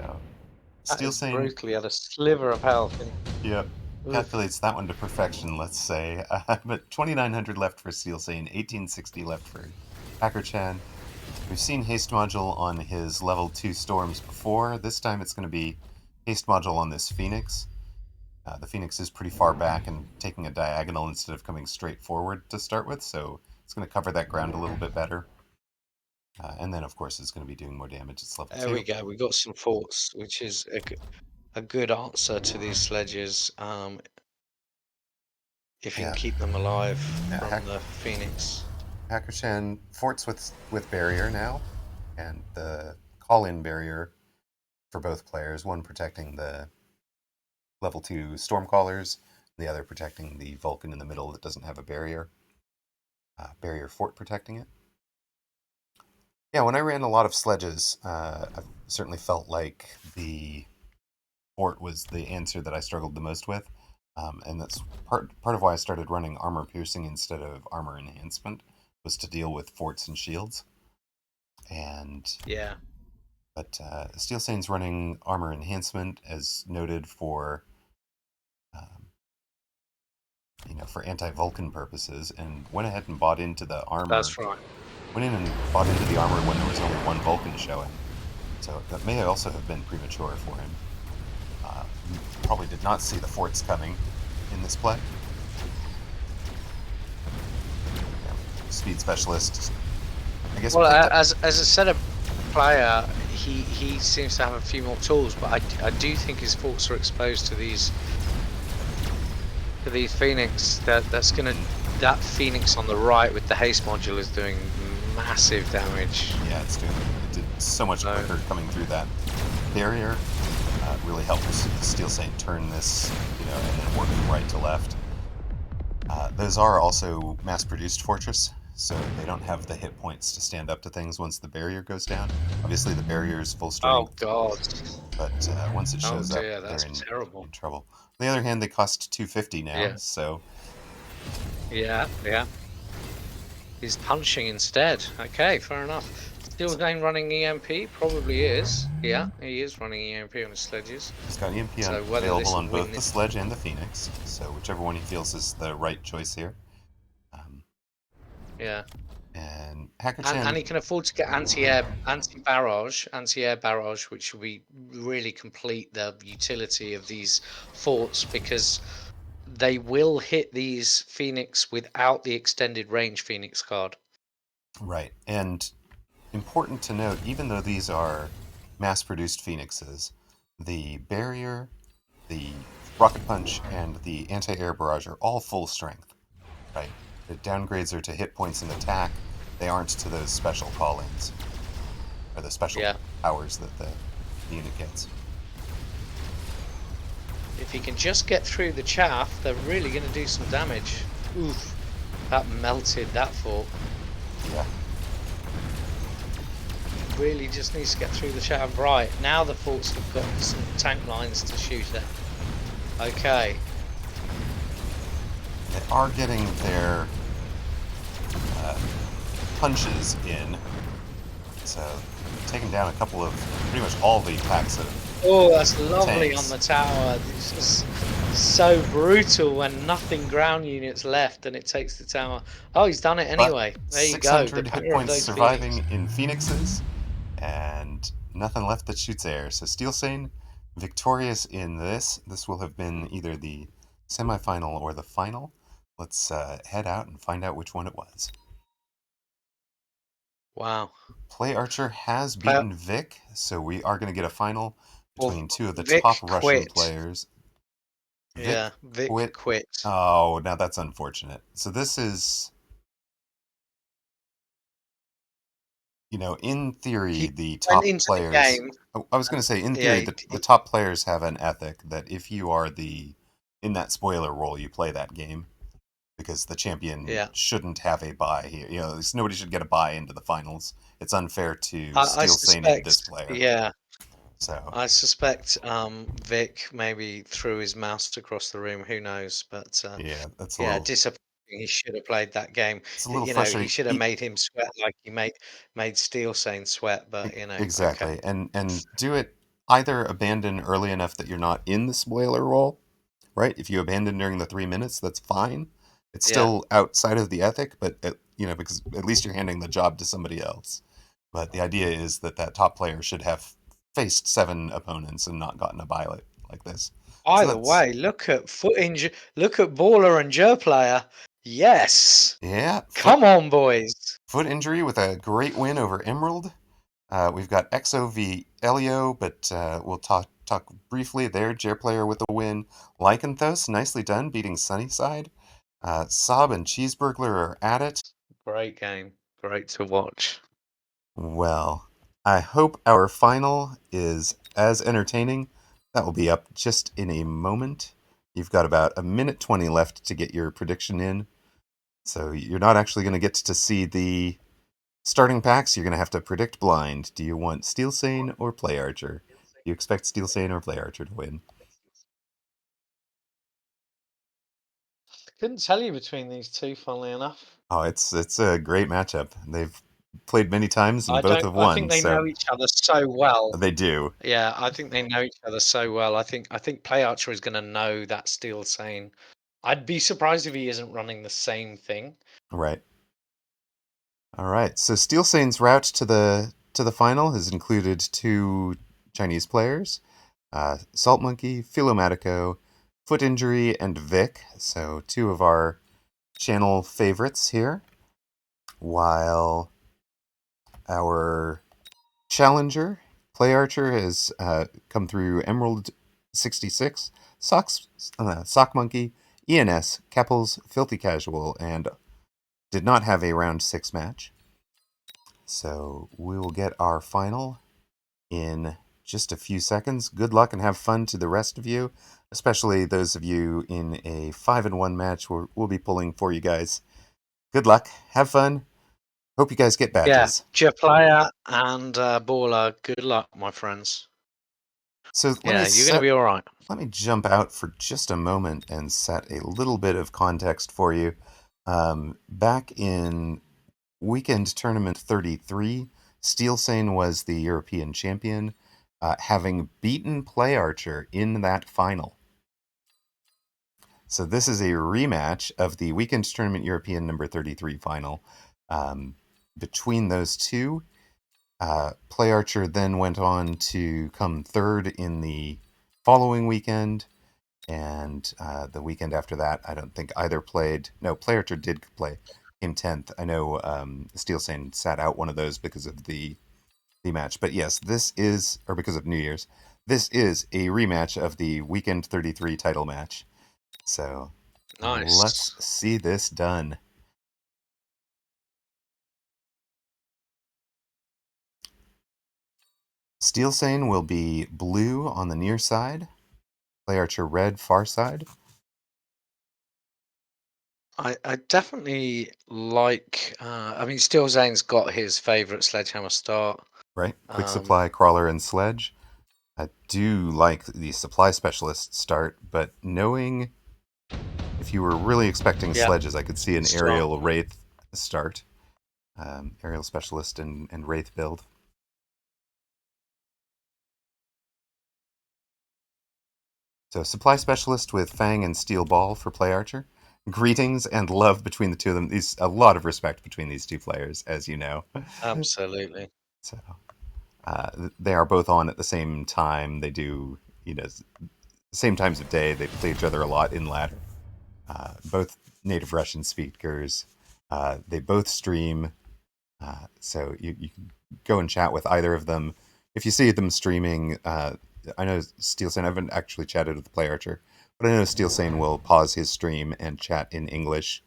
S3: That
S1: Steel
S3: is
S1: Sane,
S3: brutal. He had a sliver of health.
S1: yep,
S3: Oof.
S1: calculates that one to perfection, let's say. But 2,900 left for Steel Sane, 1860 left for Hackerchan. We've seen Haste Module on his level 2 Storms before. This time it's going to be Haste Module on this Phoenix. The Phoenix is pretty far back and taking a diagonal instead of coming straight forward to start with, so it's going to cover that ground a little bit better. And then, of course, it's going to be doing more damage. It's level 2.
S3: There we go. We got some forts, which is a good answer to these sledges. If you can keep them alive from the Phoenix.
S1: Hackerchan forts with barrier now, and the call-in barrier for both players. One protecting the level 2 Stormcallers, the other protecting the Vulcan in the middle that doesn't have a barrier. Barrier fort protecting it. Yeah, when I ran a lot of sledges, I certainly felt like the fort was the answer that I struggled the most with. And that's part of why I started running armor piercing instead of armor enhancement, was to deal with forts and shields. And
S3: yeah,
S1: but Steel Sane's running armor enhancement as noted for for anti-Vulcan purposes, and went ahead and bought into the armor.
S3: that's right.
S1: Went in and bought into the armor when there was only one Vulcan showing. So that may also have been premature for him. Probably did not see the forts coming in this play. Speed specialist. I guess.
S3: Well, as a setup player, he seems to have a few more tools, but I do think his forts are exposed to these Phoenix. That Phoenix on the right with the haste module is doing massive damage.
S1: Yeah, it did so much quicker coming through that barrier. Really helped Steel Sane turn this, and then work from right to left. Those are also mass-produced fortress, so they don't have the hit points to stand up to things once the barrier goes down. Obviously, the barrier is full strength.
S3: Oh God!
S1: But once it shows up,
S3: that's
S1: they're in
S3: terrible.
S1: trouble. On the other hand, they cost 250 now,
S3: Yeah.
S1: so
S3: Yeah, yeah. He's punching instead. Okay, fair enough. Steelsane running EMP? Probably is. Yeah, he is running EMP on his sledges.
S2: He's got EMP
S3: So whether
S2: available
S3: this
S2: on
S3: will win
S2: both the
S3: this...
S2: sledge and the Phoenix, so whichever one he feels is the right choice here.
S3: Yeah.
S2: And
S3: And
S2: Hackerchan,
S3: he can afford to get anti-air barrage, which will be really complete the utility of these forts, because they will hit these Phoenix without the extended range Phoenix card.
S2: right, and important to note, even though these are mass-produced Phoenixes, the barrier, the rocket punch, and the anti-air barrage are all full strength, right? The downgrades are to hit points and attack. They aren't to those special call-ins, or the special
S3: Yeah.
S2: powers that the unit gets.
S3: If he can just get through the chaff, they're really going to do some damage. Oof. That melted that fort.
S2: Yeah.
S3: Really just needs to get through the chaff. Right, now the forts have got some tank lines to shoot at. Okay.
S2: They are getting their punches in, so taking down a couple of, pretty much all the packs of
S3: Oh, that's lovely
S2: tanks.
S3: on the tower. It's just so brutal when nothing ground units left and it takes the tower. Oh, he's done it anyway.
S2: But
S3: There you go. The
S2: 600 hit
S3: power of
S2: points
S3: those Phoenix.
S2: surviving in Phoenixes, and nothing left that shoots air. So Steelsane victorious in this. This will have been either the semifinal or the final. Let's head out and find out which one it was.
S3: Wow.
S2: PlayArcher has
S3: Play
S2: beaten Vic, so we are going to get a final
S3: well,
S2: between two of the
S3: Vic
S2: top Russian
S3: quit.
S2: players.
S3: Yeah,
S2: Vic
S3: Vic
S2: quit.
S3: quit.
S2: Oh, now that's unfortunate. So this is, in theory,
S3: He
S2: the
S3: went
S2: top
S3: into the
S2: players.
S3: game.
S2: Oh, I was going to say, in
S3: Yeah,
S2: theory, the top players have an ethic that if you are in that spoiler role, you play that game because the champion
S3: yeah.
S2: shouldn't have a bye here. Nobody should get a bye into the finals. It's unfair to
S3: I
S2: Steel Sane and this
S3: suspect.
S2: player.
S3: Yeah,
S2: So
S3: I suspect. Vic maybe threw his mouse across the room. Who knows? But
S2: yeah, that's
S3: yeah, disappointing. He should have played that game.
S2: it's a little
S3: He
S2: frustrating.
S3: should have made him sweat like he made Steel Sane sweat. But okay.
S2: Exactly, and do it, either abandon early enough that you're not in the spoiler role, right? If you abandon during the 3 minutes, that's fine. It's
S3: Yeah.
S2: still outside of the ethic, but because at least you're handing the job to somebody else. But the idea is that top player should have faced 7 opponents and not gotten a bye like this. So
S3: Either
S2: that's,
S3: way, look at foot injury. Look at baller and Jer player. Yes.
S2: yeah,
S3: Come on, boys.
S2: foot injury with a great win over Emerald. We've got XOV Elyo, but we'll talk briefly there. Jer player with the win. Lycanthos, nicely done, beating Sunnyside. Sob and Cheeseburglar are at it.
S3: Great game. Great to watch.
S2: Well, I hope our final is as entertaining. That will be up just in a moment. You've got about a minute 20 left to get your prediction in. So you're not actually going to get to see the starting packs. You're going to have to predict blind. Do you want Steelsane or PlayArcher? Do you expect Steelsane or PlayArcher to win?
S3: Couldn't tell you between these two, funnily enough.
S2: Oh, it's a great matchup. They've played many times and both have
S3: I think
S2: won,
S3: they
S2: so
S3: know each other so well.
S2: they do.
S3: Yeah, I think they know each other so well. I think PlayArcher is going to know that Steel Sane. I'd be surprised if he isn't running the same thing.
S2: Right. All right. So Steel Sane's route to the final has included two Chinese players, Salt Monkey, Philomatico, Foot Injury, and Vic. So two of our channel favorites here. While our challenger, PlayArcher, has come through Emerald 66, Sock Monkey, ENS, Keppels, Filthy Casual, and did not have a round 6 match. So we will get our final in just a few seconds. Good luck and have fun to the rest of you, especially those of you in a 5-1 match we'll be pulling for you guys. Good luck, have fun. Hope you guys get
S3: Yeah,
S2: badges.
S3: Player and Baller. Good luck, my friends.
S2: So
S3: Yeah, you're going to be all right.
S2: let me jump out for just a moment and set a little bit of context for you. Back in Weekend Tournament 33, Steelsane was the European champion, having beaten PlayArcher in that final. So this is a rematch of the Weekend Tournament European number 33 final. Between those two, PlayArcher then went on to come third in the following weekend, and the weekend after that, I don't think either played. No, PlayArcher did play, came 10th. I know Steelsane sat out one of those because of the match. But yes, this is, or because of New Year's, this is a rematch of the Weekend 33 title match. So
S3: Nice.
S2: let's see this done. Steelsane will be blue on the near side. PlayArcher red far side.
S3: I definitely like. I mean, Steelsane's got his favourite sledgehammer start.
S2: Right. Quick supply, crawler, and sledge. I do like the supply specialist start, but knowing if you were really expecting sledges, I could see an aerial wraith start. Aerial specialist and wraith build. So supply specialist with fang and steel ball for PlayArcher. Greetings and love between the two of them. A lot of respect between these two players, as you know.
S3: Absolutely.
S2: So they are both on at the same time. They do, same times of day. They play each other a lot in ladder. Both native Russian speakers. They both stream. So you can go and chat with either of them. If you see them streaming, I know Steelsane, I haven't actually chatted with PlayArcher, but I know Steelsane will pause his stream and chat in English.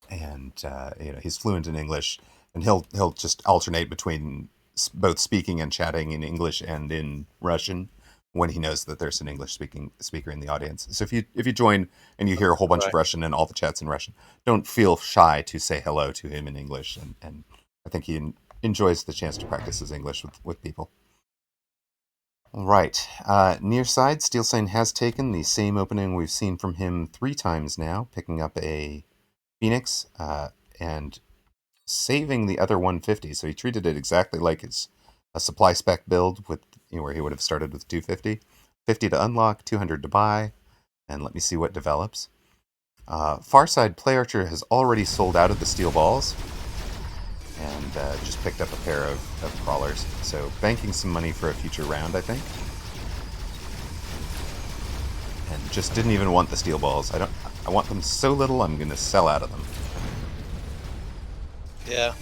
S2: He's fluent in English, and he'll just alternate between both speaking and chatting in English and in Russian when he knows that there's an English speaking speaker in the audience. So if you join and you hear a whole bunch of Russian and all the chats in Russian, don't feel shy to say hello to him in English, and I think he enjoys the chance to practice his English with people. All right, near side, Steelsane has taken the same opening we've seen from him 3 times now, picking up a Phoenix and saving the other 150. So he treated it exactly like it's a supply spec build with where he would have started with 250, 50 to unlock, 200 to buy, and let me see what develops. Far side, PlayArcher has already sold out of the steel balls and just picked up a pair of crawlers. So banking some money for a future round, I think. And just didn't even want the steel balls. I want them so little, I'm going to sell out of them.
S3: Yeah,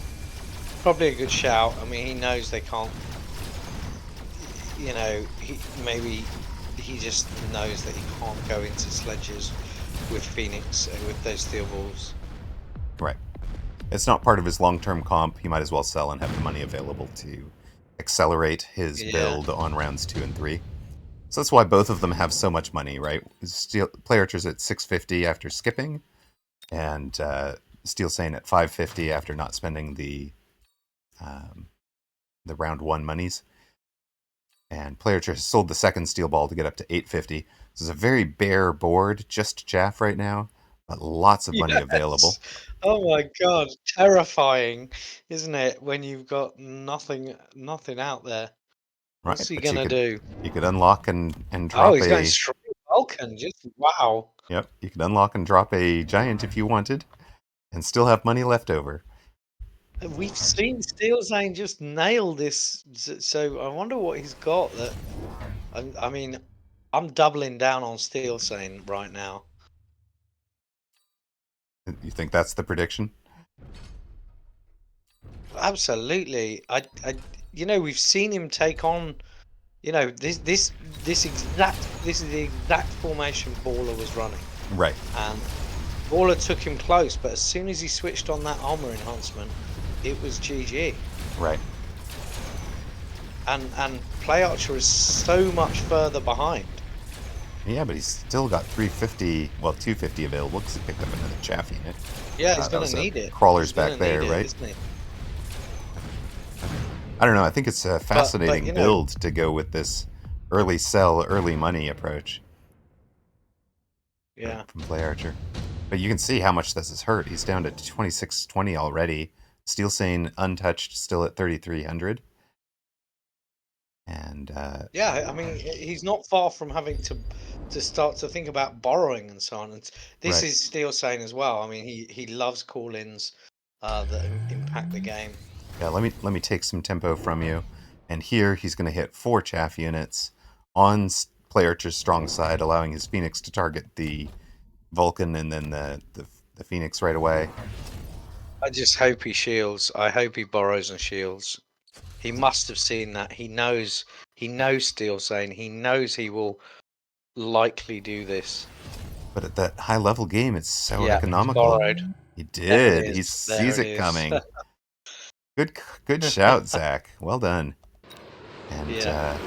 S3: probably a good shout. I mean, he knows they can't. Maybe he just knows that he can't go into sledges with Phoenix with those steel balls.
S2: Right. It's not part of his long-term comp. He might as well sell and have the money available to accelerate his build on rounds 2 and 3. So that's why both of them have so much money, right? PlayArcher's at 650 after skipping, and Steelsane at 550 after not spending the round 1 monies. And PlayArcher has sold the second steel ball to get up to 850. This is a very bare board, just Jaff right now, but lots of money available.
S3: Oh my god, terrifying, isn't it? When you've got nothing out there. What's he gonna do?
S2: You could unlock and drop
S3: he's going straight Vulcan. Just wow.
S2: Yep, you could unlock and drop a giant if you wanted, and still have money left over.
S3: We've seen Steelsane just nail this, so I wonder what he's got. That I mean, I'm doubling down on Steelsane right now.
S2: You think that's the prediction?
S3: Absolutely. We've seen him take on. This is the exact formation Baller was running.
S2: Right.
S3: And Baller took him close, but as soon as he switched on that armor enhancement, it was GG.
S2: Right.
S3: And PlayArcher is so much further behind.
S2: Yeah, but he's still got 350, well, 250 available because he picked up another chaff unit.
S3: Yeah, he's going to need it.
S2: Crawlers back there, right?
S3: Isn't he?
S2: I don't know. I think it's a fascinating build to go with this early sell, early money approach.
S3: Yeah.
S2: From PlayArcher. But you can see how much this has hurt. He's down to 2620 already. Steelsane untouched, still at 3300. And
S3: Yeah, I mean, he's not far from having to start to think about borrowing and so on. And this
S2: right.
S3: is Steelsane as well. I mean, he loves call-ins that impact the game.
S2: Yeah, let me take some tempo from you. And here he's going to hit 4 chaff units on PlayArcher's strong side, allowing his Phoenix to target the Vulcan and then the Phoenix right away.
S3: I just hope he shields. I hope he borrows and shields. He must have seen that. He knows Steelsane. He knows he will likely do this.
S2: But at that high level game, it's so
S3: Yeah, he's
S2: economical.
S3: borrowed.
S2: He
S3: There it
S2: did. He
S3: is. There
S2: sees
S3: it
S2: it
S3: is.
S2: coming. Good shout, Zach. Well done. And
S3: Yeah.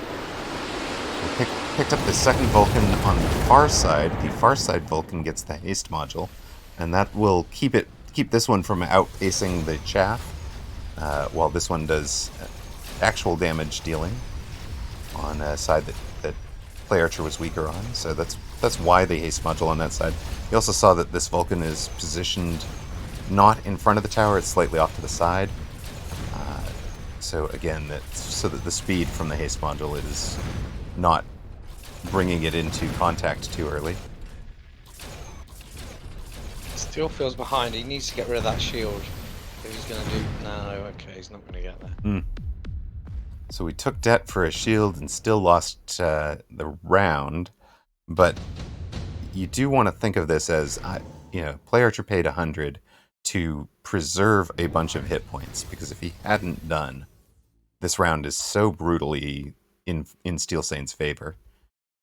S2: we picked up the second Vulcan on the far side. The far side Vulcan gets the haste module, and that will keep this one from outpacing the chaff, while this one does actual damage dealing on a side that PlayArcher was weaker on. So that's why the haste module on that side. You also saw that this Vulcan is positioned not in front of the tower; it's slightly off to the side. So again, so that the speed from the haste module is not bringing it into contact too early.
S3: Still feels behind. He needs to get rid of that shield. If he's going to do... No, okay, he's not going to get there.
S2: So we took debt for a shield and still lost the round. But you do want to think of this as, PlayArcher paid 100 to preserve a bunch of hit points. Because if he hadn't done, this round is so brutally in Steelsane's favor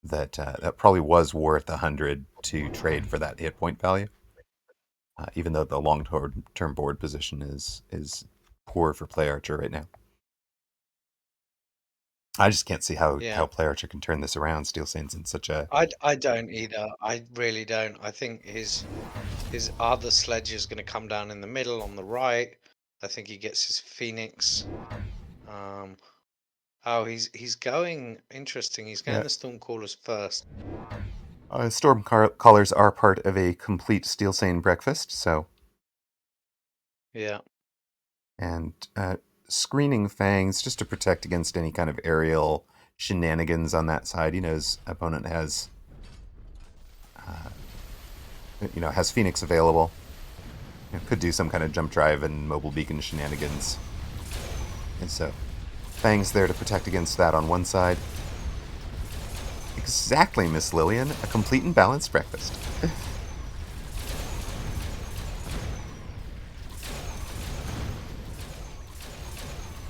S2: that that probably was worth 100 to trade for that hit point value. Even though the long-term board position is poor for PlayArcher right now. I just can't see how PlayArcher can turn this around. Steelsane's in such a...
S3: I don't either. I really don't. I think his other sledge is going to come down in the middle on the right. I think he gets his Phoenix. Oh, he's going... Interesting. He's going the Stormcallers first.
S2: Stormcallers are part of a complete Steelsane breakfast, so...
S3: Yeah.
S2: And screening Fangs just to protect against any kind of aerial shenanigans on that side. His opponent has Phoenix available. Could do some kind of jump drive and mobile beacon shenanigans. And so Fangs there to protect against that on one side. Exactly, Miss Lillian. A complete and balanced breakfast.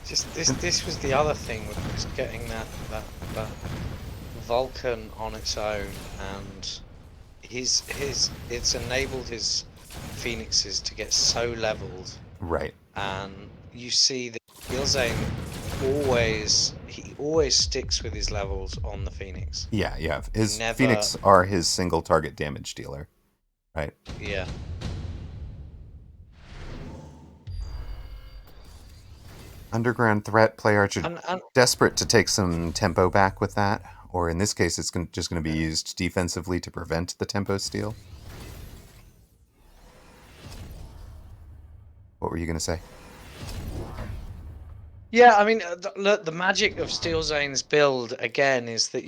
S3: This was the other thing with just getting that Vulcan on its own, and it's enabled his Phoenixes to get so leveled.
S2: Right.
S3: And you see that Steelsane always sticks with his levels on the Phoenix.
S2: Yeah. His Phoenix are his single target damage dealer. Right.
S3: Yeah.
S2: Underground threat, PlayArcher
S3: and
S2: desperate to take some tempo back with that, or in this case, it's just going to be used defensively to prevent the tempo steal. What were you going to say?
S3: Yeah, I mean, the magic of Steelsane's build again is that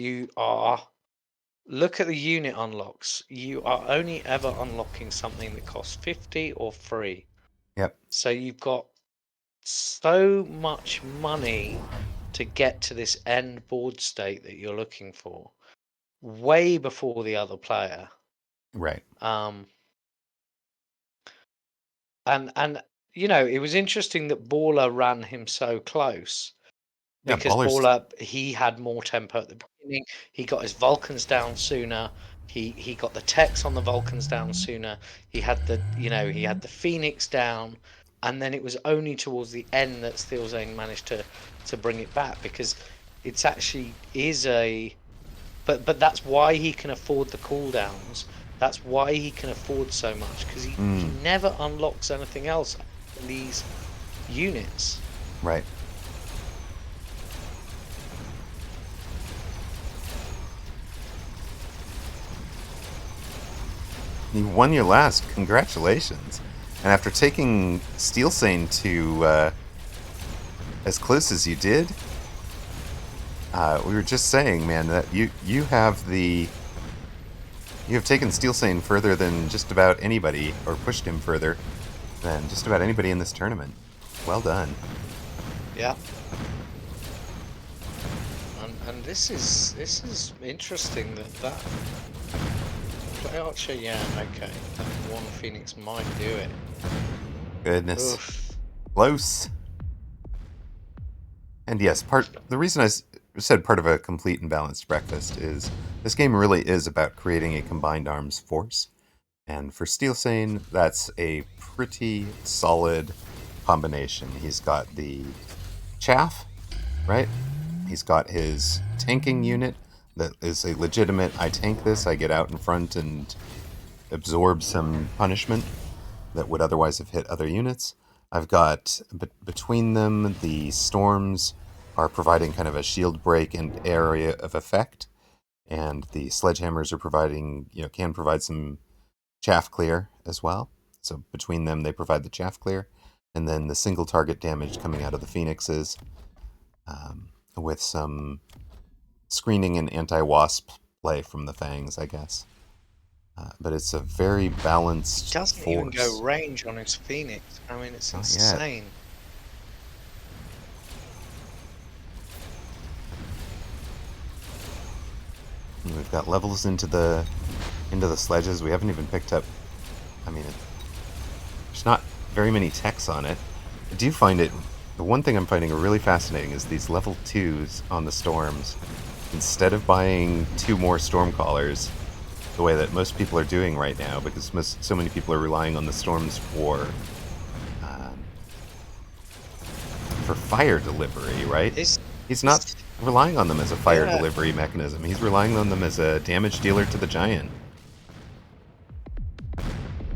S3: look at the unit unlocks. You are only ever unlocking something that costs 50 or free.
S2: Yep.
S3: So you've got so much money to get to this end board state that you're looking for, way before the other player.
S2: Right.
S3: And it was interesting that Baller ran him so close. Because Baller, he had more tempo at the beginning. He got his Vulcans down sooner. He got the techs on the Vulcans down sooner. He had the Phoenix down, and then it was only towards the end that Steelsane managed to bring it back, because it's actually is a. But that's why he can afford the cooldowns. That's why he can afford so much, because he never unlocks anything else in these units.
S2: Right. You won your last. Congratulations. And after taking Steelsane to as close as you did, we were just saying, man, that you have taken Steelsane further than just about anybody, or pushed him further than just about anybody in this tournament. Well done.
S3: Yeah. And this is interesting that PlayArcher, yeah, okay. That one Phoenix might do it.
S2: Goodness.
S3: Oof.
S2: Close. And yes, the reason I said part of a complete and balanced breakfast is this game really is about creating a combined arms force. And for Steelsane, that's a pretty solid combination. He's got the chaff, right? He's got his tanking unit that is a legitimate, I tank this, I get out in front and absorb some punishment that would otherwise have hit other units. I've got, between them, the storms are providing kind of a shield break and area of effect, and the sledgehammers are providing, can provide some chaff clear as well. So between them, they provide the chaff clear, and then the single target damage coming out of the phoenixes, with some screening and anti-wasp play from the fangs, I guess. But it's a very balanced
S3: Doesn't
S2: force.
S3: even go range on his Phoenix. I mean, it's insane.
S2: And we've got levels into the sledges. We haven't even picked up. I mean, there's not very many techs on it. I do find it. The one thing I'm finding really fascinating is these level 2s on the storms. Instead of buying 2 more stormcallers, the way that most people are doing right now, because so many people are relying on the storms for fire delivery, right? He's not relying on them as a fire delivery mechanism. He's relying on them as a damage dealer to the giant.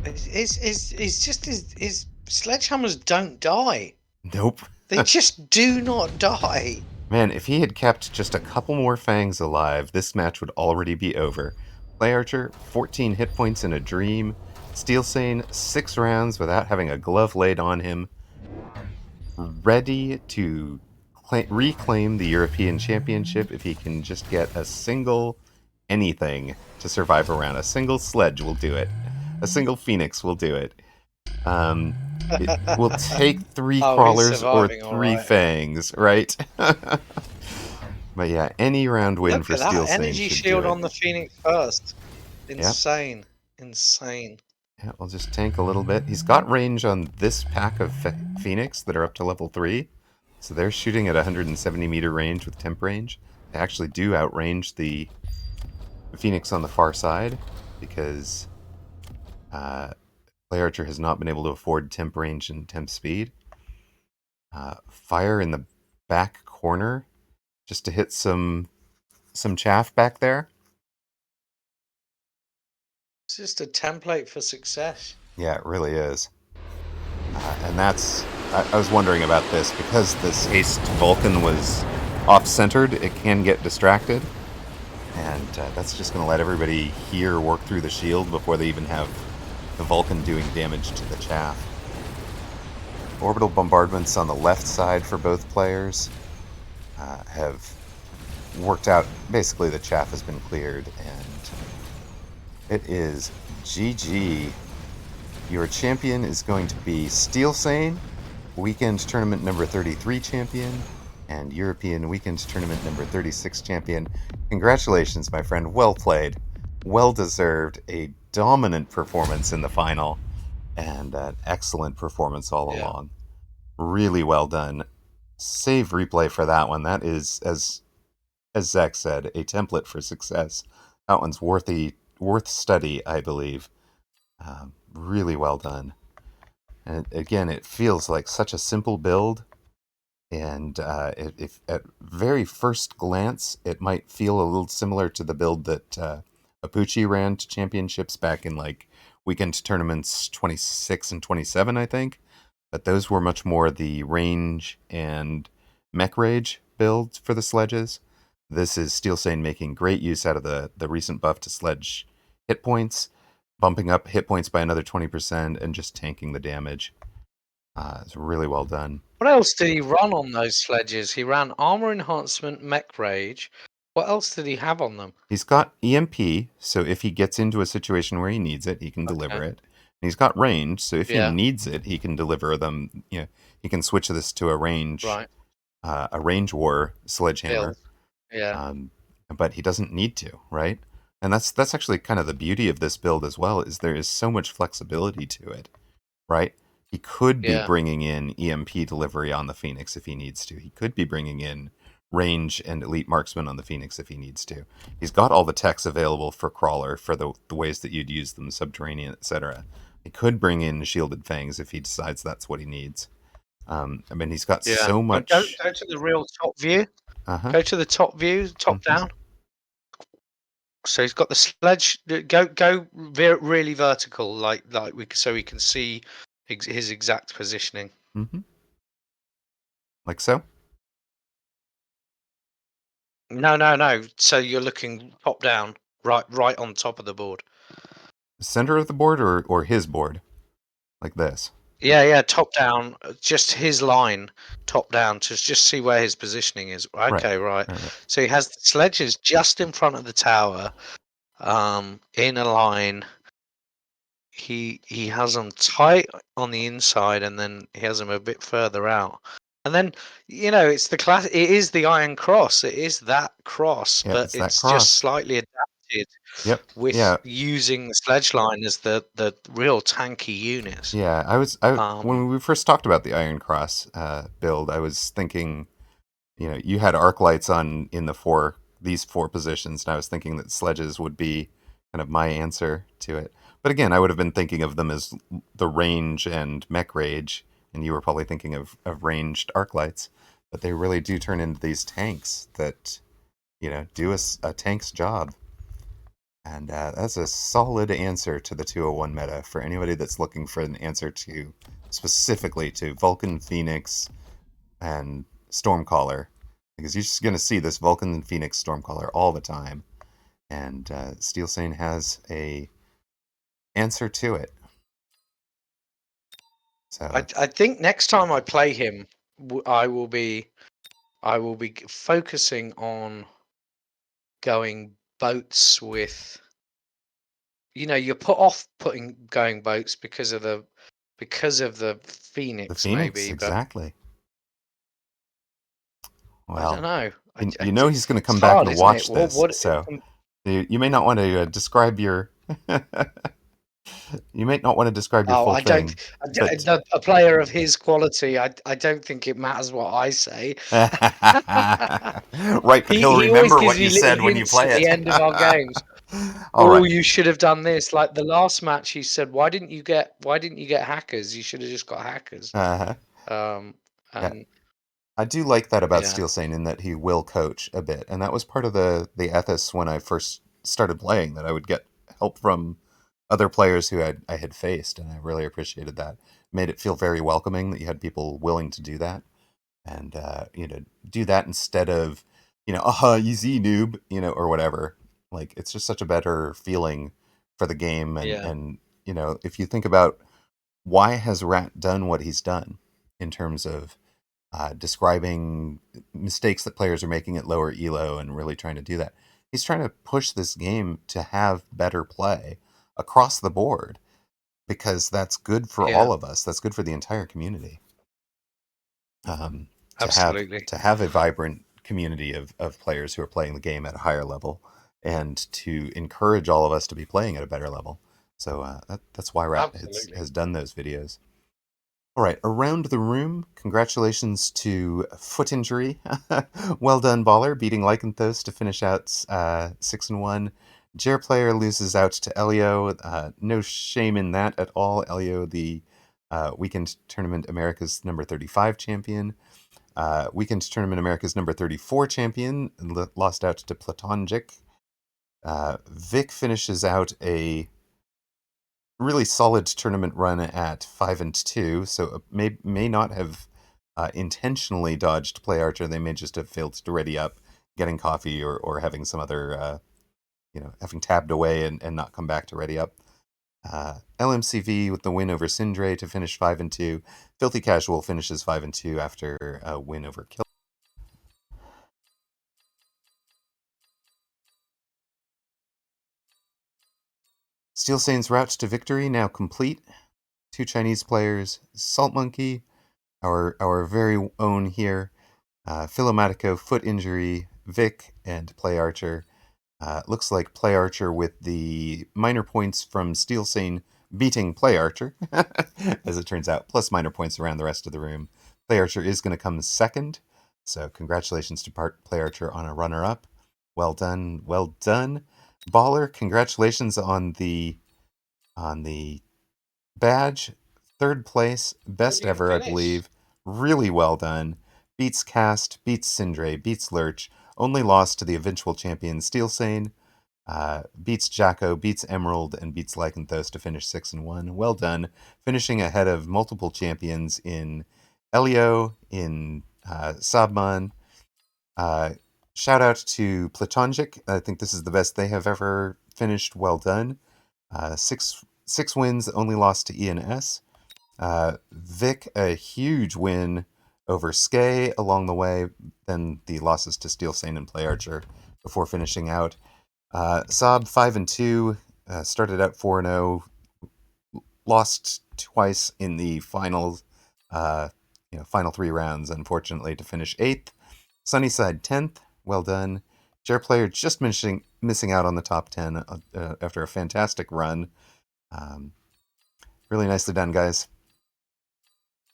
S3: It's just his sledgehammers don't die.
S2: Nope.
S3: They just do not die.
S2: Man, if he had kept just a couple more fangs alive, this match would already be over. PlayArcher, 14 hit points in a dream. Steelsane, 6 rounds without having a glove laid on him. Ready to reclaim the European Championship if he can just get a single anything to survive a round. A single sledge will do it. A single phoenix will do it. It will take 3 crawlers or 3 fangs, right? But yeah, any round win for Steelsane.
S3: Look at that energy shield on the Phoenix first. Insane. Yep. Insane.
S2: Yeah, we'll just tank a little bit. He's got range on this pack of Phoenix that are up to level 3. So they're shooting at 170 meter range with temp range. They actually do outrange the Phoenix on the far side, because PlayArcher has not been able to afford temp range and temp speed. Fire in the back corner, just to hit some chaff back there.
S3: It's just a template for success.
S2: Yeah, it really is. And that's... I was wondering about this, because this haste Vulcan was off-centered, it can get distracted. And that's just going to let everybody here work through the shield before they even have the Vulcan doing damage to the chaff. Orbital bombardments on the left side for both players have worked out. Basically, the chaff has been cleared, and it is GG. Your champion is going to be Steelsane, Weekend Tournament number 33 champion, and European Weekend Tournament number 36 champion. Congratulations, my friend. Well played. Well deserved. A dominant performance in the final, and an excellent performance all along. Really well done. Save replay for that one. That is, as Zach said, a template for success. That one's worth study, I believe. Really well done. And again, it feels like such a simple build, and if at very first glance, it might feel a little similar to the build that Apucci ran to championships back in like weekend tournaments 26 and 27, I think. But those were much more the range and mech rage builds for the sledges. This is Steelsane making great use out of the recent buff to sledge hit points, bumping up hit points by another 20% and just tanking the damage. It's really well done.
S3: What else did he run on those sledges? He ran armor enhancement, mech rage. What else did he have on them?
S2: He's got EMP, so if he gets into a situation where he needs it, he can deliver
S3: Okay.
S2: it. And he's got range, so if he
S3: Yeah.
S2: needs it, he can deliver them. You know, he can switch this to a range war sledgehammer.
S3: Build. Yeah.
S2: But he doesn't need to, right? And that's actually kind of the beauty of this build as well, is there is so much flexibility to it, right? He could be
S3: Yeah.
S2: bringing in EMP delivery on the Phoenix if he needs to. He could be bringing in range and elite marksman on the Phoenix if he needs to. He's got all the techs available for crawler for the ways that you'd use them, subterranean, etc. He could bring in shielded fangs if he decides that's what he needs. I mean, he's got
S3: Yeah.
S2: so
S3: And go
S2: much.
S3: to the real top view.
S2: Uh-huh.
S3: Go to the top view, top
S2: Mm-hmm.
S3: down. So he's got the sledge. Go really vertical, like so we can see his exact positioning.
S2: Mm-hmm. Like so.
S3: No. So you're looking top down, right on top of the board.
S2: Center of the board or his board, like this.
S3: Yeah, top down, just his line, top down, to just see where his positioning is. Okay, right.
S2: Right.
S3: So he has the sledges just in front of the tower, in a line. He has them tight on the inside, and then he has them a bit further out. And then it's the class. It is the Iron Cross. It is that cross,
S2: Yeah,
S3: but
S2: it's that
S3: it's just
S2: cross.
S3: slightly adapted
S2: Yep.
S3: with
S2: Yeah.
S3: using the sledge line as the real tanky units.
S2: Yeah. When we first talked about the Iron Cross build, I was thinking, you had arc lights on in these four positions, and I was thinking that sledges would be kind of my answer to it. But again, I would have been thinking of them as the range and mech rage, and you were probably thinking of ranged arc lights. But they really do turn into these tanks that, do a tank's job. And that's a solid answer to the 201 meta for anybody that's looking for an answer to specifically to Vulcan, Phoenix, and Stormcaller. Because you're just going to see this Vulcan and Phoenix Stormcaller all the time. And Steelsane has a answer to it. So
S3: I think next time I play him, I will be focusing on going boats with. You're put off going boats because of the
S2: the
S3: Phoenix,
S2: Phoenix,
S3: maybe, but
S2: exactly.
S3: I don't
S2: Well,
S3: know.
S2: he's going to
S3: It's
S2: come back
S3: hard,
S2: and
S3: isn't it?
S2: watch this. So you may not want to describe your you may not want to describe your
S3: Oh,
S2: full
S3: I don't.
S2: thing, but
S3: A player of his quality, I don't think it matters what I say.
S2: right, but he'll
S3: He always
S2: remember
S3: gives
S2: what you
S3: me little
S2: said when you
S3: hints at
S2: play
S3: the
S2: it.
S3: end of our games.
S2: All
S3: Oh,
S2: right.
S3: you should have done this. Like the last match, he said, "Why didn't you get hackers? You should have just got hackers."
S2: Uh-huh.
S3: Um,
S2: Yeah.
S3: and
S2: I do like that about
S3: yeah,
S2: Steelsane in that he will coach a bit, and that was part of the ethos when I first started playing, that I would get help from other players who I had faced, and I really appreciated that. Made it feel very welcoming that you had people willing to do that, and do that instead of easy noob, or whatever. Like, it's just such a better feeling for the game, and
S3: yeah,
S2: and if you think about why has Rat done what he's done in terms of describing mistakes that players are making at lower elo and really trying to do that. He's trying to push this game to have better play across the board because that's good for
S3: yeah,
S2: all of us. That's good for the entire community. To have
S3: absolutely,
S2: a vibrant community of players who are playing the game at a higher level, and to encourage all of us to be playing at a better level. So that's why Rat
S3: absolutely.
S2: has done those videos. All right, around the room, congratulations to Foot Injury. Well done, Baller, beating Lycanthos to finish out 6-1. Jer Player loses out to Elyo. No shame in that at all. Elyo, the Weekend Tournament America's number 35 champion. Weekend Tournament America's number 34 champion, lost out to Platonjic. Vic finishes out a really solid tournament run at 5-2, so may not have intentionally dodged PlayArcher. They may just have failed to ready up, getting coffee or having some other having tabbed away and not come back to ready up. LMCV with the win over Sindre to finish 5-2. Filthy Casual finishes 5-2 after a win over Kill. Steelsane's route to victory now complete. 2 Chinese players, Salt Monkey, our very own here, Philomatico, foot injury, Vic, and PlayArcher. Looks like PlayArcher with the minor points from Steelsane beating PlayArcher, as it turns out, plus minor points around the rest of the room. PlayArcher is going to come second, so congratulations to PlayArcher on a runner-up. Well done, well done. Baller, congratulations on the badge. Third place, best
S3: Brilliant
S2: ever, I
S3: finish.
S2: believe. Really well done. Beats Cast, beats Sindre, beats Lurch. Only lost to the eventual champion Steelsane. Beats Jacko, beats Emerald, and beats Lycanthos to finish 6-1. Well done. Finishing ahead of multiple champions in Elyo, in Sabman. Shout out to Platonjic. I think this is the best they have ever finished. Well done. Six wins, only lost to ENS. Vic, a huge win over Scey along the way, then the losses to Steelsane and PlayArcher before finishing out. Saab 5-2, started out 4-0, lost twice in the final 3 rounds, unfortunately, to finish 8th. Sunnyside 10th, well done. Chair player just missing out on the top 10 after a fantastic run. Really nicely done, guys.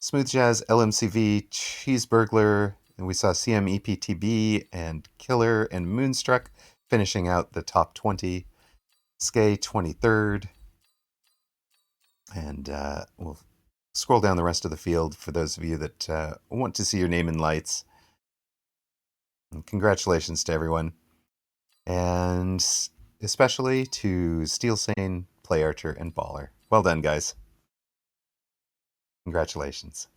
S2: Smooth Jazz, LMCV, Cheeseburglar, and we saw CMEPTb and Killer and Moonstruck finishing out the top 20. Scey 23rd. And we'll scroll down the rest of the field for those of you that want to see your name in lights. And congratulations to everyone. And especially to Steelsane, PlayArcher, and Baller. Well done, guys. Congratulations.